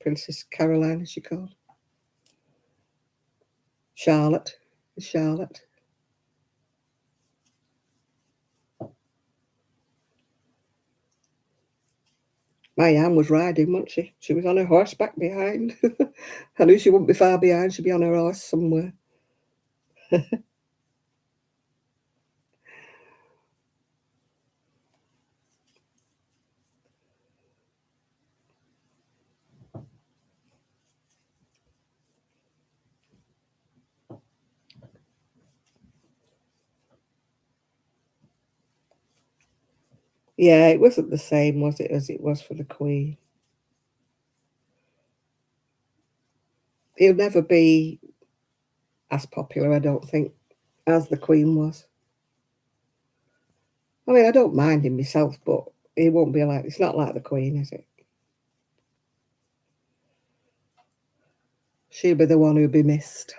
Princess Caroline, is she called? Charlotte. My Anne was riding, wasn't she? She was on her horseback behind. I knew she wouldn't be far behind. She'd be on her horse somewhere. Yeah, it wasn't the same, was it, as it was for the Queen? He'll never be as popular, I don't think, as the Queen was. I mean, I don't mind him myself, but he won't be like, it's not like the Queen, is it? She'll be the one who'll be missed.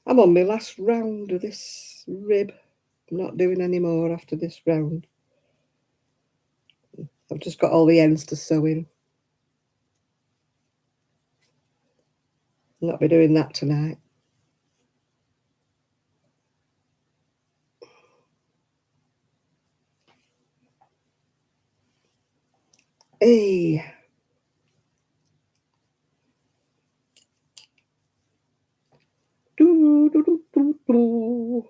I'm on my last round of this rib. I'm not doing any more after this round. I've just got all the ends to sew in. I'll not be doing that tonight. Hey. Do, do, do, do, do.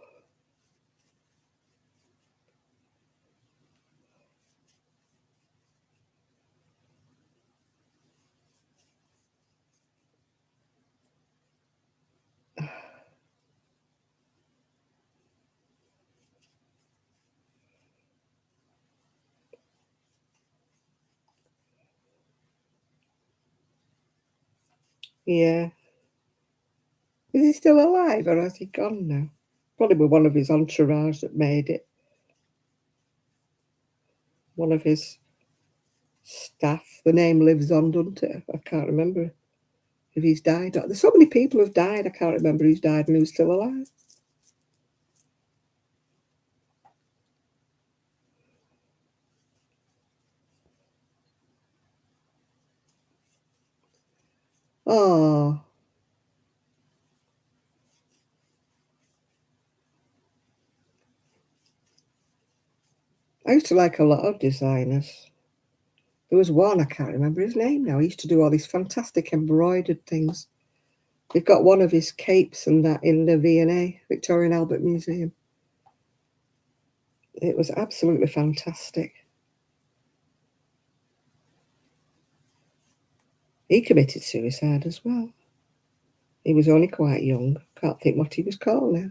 Yeah. Is he still alive or has he gone now? Probably with one of his entourage that made it. One of his staff. The name lives on, doesn't it? I can't remember if he's died. There's so many people who've died, I can't remember who's died and who's still alive. Oh, I used to like a lot of designers. There was one, I can't remember his name now. He used to do all these fantastic embroidered things. They've got one of his capes and that in the V&A, Victoria and Albert Museum. It was absolutely fantastic. He committed suicide as well. He was only quite young. Can't think what he was called now.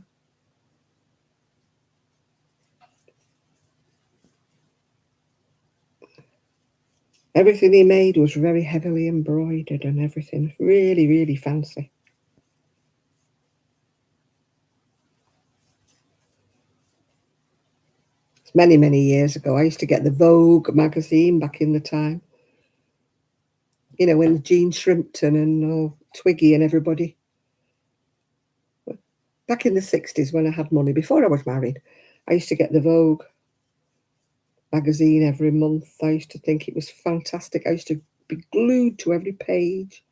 Everything he made was very heavily embroidered and everything. Really, really fancy. It's many, many years ago. I used to get the Vogue magazine back in the time. You know, when Jean Shrimpton and Twiggy and everybody. Back in the 60s when I had money, before I was married, I used to get the Vogue magazine every month. I used to think it was fantastic. I used to be glued to every page.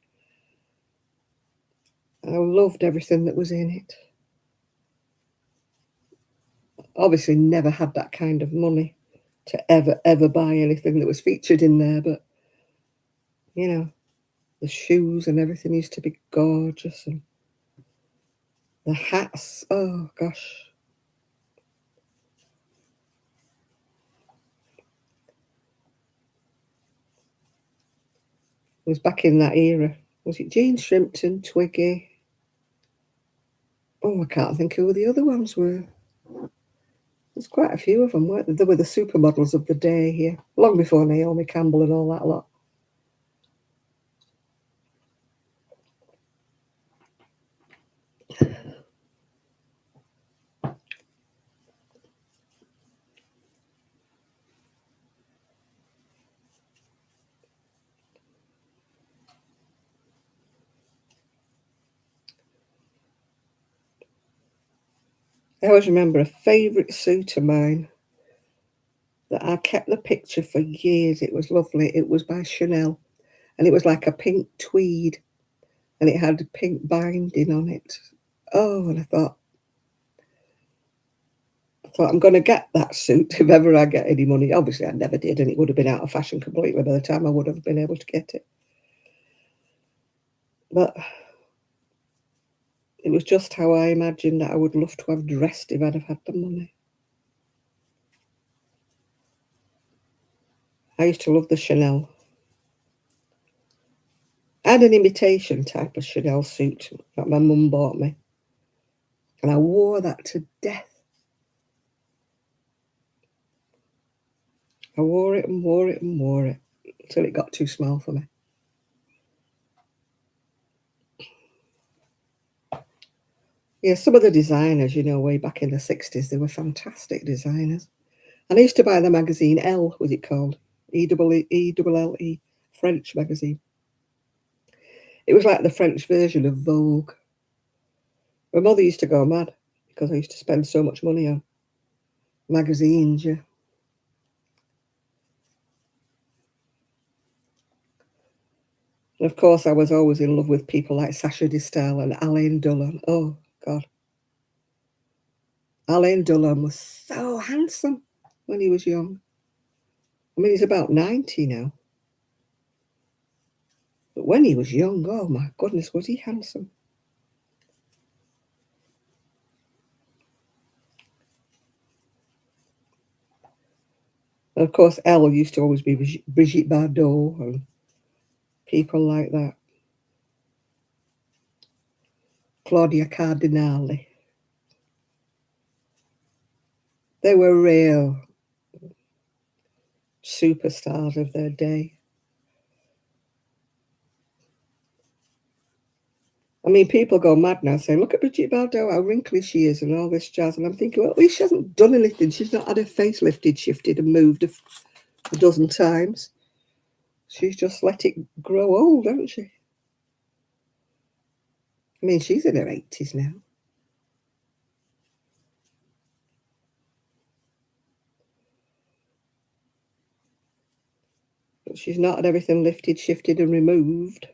I loved everything that was in it. Obviously never had that kind of money to ever buy anything that was featured in there, but you know, the shoes and everything used to be gorgeous, and the hats, oh gosh. It was back in that era. Was it Jean Shrimpton, Twiggy? Oh, I can't think who the other ones were. There's quite a few of them, weren't there? They were the supermodels of the day here, long before Naomi Campbell and all that lot. I always remember a favourite suit of mine that I kept the picture for years. It was lovely. It was by Chanel, and it was like a pink tweed, and it had a pink binding on it. Oh, and I thought I'm going to get that suit if ever I get any money. Obviously, I never did, and it would have been out of fashion completely by the time I would have been able to get it. But it was just how I imagined that I would love to have dressed if I'd have had the money. I used to love the Chanel. I had an imitation type of Chanel suit that my mum bought me, and I wore that to death. I wore it and wore it and wore it until it got too small for me. Yeah, some of the designers, you know, way back in the 60s, they were fantastic designers. And I used to buy the magazine Elle, was it called? E-double-L-E, French magazine. It was like the French version of Vogue. My mother used to go mad because I used to spend so much money on magazines, yeah. And of course, I was always in love with people like Sacha Distel and Alain Delon. Oh, God. Alain Delon was so handsome when he was young. I mean, he's about 90 now. But when he was young, oh my goodness, was he handsome. And of course, Elle used to always be Brigitte Bardot and people like that. Claudia Cardinale. They were real superstars of their day. I mean, people go mad now saying, look at Brigitte Bardot, how wrinkly she is and all this jazz. And I'm thinking, well, at least she hasn't done anything. She's not had her face lifted, shifted and moved a dozen times. She's just let it grow old, hasn't she? I mean, she's in her 80s now. But she's not had everything lifted, shifted and removed.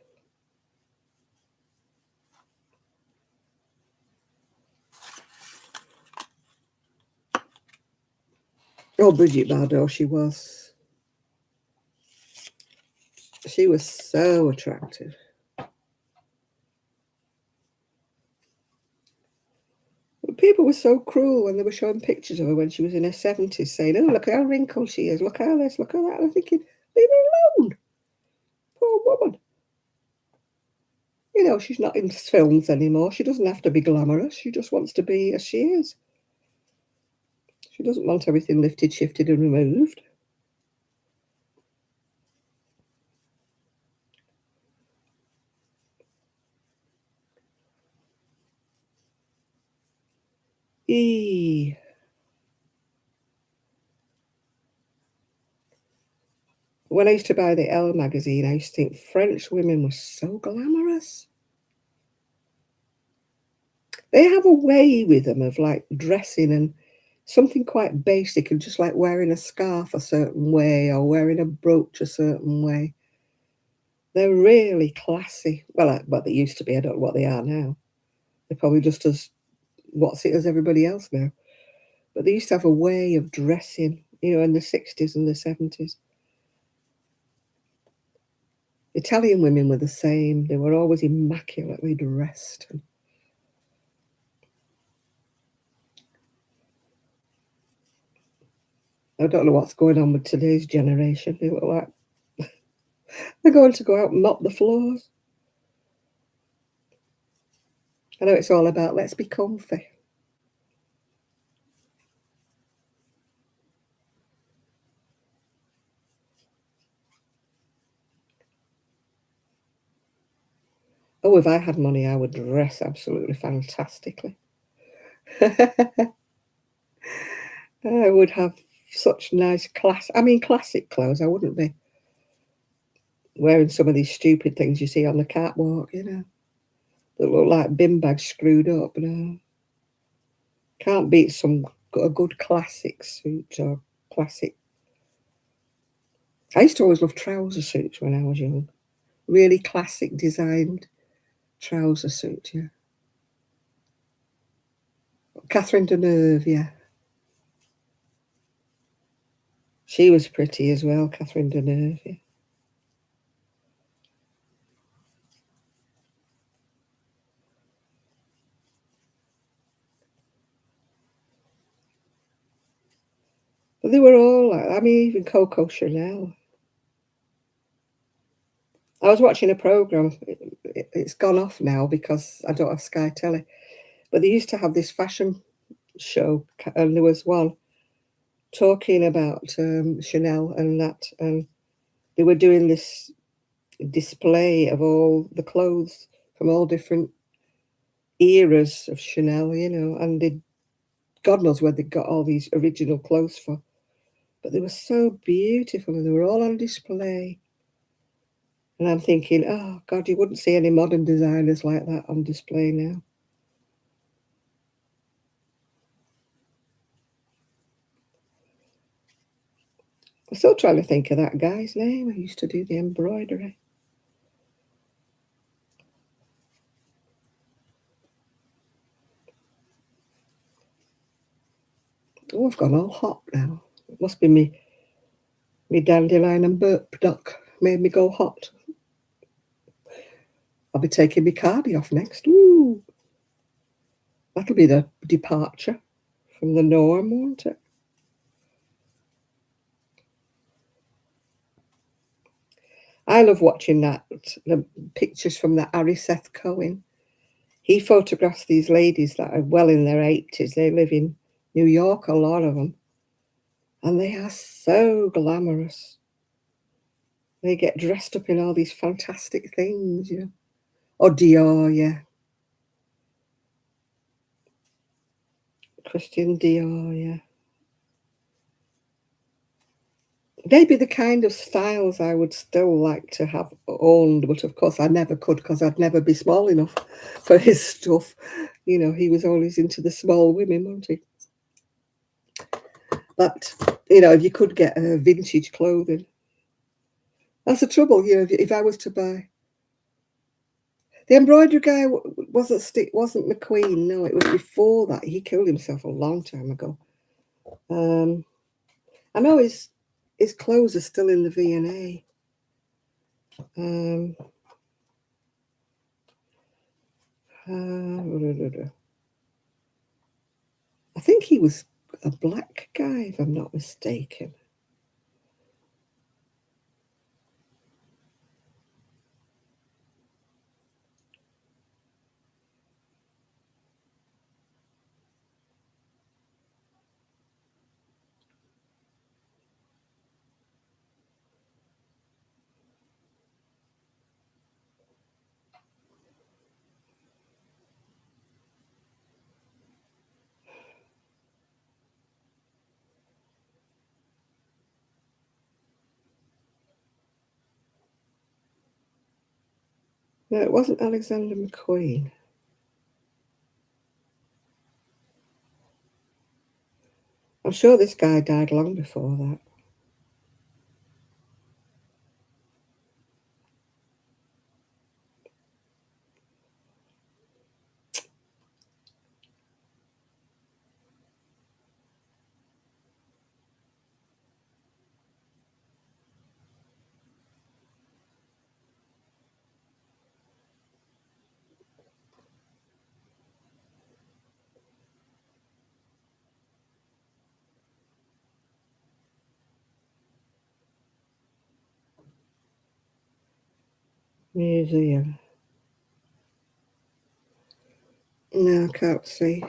Oh, Brigitte Bardot, she was. She was so attractive. But people were so cruel when they were showing pictures of her when she was in her 70s, saying, oh, look how wrinkled she is, look how this, look how that. And I'm thinking, leave her alone. Poor woman. You know, she's not in films anymore. She doesn't have to be glamorous. She just wants to be as she is. She doesn't want everything lifted, shifted, and removed. Eee. When I used to buy the Elle magazine, I used to think French women were so glamorous. They have a way with them of like dressing and something quite basic and just like wearing a scarf a certain way or wearing a brooch a certain way. They're really classy. Well, they used to be. I don't know what they are now. They're probably just as what's it as everybody else now. But they used to have a way of dressing, you know, in the 60s and the 70s. Italian women were the same. They were always immaculately dressed. I don't know what's going on with today's generation. They look like they're going to go out and mop the floors. I know it's all about let's be comfy. Oh, if I had money, I would dress absolutely fantastically. I would have such nice classic clothes. I wouldn't be wearing some of these stupid things you see on the catwalk, you know, that look like bin bags screwed up. No, can't beat a good classic suit or classic. I used to always love trouser suits when I was young. Really classic designed trouser suit, yeah. Catherine Deneuve, yeah. She was pretty as well, Catherine Deneuve, yeah. But they were all like, I mean, even Coco Chanel. I was watching a program. It's gone off now because I don't have Sky Telly. But they used to have this fashion show, and there was one talking about Chanel and that, and they were doing this display of all the clothes from all different eras of Chanel, you know, and God knows where they got all these original clothes for, but they were so beautiful and they were all on display. And I'm thinking, oh God, you wouldn't see any modern designers like that on display now. I'm still trying to think of that guy's name. I used to do the embroidery. Oh, I've gone all hot now. It must be me dandelion and burp duck made me go hot. I'll be taking my cardi off next. Ooh, that'll be the departure from the norm, won't it? I love watching the pictures from that Harry Seth Cohen. He photographs these ladies that are well in their 80s. They live in New York, a lot of them, and they are so glamorous. They get dressed up in all these fantastic things, you know. Or Dior, yeah. Christian Dior, yeah. Maybe the kind of styles I would still like to have owned, but of course I never could because I'd never be small enough for his stuff. You know, he was always into the small women, wasn't he? But, you know, if you could get vintage clothing, that's the trouble. You know, if I was to buy the embroidery guy, wasn't McQueen. No, it was before that. He killed himself a long time ago. I know his clothes are still in the V&A. I think he was a black guy, if I'm not mistaken. No, it wasn't Alexander McQueen. I'm sure this guy died long before that. Museum. No, I can't see.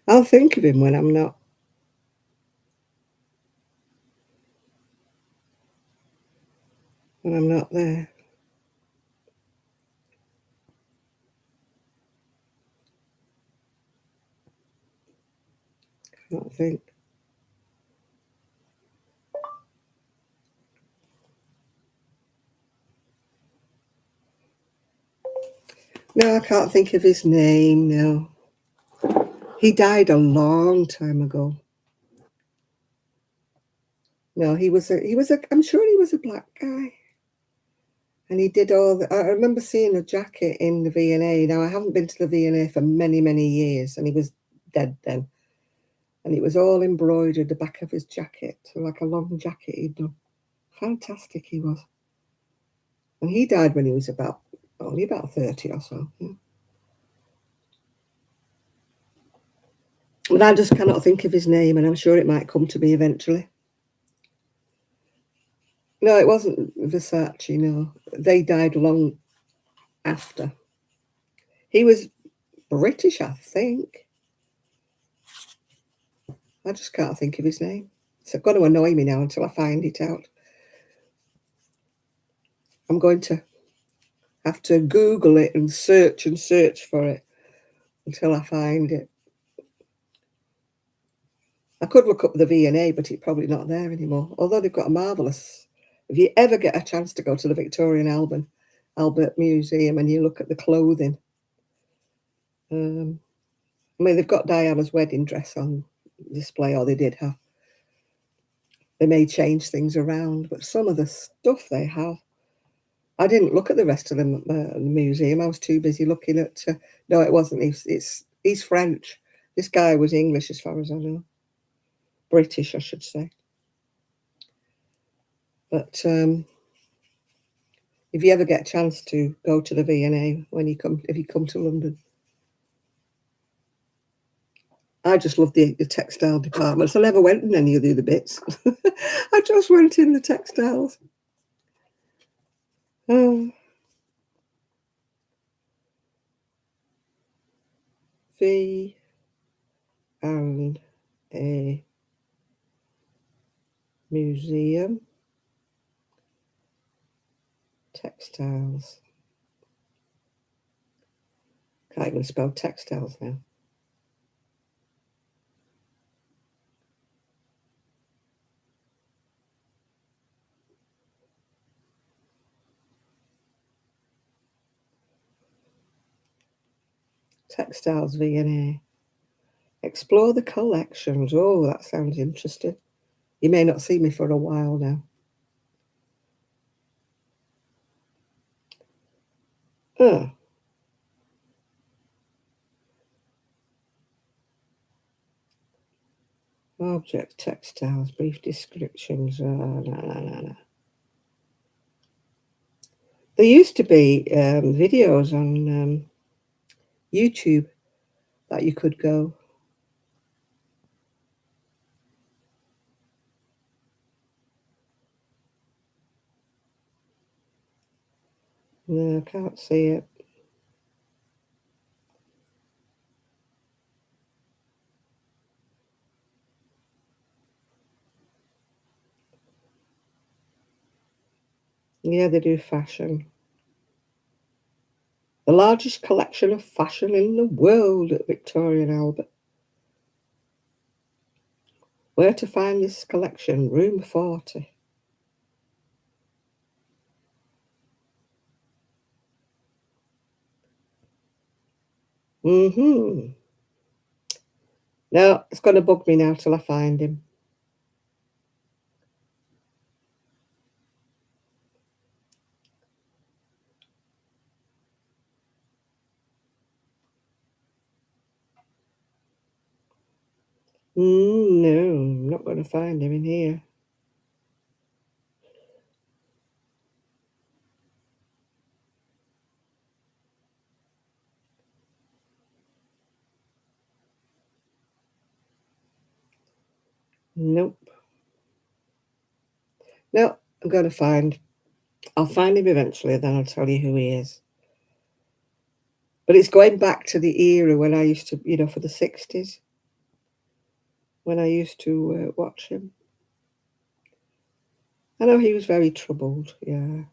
I'll think of him when I'm not there. Can't think. No, I can't think of his name. No, he died a long time ago. No, he was a. I'm sure he was a black guy. And he did all the. I remember seeing a jacket in the V&A. Now I haven't been to the V&A for many, many years, and he was dead then. And it was all embroidered the back of his jacket, so like a long jacket he'd done. Fantastic he was. And he died when he was only about 30 or so. Yeah. But I just cannot think of his name, and I'm sure it might come to me eventually. No, it wasn't Versace, no. They died long after. He was British, I think. I just can't think of his name. It's going to annoy me now until I find it out. I'm going to have to Google it and search for it until I find it. I could look up the V&A, but it's probably not there anymore. Although they've got a marvellous... If you ever get a chance to go to the Victorian Albert Museum and you look at the clothing, I mean, they've got Diana's wedding dress on display, or they did have. They may change things around, but some of the stuff they have, I didn't look at the rest of the museum. I was too busy looking at... no, it wasn't. He's French. This guy was English, as far as I know. British, I should say. But if you ever get a chance to go to the V&A if you come to London, I just love the textile departments. I never went in any of the other bits. I just went in the textiles. Oh. V and A museum. Textiles. Can't even spell textiles now. Textiles V&A. Explore the collections. Oh, that sounds interesting. You may not see me for a while now. Oh. Object textiles, brief descriptions. No. There used to be videos on YouTube that you could go. No, I can't see it. Yeah, they do fashion. The largest collection of fashion in the world at Victorian Albert. Where to find this collection? Room 40. Mm-hmm. No, it's going to bug me now till I find him. No, I'm not going to find him in here. Nope. No, I'm going to find... I'll find him eventually, then I'll tell you who he is. But it's going back to the era when I used to, for the 60s, when I used to watch him. I know he was very troubled, yeah.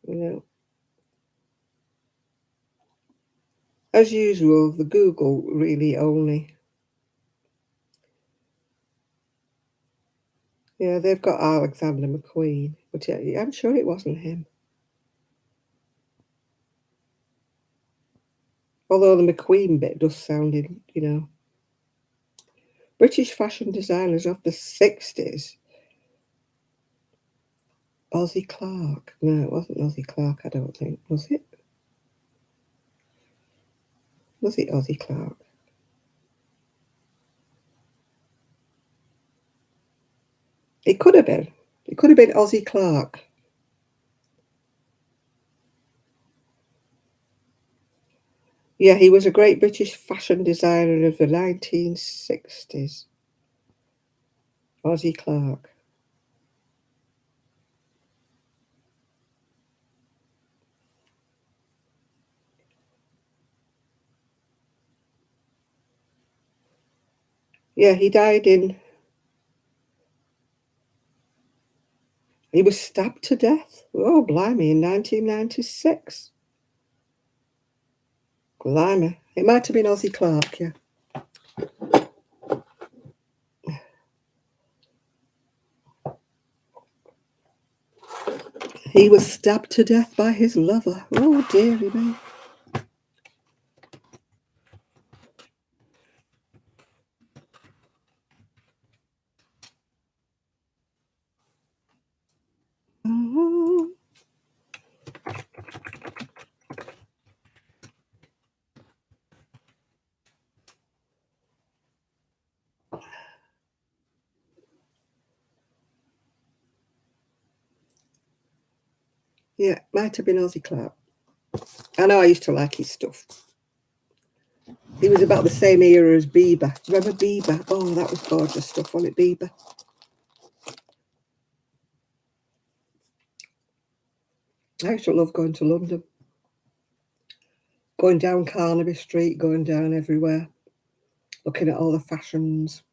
No. As usual, the Google really only... Yeah, they've got Alexander McQueen, but yeah, I'm sure it wasn't him. Although the McQueen bit does sound, you know. British fashion designers of the 60s. Ozzy Clark. No, it wasn't Ozzy Clark, I don't think. Was it? Was it Ozzy Clark? It could have been. It could have been Ozzy Clark. Yeah, he was a great British fashion designer of the 1960s. Ozzy Clark. Yeah, he died in... He was stabbed to death. Oh, blimey, in 1996. Blimey. It might have been Ozzy Clark, yeah. He was stabbed to death by his lover. Oh, dearie me. Oh. Yeah, might have been Ozzy Clark. I know I used to like his stuff. He was about the same era as Bieber. Remember Bieber? Oh, that was gorgeous stuff, wasn't it, Bieber? I used to love going to London. Going down Carnaby Street, going down everywhere, looking at all the fashions.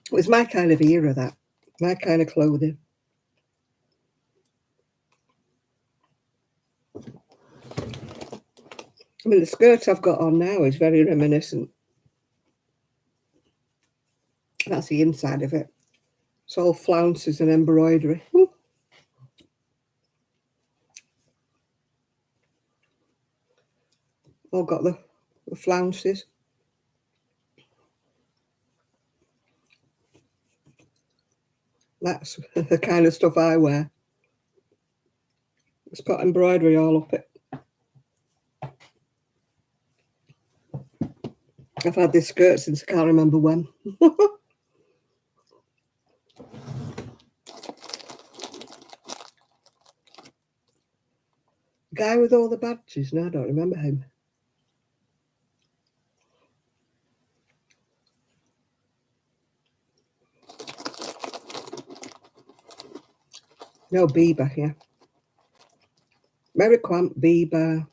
It was my kind of era, that. My kind of clothing. I mean, the skirt I've got on now is very reminiscent. That's the inside of it. It's all flounces and embroidery. All got the flounces. That's the kind of stuff I wear. It's got embroidery all up it. I've had this skirt since I can't remember when. Guy with all the badges. No, I don't remember him. No, Bieber, yeah. Mary Quant, Bieber.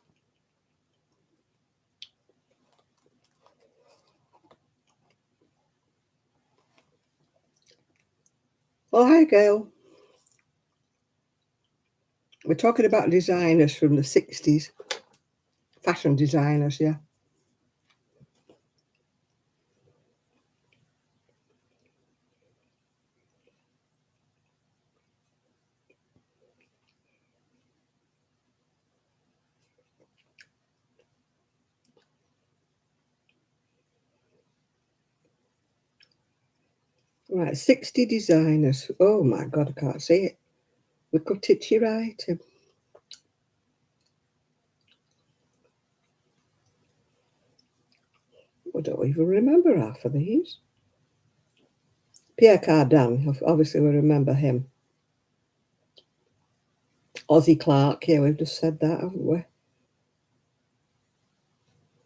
Oh, hi, Gail. We're talking about designers from the 60s. Fashion designers, yeah. Right, 60 designers. Oh, my God, I can't see it. We cut it to right. I don't even remember half of these. Pierre Cardin, obviously we remember him. Ozzy Clark, yeah, we've just said that, haven't we?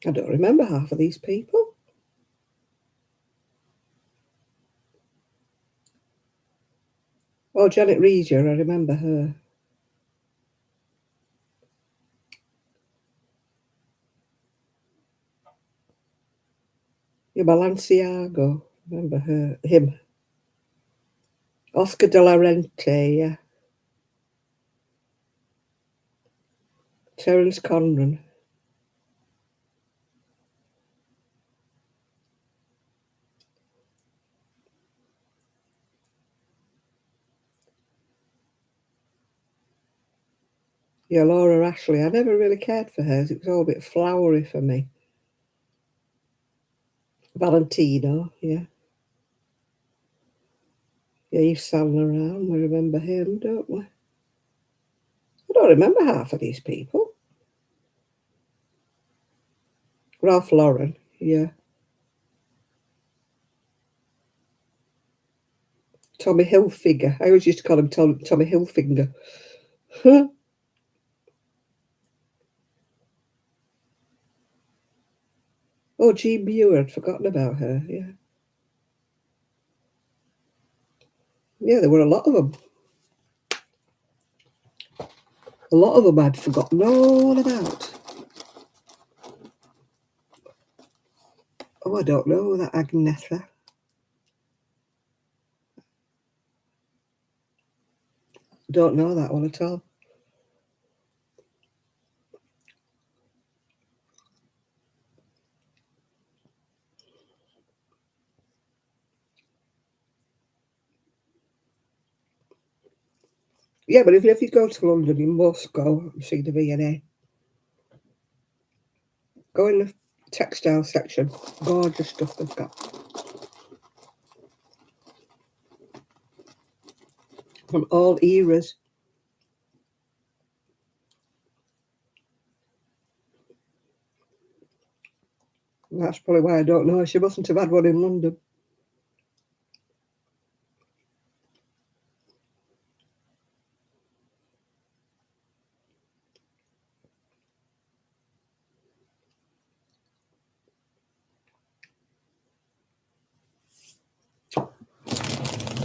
I don't remember half of these people. Oh, Janet Regier, I remember her. Yeah, Balenciaga, remember him. Oscar de la Renta, yeah. Terence Conran. Yeah, Laura Ashley. I never really cared for hers. It was all a bit flowery for me. Valentino, yeah. Yeah, Yves Saint Laurent. We remember him, don't we? I don't remember half of these people. Ralph Lauren, yeah. Tommy Hilfiger. I always used to call him Tommy Hilfiger. Oh, Jean Muir. I'd forgotten about her, yeah. Yeah, there were a lot of them. A lot of them I'd forgotten all about. Oh, I don't know, that Agnetha. Don't know that one at all. Yeah, but if you go to London, you must go and see the V&A. Go in the textile section. Gorgeous stuff they've got. From all eras. That's probably why I don't know. She mustn't have had one in London.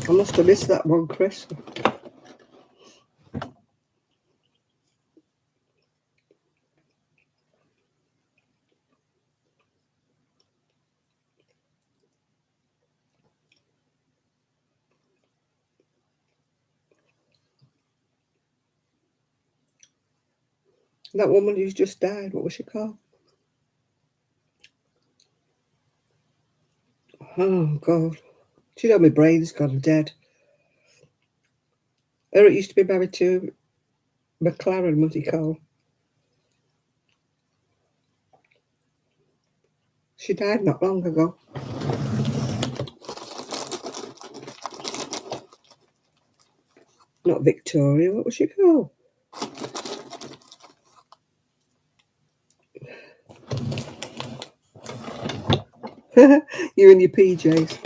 I must have missed that one, Chris. That woman who's just died, what was she called? Oh, God. Do you know my brain's gone dead? Eric used to be married to McLaren, was he called? She died not long ago. Not Victoria, what was she called? You and your PJs.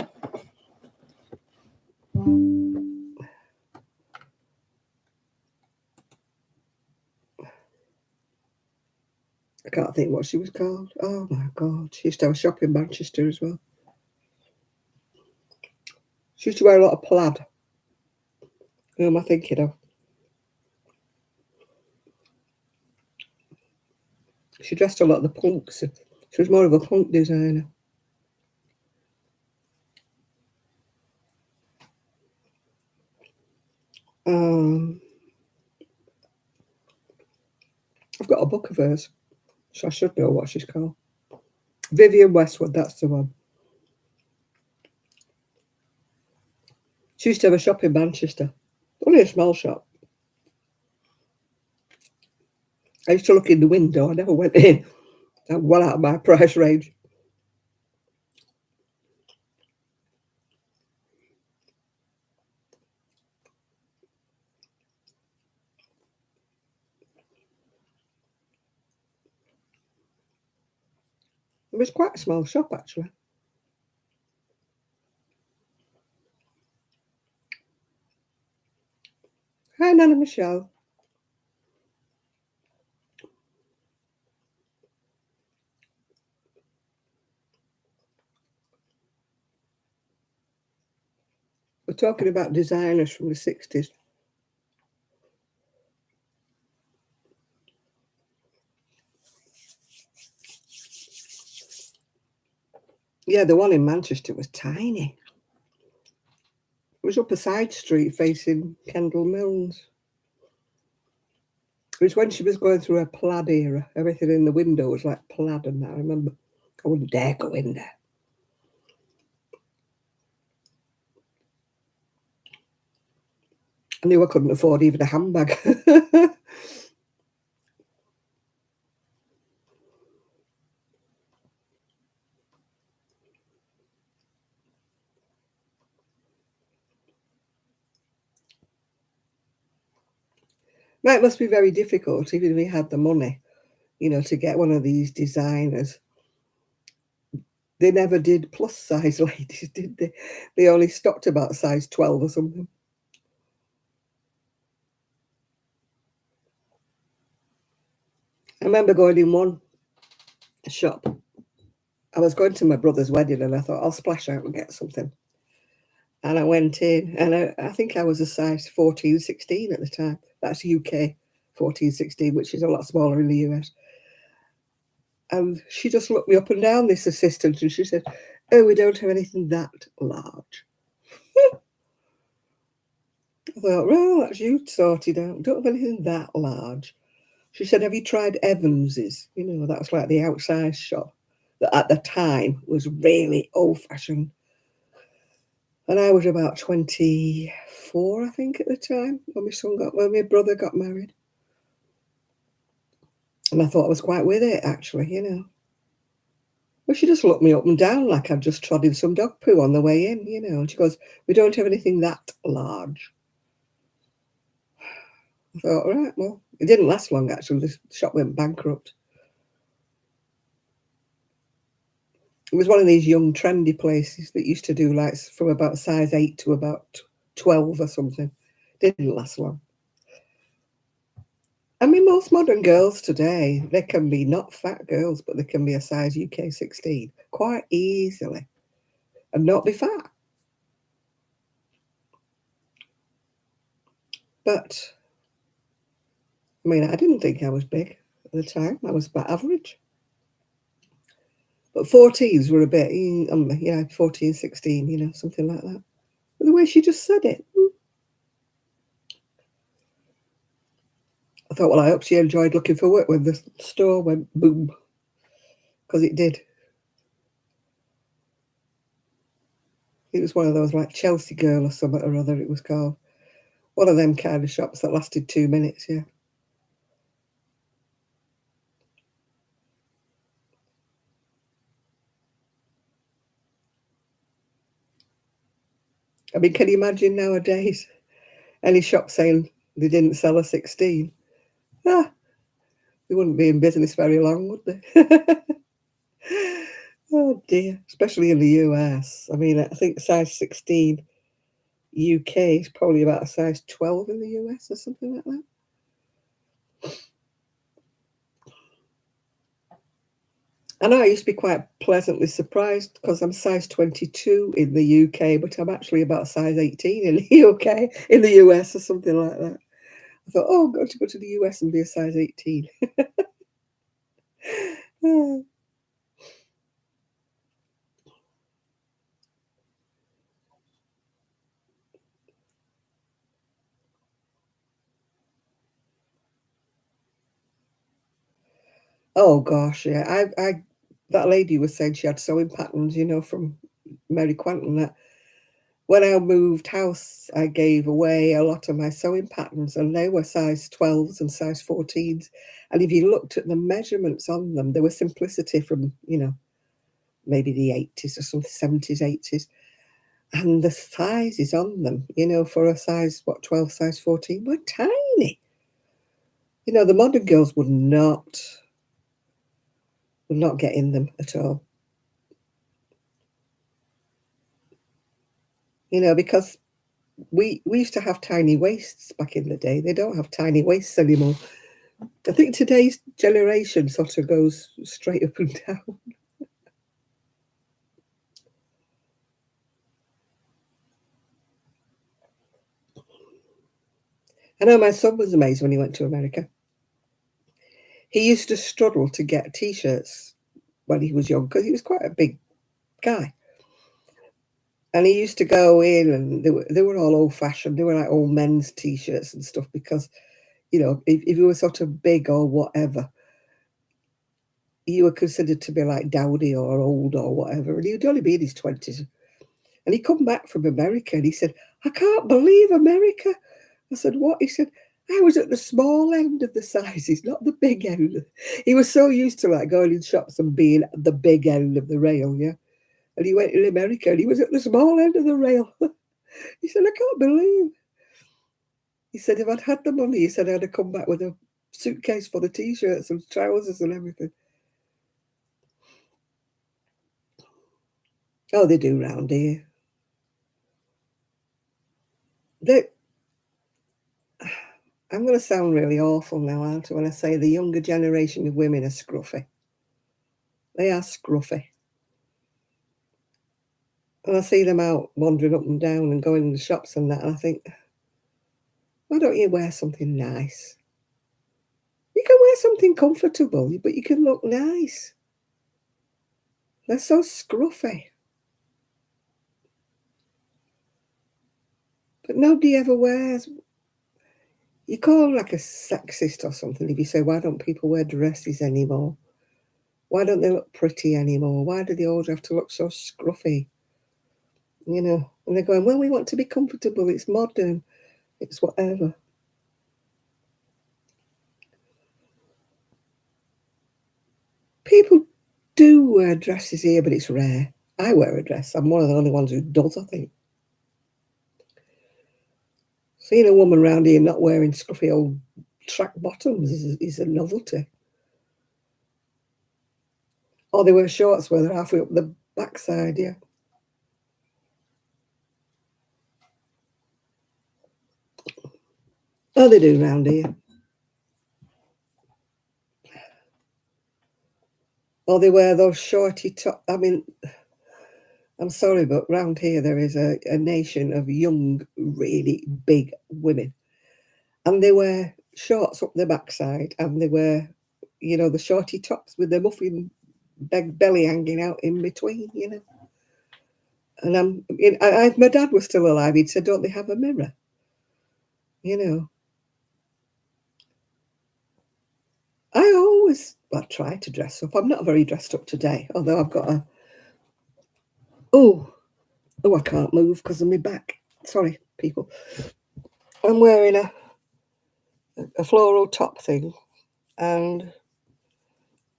I can't think what she was called. Oh my God. She used to have a shop in Manchester as well. She used to wear a lot of plaid. Who am I thinking of? She dressed a lot of the punks. She was more of a punk designer. I've got a book of hers, so I should know what she's called. Vivienne Westwood, that's the one. She used to have a shop in Manchester. Only a small shop. I used to look in the window. I never went in. I'm well out of my price range. It was quite a small shop, actually. Hi, Nana Michelle. We're talking about designers from the 60s. Yeah, the one in Manchester was tiny. It was up a side street facing Kendall Mills. It was when she was going through her plaid era. Everything in the window was like plaid and that. I remember I wouldn't dare go in there. I knew I couldn't afford even a handbag. Now, it must be very difficult, even if we had the money, to get one of these designers. They never did plus size ladies, did they? They only stopped about size 12 or something. I remember going in one shop. I was going to my brother's wedding and I thought I'll splash out and get something. And I went in and I think I was a size 14, 16 at the time. That's UK 14, 16, which is a lot smaller in the US. And she just looked me up and down, this assistant, and she said, "Oh, we don't have anything that large." I thought, well, that's you sorted out. Don't have anything that large. She said, "Have you tried Evans's?" That was like the outside shop that at the time was really old-fashioned. And I was about 24, I think, at the time when my brother got married. And I thought I was quite with it, actually. Well, she just looked me up and down like I'd just trod in some dog poo on the way in, And she goes, "We don't have anything that large." I thought, all right, well, it didn't last long, actually. The shop went bankrupt. It was one of these young, trendy places that used to do like from about size 8 to about 12 or something. Didn't last long. I mean, most modern girls today, they can be not fat girls, but they can be a size UK 16 quite easily and not be fat. But, I mean, I didn't think I was big at the time. I was about average. But 14s were a bit, 14, 16, something like that. But the way she just said it, I thought, well, I hope she enjoyed looking for work when the store went boom, because it did. It was one of those like Chelsea Girl or something or other it was called. One of them kind of shops that lasted 2 minutes, yeah. I mean, can you imagine nowadays any shop saying they didn't sell a 16? Ah, they wouldn't be in business very long, would they? Oh dear, especially in the US. I mean, I think size 16 UK is probably about a size 12 in the US or something like that. I know I used to be quite pleasantly surprised because I'm size 22 in the UK, but I'm actually about size 18 in the UK, in the US or something like that. I thought, oh, I'm going to go to the US and be a size 18. Oh gosh, yeah. I that lady was saying she had sewing patterns, from Mary Quantum. That when I moved house, I gave away a lot of my sewing patterns, and they were size 12s and size 14s. And if you looked at the measurements on them, there was simplicity from, maybe the 80s or something, 70s, 80s. And the sizes on them, for a size, 12, size 14, were tiny. The modern girls would not get in them at all. Because we used to have tiny waists back in the day. They don't have tiny waists anymore. I think today's generation sort of goes straight up and down. I know my son was amazed when he went to America. He used to struggle to get T-shirts when he was young because he was quite a big guy. And he used to go in and they were all old-fashioned. They were like old men's T-shirts and stuff because, if you were sort of big or whatever, you were considered to be like dowdy or old or whatever. And he'd only be in his 20s. And he come back from America and he said, "I can't believe America." I said, "What?" He said, "I was at the small end of the sizes, not the big end." He was so used to like going in shops and being at the big end of the rail, yeah. And he went in America and he was at the small end of the rail. He said, "I can't believe." He said if I'd had the money, he said I'd have come back with a suitcase full of t-shirts and trousers and everything. Oh, they do round here. I'm going to sound really awful now, aren't I, when I say the younger generation of women are scruffy. They are scruffy. And I see them out wandering up and down and going in the shops and that, and I think, why don't you wear something nice? You can wear something comfortable, but you can look nice. They're so scruffy. But nobody ever wears. You call them like a sexist or something if you say, why don't people wear dresses anymore? Why don't they look pretty anymore? Why do they always have to look so scruffy? You know, and they're going, well, we want to be comfortable. It's modern. It's whatever. People do wear dresses here, but it's rare. I wear a dress. I'm one of the only ones who does, I think. Seeing a woman around here not wearing scruffy old track bottoms is a novelty. Or they wear shorts where they're halfway up the backside, yeah. Oh, they do round here. Or they wear those shorty top. I mean, I'm sorry, but round here there is a nation of young, really big women. And they wear shorts up their backside and they wear, you know, the shorty tops with their muffin belly hanging out in between, you know. And if my dad was still alive, he'd say, don't they have a mirror? You know. I try to dress up. I'm not very dressed up today, although I've got oh, I can't move because of my back. Sorry, people. I'm wearing a floral top thing, and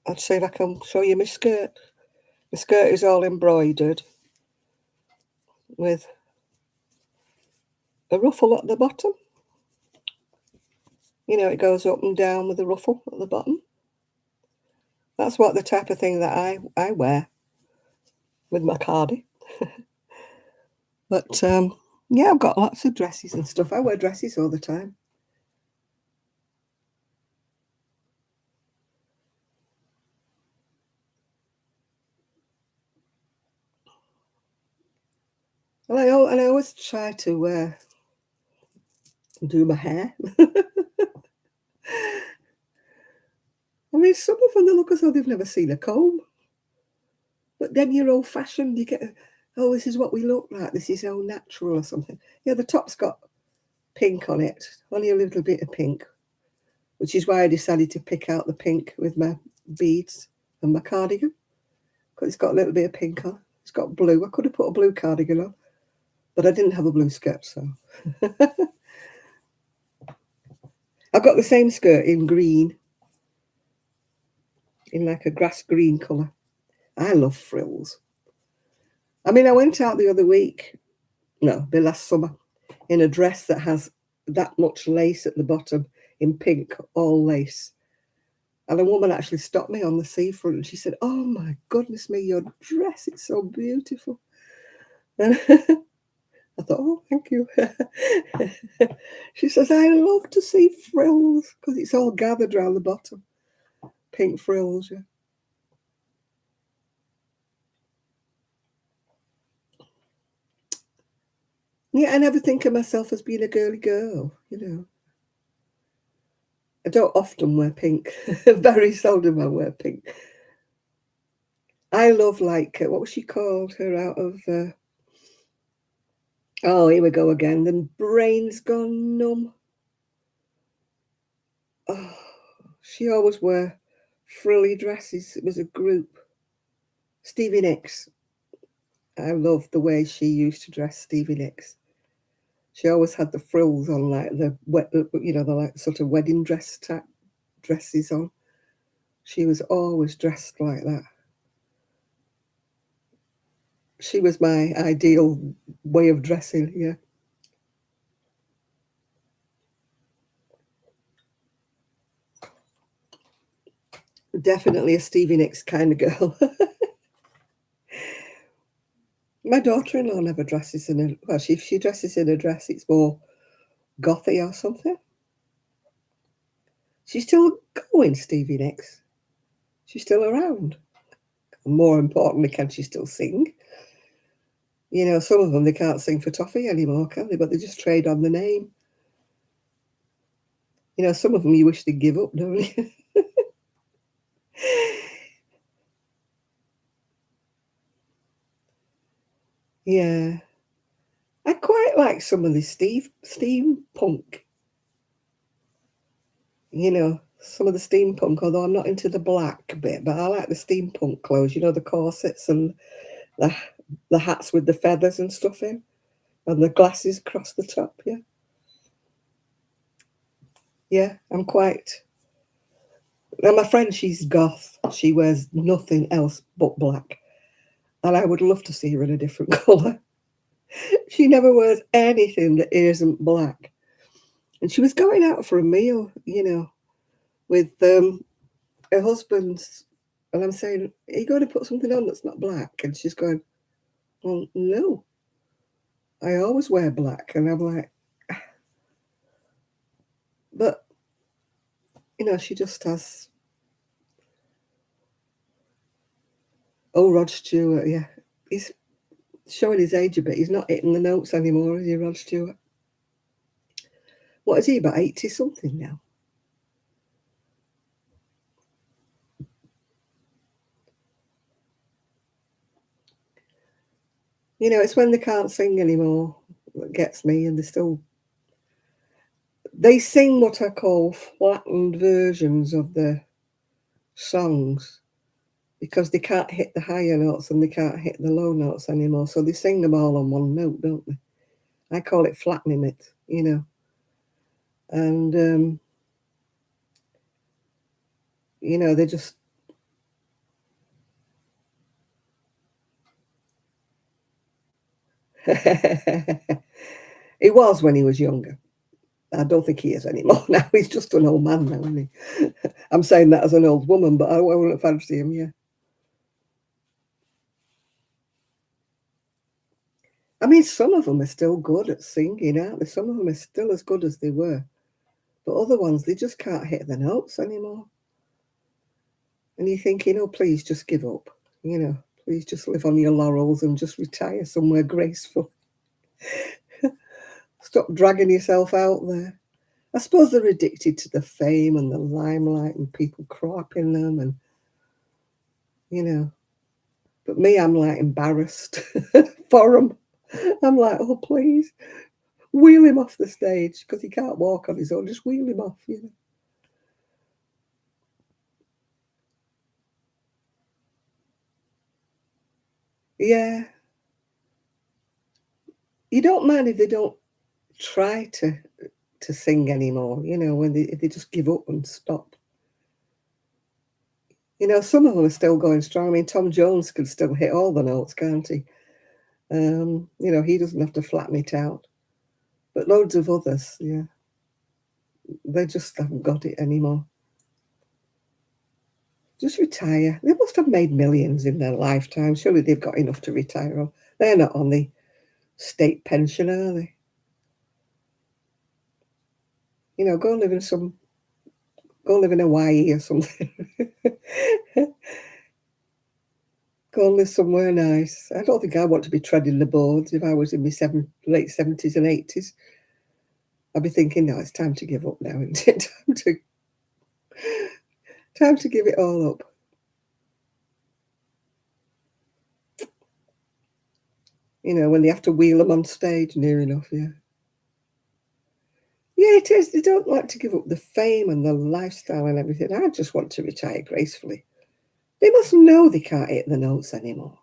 I'd say if I can show you my skirt. My skirt is all embroidered with a ruffle at the bottom. You know, it goes up and down with a ruffle at the bottom. That's what the type of thing that I wear with my cardi. But yeah, I've got lots of dresses and stuff. I wear dresses all the time. And I always try to do my hair. I mean, some of them, they look as though they've never seen a comb. But then you're old-fashioned. You get, oh, this is what we look like. This is all natural or something. Yeah, the top's got pink on it, only a little bit of pink, which is why I decided to pick out the pink with my beads and my cardigan, because it's got a little bit of pink on. It's got blue. I could have put a blue cardigan on, but I didn't have a blue skirt, so. I've got the same skirt in green, in like a grass green colour. I love frills. I mean, I went out the other week, no, the last summer, in a dress that has that much lace at the bottom in pink, all lace. And a woman actually stopped me on the seafront and she said, oh my goodness me, your dress, it's so beautiful. And I thought, oh, thank you. She says, I love to see frills because it's all gathered around the bottom. Pink frills, yeah. Yeah, I never think of myself as being a girly girl, you know. I don't often wear pink. Very seldom I wear pink. I love, like, what was she called? Her out of, oh, here we go again. The brain's gone numb. Oh, she always wore frilly dresses. It was a group. Stevie Nicks. I love the way she used to dress, Stevie Nicks. She always had the frills on, like you know, the like sort of wedding dress type dresses on. She was always dressed like that. She was my ideal way of dressing, yeah. Definitely a Stevie Nicks kind of girl. My daughter-in-law never dresses in a... Well, if she dresses in a dress, it's more gothy or something. She's still going, Stevie Nicks. She's still around. And more importantly, can she still sing? You know, some of them, they can't sing for toffee anymore, can they? But they just trade on the name. You know, some of them you wish they'd give up, don't you? Yeah. I quite like some of the steampunk. You know, some of the steampunk, although I'm not into the black bit, but I like the steampunk clothes, you know, the corsets and the the hats with the feathers and stuff in, and the glasses across the top, yeah. Yeah, I'm quite... Now, my friend, she's goth. She wears nothing else but black. And I would love to see her in a different colour. She never wears anything that isn't black. And she was going out for a meal, you know, with her husband's. And I'm saying, are you going to put something on that's not black? And she's going, well, no. I always wear black. And I'm like, but, you know, she just has... Oh, Rod Stewart, yeah. He's showing his age a bit. He's not hitting the notes anymore, is he, Rod Stewart? What is he, about 80 something now? You know, it's when they can't sing anymore that gets me, and they sing what I call flattened versions of the songs because they can't hit the higher notes and they can't hit the low notes anymore. So they sing them all on one note, don't they? I call it flattening it, you know. And, you know, they just... He was when he was younger. I don't think he is anymore now. He's just an old man now, isn't he? I'm saying that as an old woman, but I wouldn't fancy him, yeah. I mean, some of them are still good at singing, aren't they? Some of them are still as good as they were. But other ones, they just can't hit the notes anymore. And you're thinking, oh, please just give up. You know, please just live on your laurels and just retire somewhere graceful. Stop dragging yourself out there. I suppose they're addicted to the fame and the limelight and people cropping them and, you know. But me, I'm like embarrassed for them. I'm like, oh, please, wheel him off the stage because he can't walk on his own. Just wheel him off, you know. Yeah. You don't mind if they don't try to sing anymore, you know, when if they just give up and stop. You know, some of them are still going strong. I mean, Tom Jones can still hit all the notes, can't he? You know, he doesn't have to flatten it out. But loads of others, yeah, they just haven't got it anymore. Just retire. They must have made millions in their lifetime. Surely they've got enough to retire on. They're not on the state pension, are they? You know, go live in Hawaii or something. Go and live somewhere nice. I don't think I want to be treading the boards if I was in my late 70s and 80s. I'd be thinking, no, it's time to give up now, isn't it? Time to give it all up. You know, when they have to wheel them on stage, near enough, yeah. Yeah, it is. They don't like to give up the fame and the lifestyle and everything. I just want to retire gracefully. They must know they can't hit the notes anymore.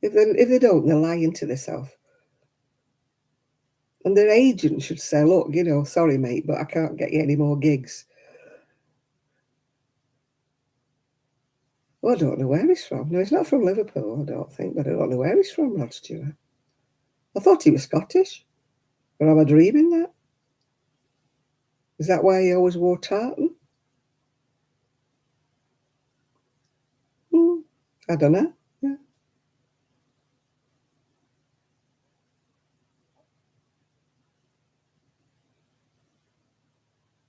If they don't, they're lying to themselves. And their agent should say, look, you know, sorry, mate, but I can't get you any more gigs. Well, I don't know where he's from. No, he's not from Liverpool, I don't think, but I don't know where he's from, Rod Stewart. I thought he was Scottish. Or am I dreaming that? Is that why he always wore tartan? I don't know. Yeah.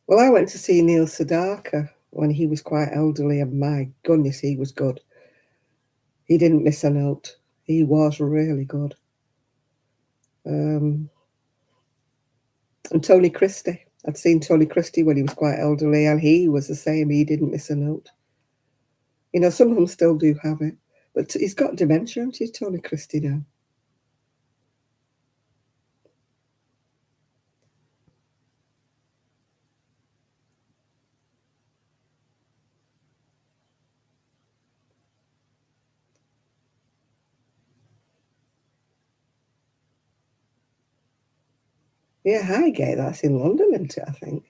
Well, I went to see Neil Sedaka when he was quite elderly, and my goodness, he was good. He didn't miss a note. He was really good. And Tony Christie. I'd seen Tony Christie when he was quite elderly, and he was the same. He didn't miss a note. You know, some of them still do have it, but he's got dementia, hasn't he, Tony Christie now? Yeah, Highgate, that's in London, isn't it, I think?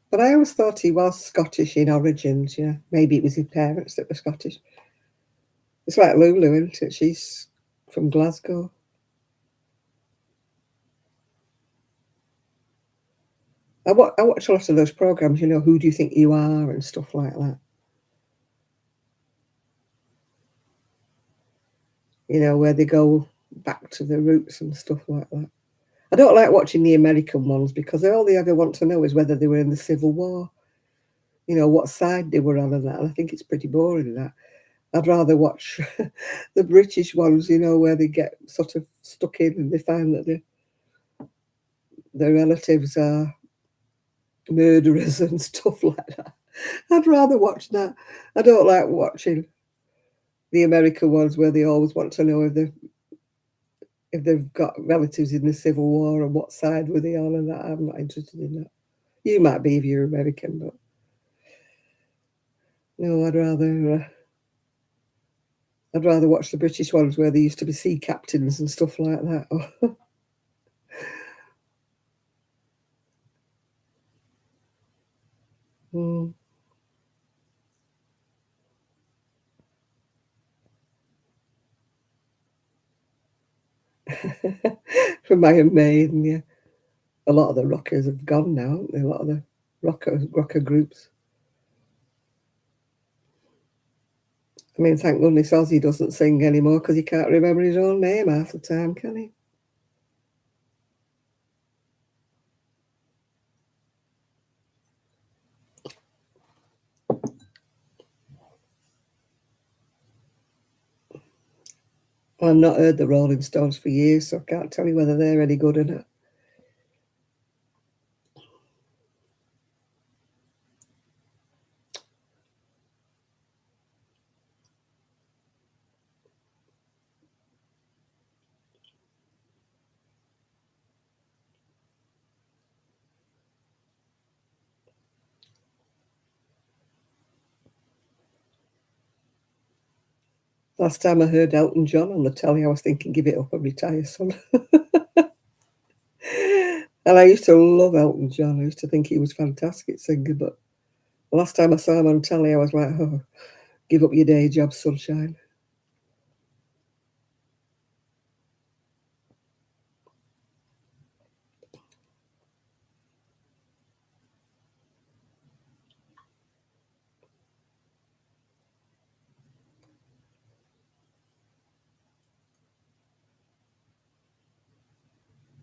But I always thought he was Scottish in origins, yeah. Maybe it was his parents that were Scottish. It's like Lulu, isn't it? She's from Glasgow. I watch a lot of those programmes, you know, Who Do You Think You Are and stuff like that. You know, where they go back to the roots and stuff like that. I don't like watching the American ones because all they ever want to know is whether they were in the Civil War, you know, what side they were on and that. And I think it's pretty boring, that. I'd rather watch the British ones, you know, where they get sort of stuck in and they find that their relatives are murderers and stuff like that. I'd rather watch that. I don't like watching the American ones where they always want to know if they've got relatives in the Civil War and what side were they on and that. I'm not interested in that. You might be if you're American, but no, I'd rather watch the British ones where they used to be sea captains and stuff like that. Mm. From Iron Maiden, yeah. A lot of the rockers have gone now, haven't they? A lot of the rocker groups. I mean, thank goodness Ozzy doesn't sing anymore because he can't remember his own name half the time, can he? Well, I've not heard the Rolling Stones for years, so I can't tell you whether they're any good or not. Last time I heard Elton John on the telly, I was thinking, give it up and retire, son. And I used to love Elton John. I used to think he was a fantastic singer, but the last time I saw him on telly, I was like, oh, give up your day job, sunshine.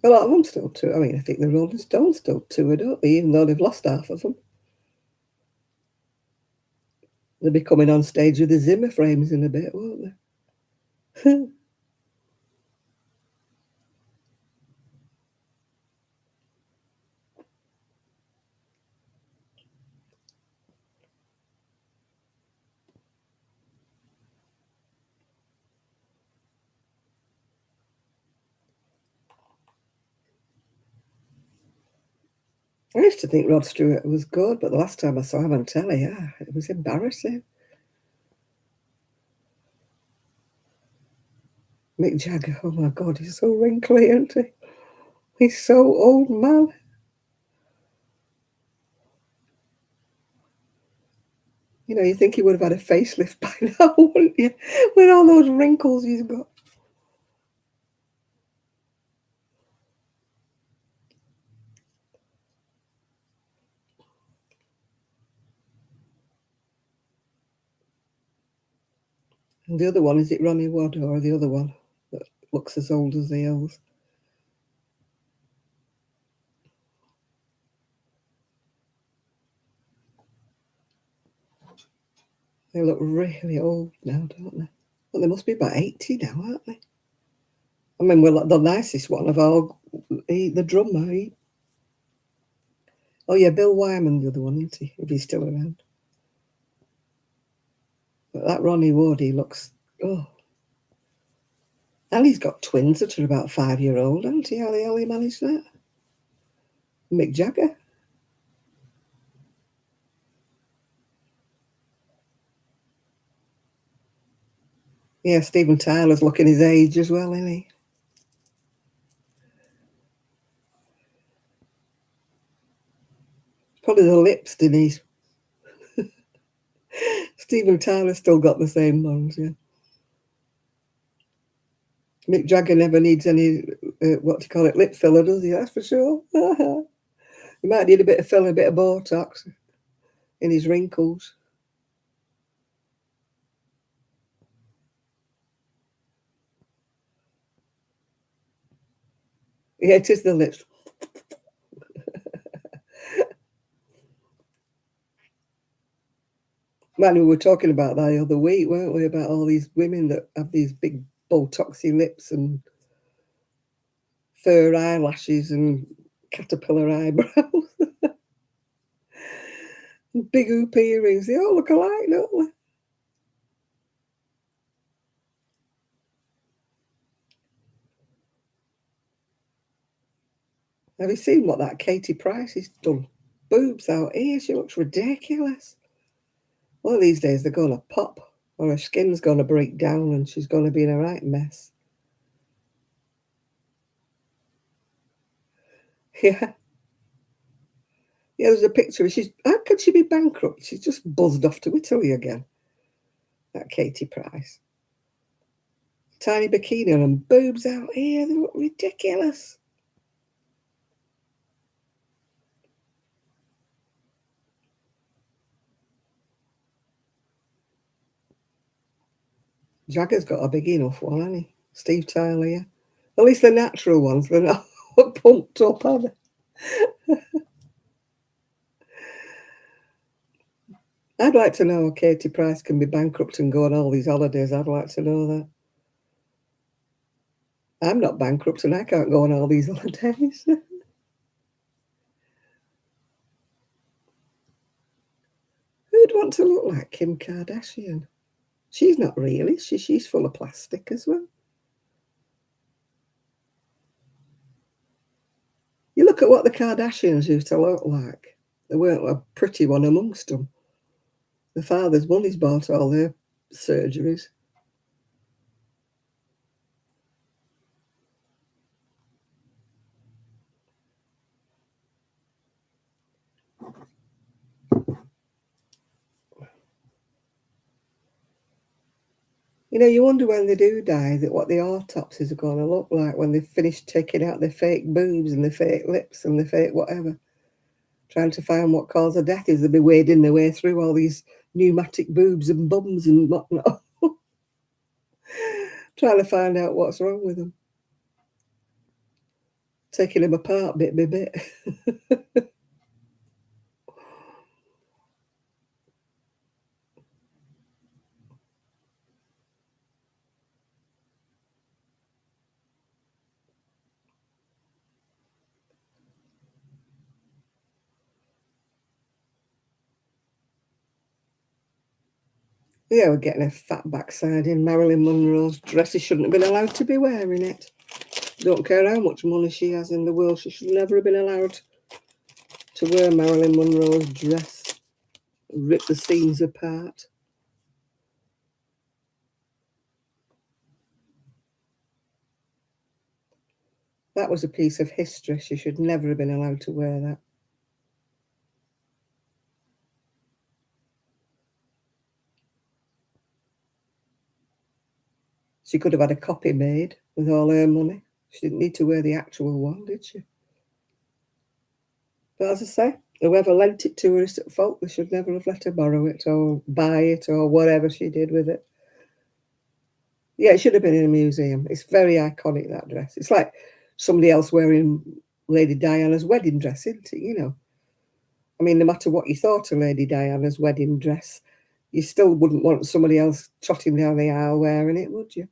A lot of them still tour. I mean, I think the Rolling Stones still tour, don't they? Even though they've lost half of them. They'll be coming on stage with the Zimmer frames in a bit, won't they? I used to think Rod Stewart was good, but the last time I saw him on telly, yeah, it was embarrassing. Mick Jagger, oh my God, he's so wrinkly, isn't he? He's so old, man. You know, you think he would have had a facelift by now, wouldn't you? With all those wrinkles he's got. And the other one, is it Ronnie Wood or the other one that looks as old as the hills? They look really old now, don't they? Well, they must be about 80 now, aren't they? I mean, well, the nicest one of all, the drummer. Oh, yeah, Bill Wyman, the other one, isn't he? If he's still around. But that Ronnie Wood, he looks, oh. And he's got twins that are about 5-year-old, hasn't he? How the hell he managed that? Mick Jagger. Yeah, Steven Tyler's looking his age as well, isn't he? Probably the lips, didn't he? Steven Tyler's still got the same ones, yeah. Mick Jagger never needs any, what do you call it, lip filler, does he? That's for sure. He might need a bit of filler, a bit of Botox in his wrinkles. Yeah, it is the lips. Man, we were talking about that the other week, weren't we? About all these women that have these big Botoxy lips and fur eyelashes and caterpillar eyebrows. And big hoop earrings. They all look alike, don't they? Have you seen what that Katie Price has done? Boobs out here. She looks ridiculous. One of these days they're going to pop, or her skin's going to break down and she's going to be in a right mess. Yeah. Yeah, there's a picture. How could she be bankrupt? She's just buzzed off to Italy again. That Katie Price. Tiny bikini on and boobs out here. They look ridiculous. Jagger's got a big enough one, hasn't he? Steve Tyler, yeah. At least the natural ones, they're not pumped up, are they? I'd like to know how Katie Price can be bankrupt and go on all these holidays. I'd like to know that. I'm not bankrupt and I can't go on all these holidays. Who'd want to look like Kim Kardashian? She's not really. She's full of plastic as well. You look at what the Kardashians used to look like. There weren't a pretty one amongst them. The father's money's bought all their surgeries. You know, you wonder when they do die that what the autopsies are going to look like when they've finished taking out their fake boobs and their fake lips and their fake whatever. Trying to find what cause of death is. They'll be wading their way through all these pneumatic boobs and bums and whatnot. Trying to find out what's wrong with them. Taking them apart bit by bit. Yeah, we're getting a fat backside in Marilyn Monroe's dress. She shouldn't have been allowed to be wearing it. Don't care how much money she has in the world. She should never have been allowed to wear Marilyn Monroe's dress. Rip the seams apart. That was a piece of history. She should never have been allowed to wear that. She could have had a copy made with all her money. She didn't need to wear the actual one, did she? But as I say, whoever lent it to her is at fault. They should never have let her borrow it or buy it or whatever she did with it. Yeah, it should have been in a museum. It's very iconic, that dress. It's like somebody else wearing Lady Diana's wedding dress, isn't it? You know, I mean, no matter what you thought of Lady Diana's wedding dress, you still wouldn't want somebody else trotting down the aisle wearing it, would you?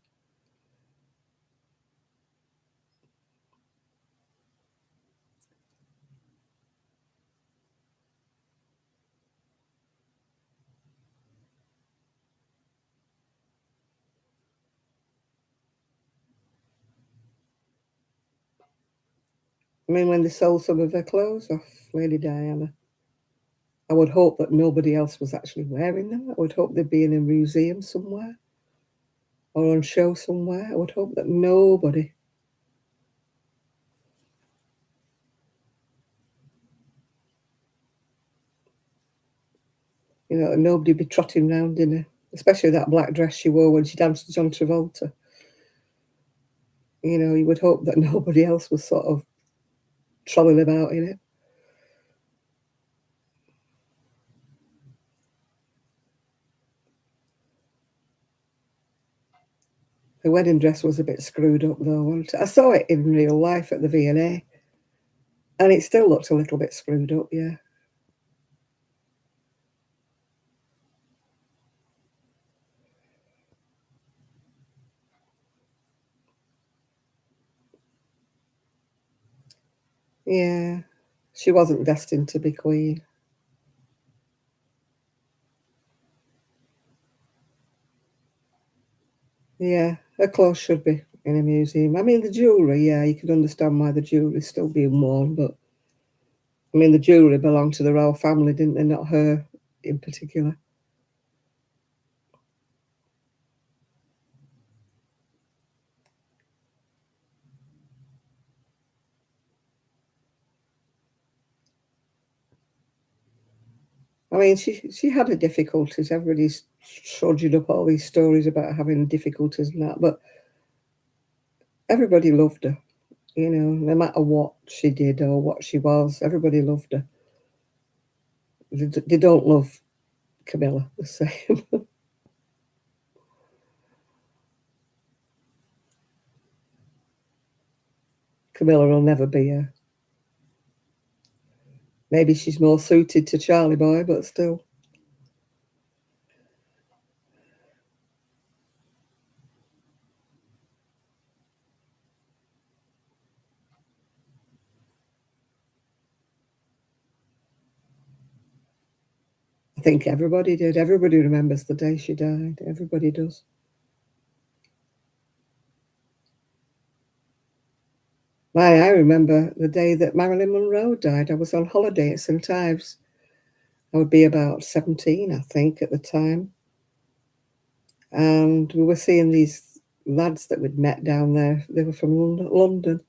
I mean, when they sold some of her clothes off Lady Diana, I would hope that nobody else was actually wearing them. I would hope they'd be in a museum somewhere or on show somewhere. I would hope that nobody, you know, nobody be trotting round in her, especially that black dress she wore when she danced with John Travolta. You know, you would hope that nobody else was sort of trolling about in it. Her wedding dress was a bit screwed up though, wasn't it? I saw it in real life at the V&A, and it still looked a little bit screwed up, yeah. Yeah, she wasn't destined to be queen. Yeah, her clothes should be in a museum. I mean, the jewellery, yeah, you can understand why the jewellery's still being worn, but I mean, the jewellery belonged to the royal family, didn't they? Not her in particular. I mean, she had her difficulties. Everybody's trudging up all these stories about having difficulties and that, but everybody loved her. You know, no matter what she did or what she was, everybody loved her. They don't love Camilla the same. Camilla will never be her. Maybe she's more suited to Charlie Boy, but still. I think everybody did. Everybody remembers the day she died. Everybody does. I remember the day that Marilyn Monroe died. I was on holiday at St. Ives. I would be about 17, I think, at the time. And we were seeing these lads that we'd met down there. They were from London.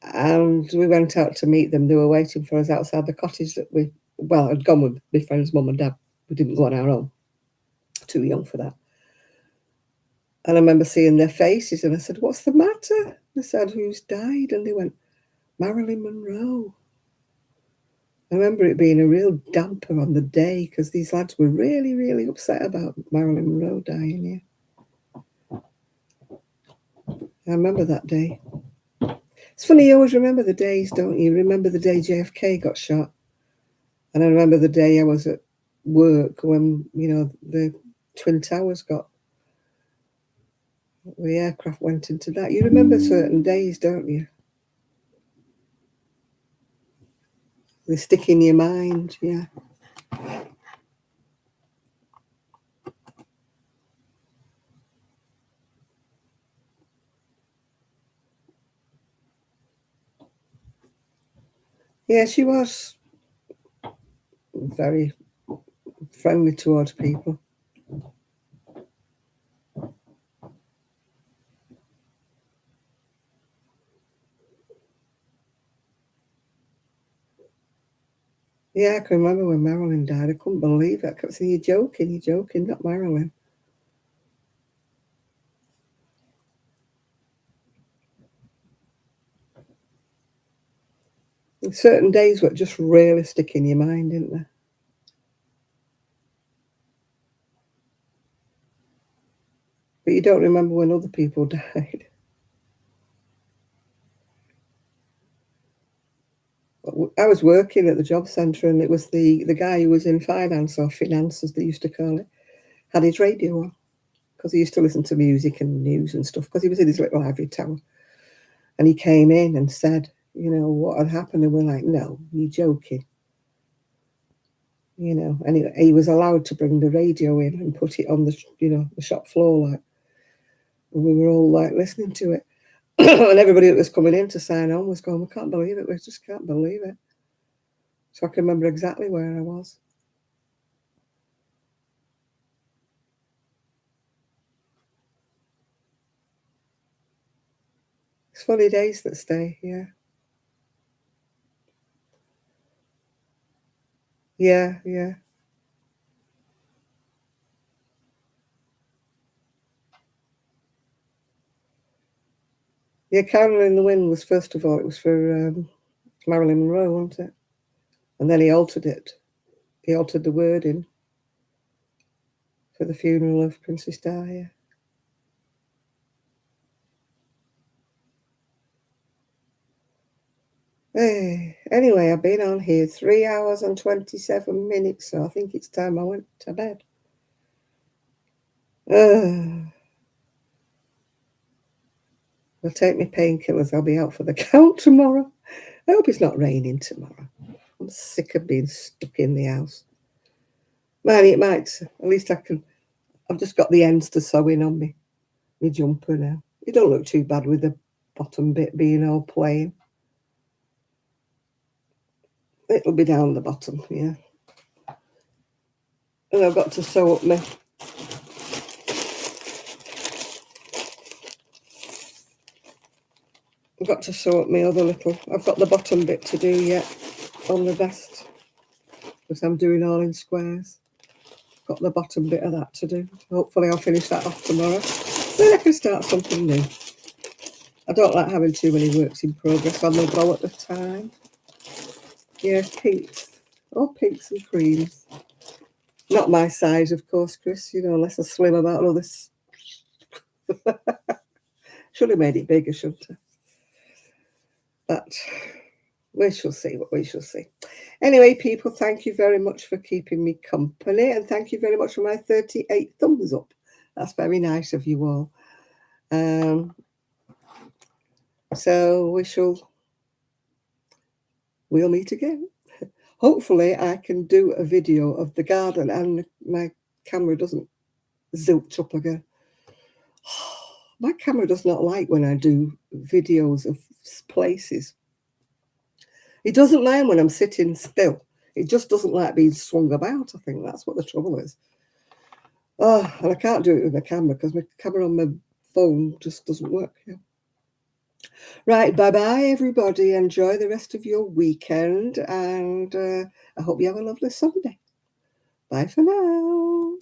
And we went out to meet them. They were waiting for us outside the cottage that I'd gone with my friend's mum and dad. We didn't go on our own. Too young for that. And I remember seeing their faces and I said, "What's the matter?" They said, "Who's died?" And they went, "Marilyn Monroe." I remember it being a real damper on the day because these lads were really, really upset about Marilyn Monroe dying. Yeah, I remember that day. It's funny, you always remember the days, don't you? Remember the day JFK got shot. And I remember the day I was at work when, you know, the Twin Towers the aircraft went into that. You remember certain days, don't you? They stick in your mind, yeah. Yeah, she was very friendly towards people. Yeah, I can remember when Marilyn died. I couldn't believe it. I kept saying, you're joking, not Marilyn. And certain days were just really stick in your mind, didn't they? But you don't remember when other people died. I was working at the job centre, and it was the guy who was in finance, or finance as they used to call it, had his radio on because he used to listen to music and news and stuff because he was in his little ivory tower. And he came in and said, you know, what had happened, and we're like, no, you're joking. You know, and he was allowed to bring the radio in and put it on the, you know, the shop floor, like, and we were all like listening to it. And everybody that was coming in to sign on was going, we can't believe it, we just can't believe it. So I can remember exactly where I was. It's funny days that stay, yeah. Yeah, yeah. Yeah, Candle in the Wind was, first of all, it was for Marilyn Monroe, wasn't it? And then he altered it. He altered the wording for the funeral of Princess Di. Hey, anyway, I've been on here 3 hours and 27 minutes, so I think it's time I went to bed. I'll take my painkillers. I'll be out for the count tomorrow. I hope it's not raining tomorrow. I'm sick of being stuck in the house. Man, it might. At least I can. I've just got the ends to sew in on me jumper now. It don't look too bad with the bottom bit being all plain. It'll be down the bottom, yeah. And I've got to sew up my... I've got to sew up my other little... I've got the bottom bit to do yet on the vest, because I'm doing all in squares. Got the bottom bit of that to do. Hopefully I'll finish that off tomorrow. Then I can start something new. I don't like having too many works in progress on the go at the time. Yeah, pinks. All pinks and creams. Not my size, of course, Chris, you know, unless I slim about all this. Should have made it bigger, shouldn't I? But we shall see what we shall see. Anyway, people, thank you very much for keeping me company, and thank you very much for my 38 thumbs up. That's very nice of you all. So we'll meet again. Hopefully I can do a video of the garden and my camera doesn't zilch up again. My camera does not like when I do videos of places. It doesn't mind when I'm sitting still. It just doesn't like being swung about. I think that's what the trouble is. Oh, and I can't do it with my camera because my camera on my phone just doesn't work. Yeah. Right, bye-bye, everybody. Enjoy the rest of your weekend, and I hope you have a lovely Sunday. Bye for now.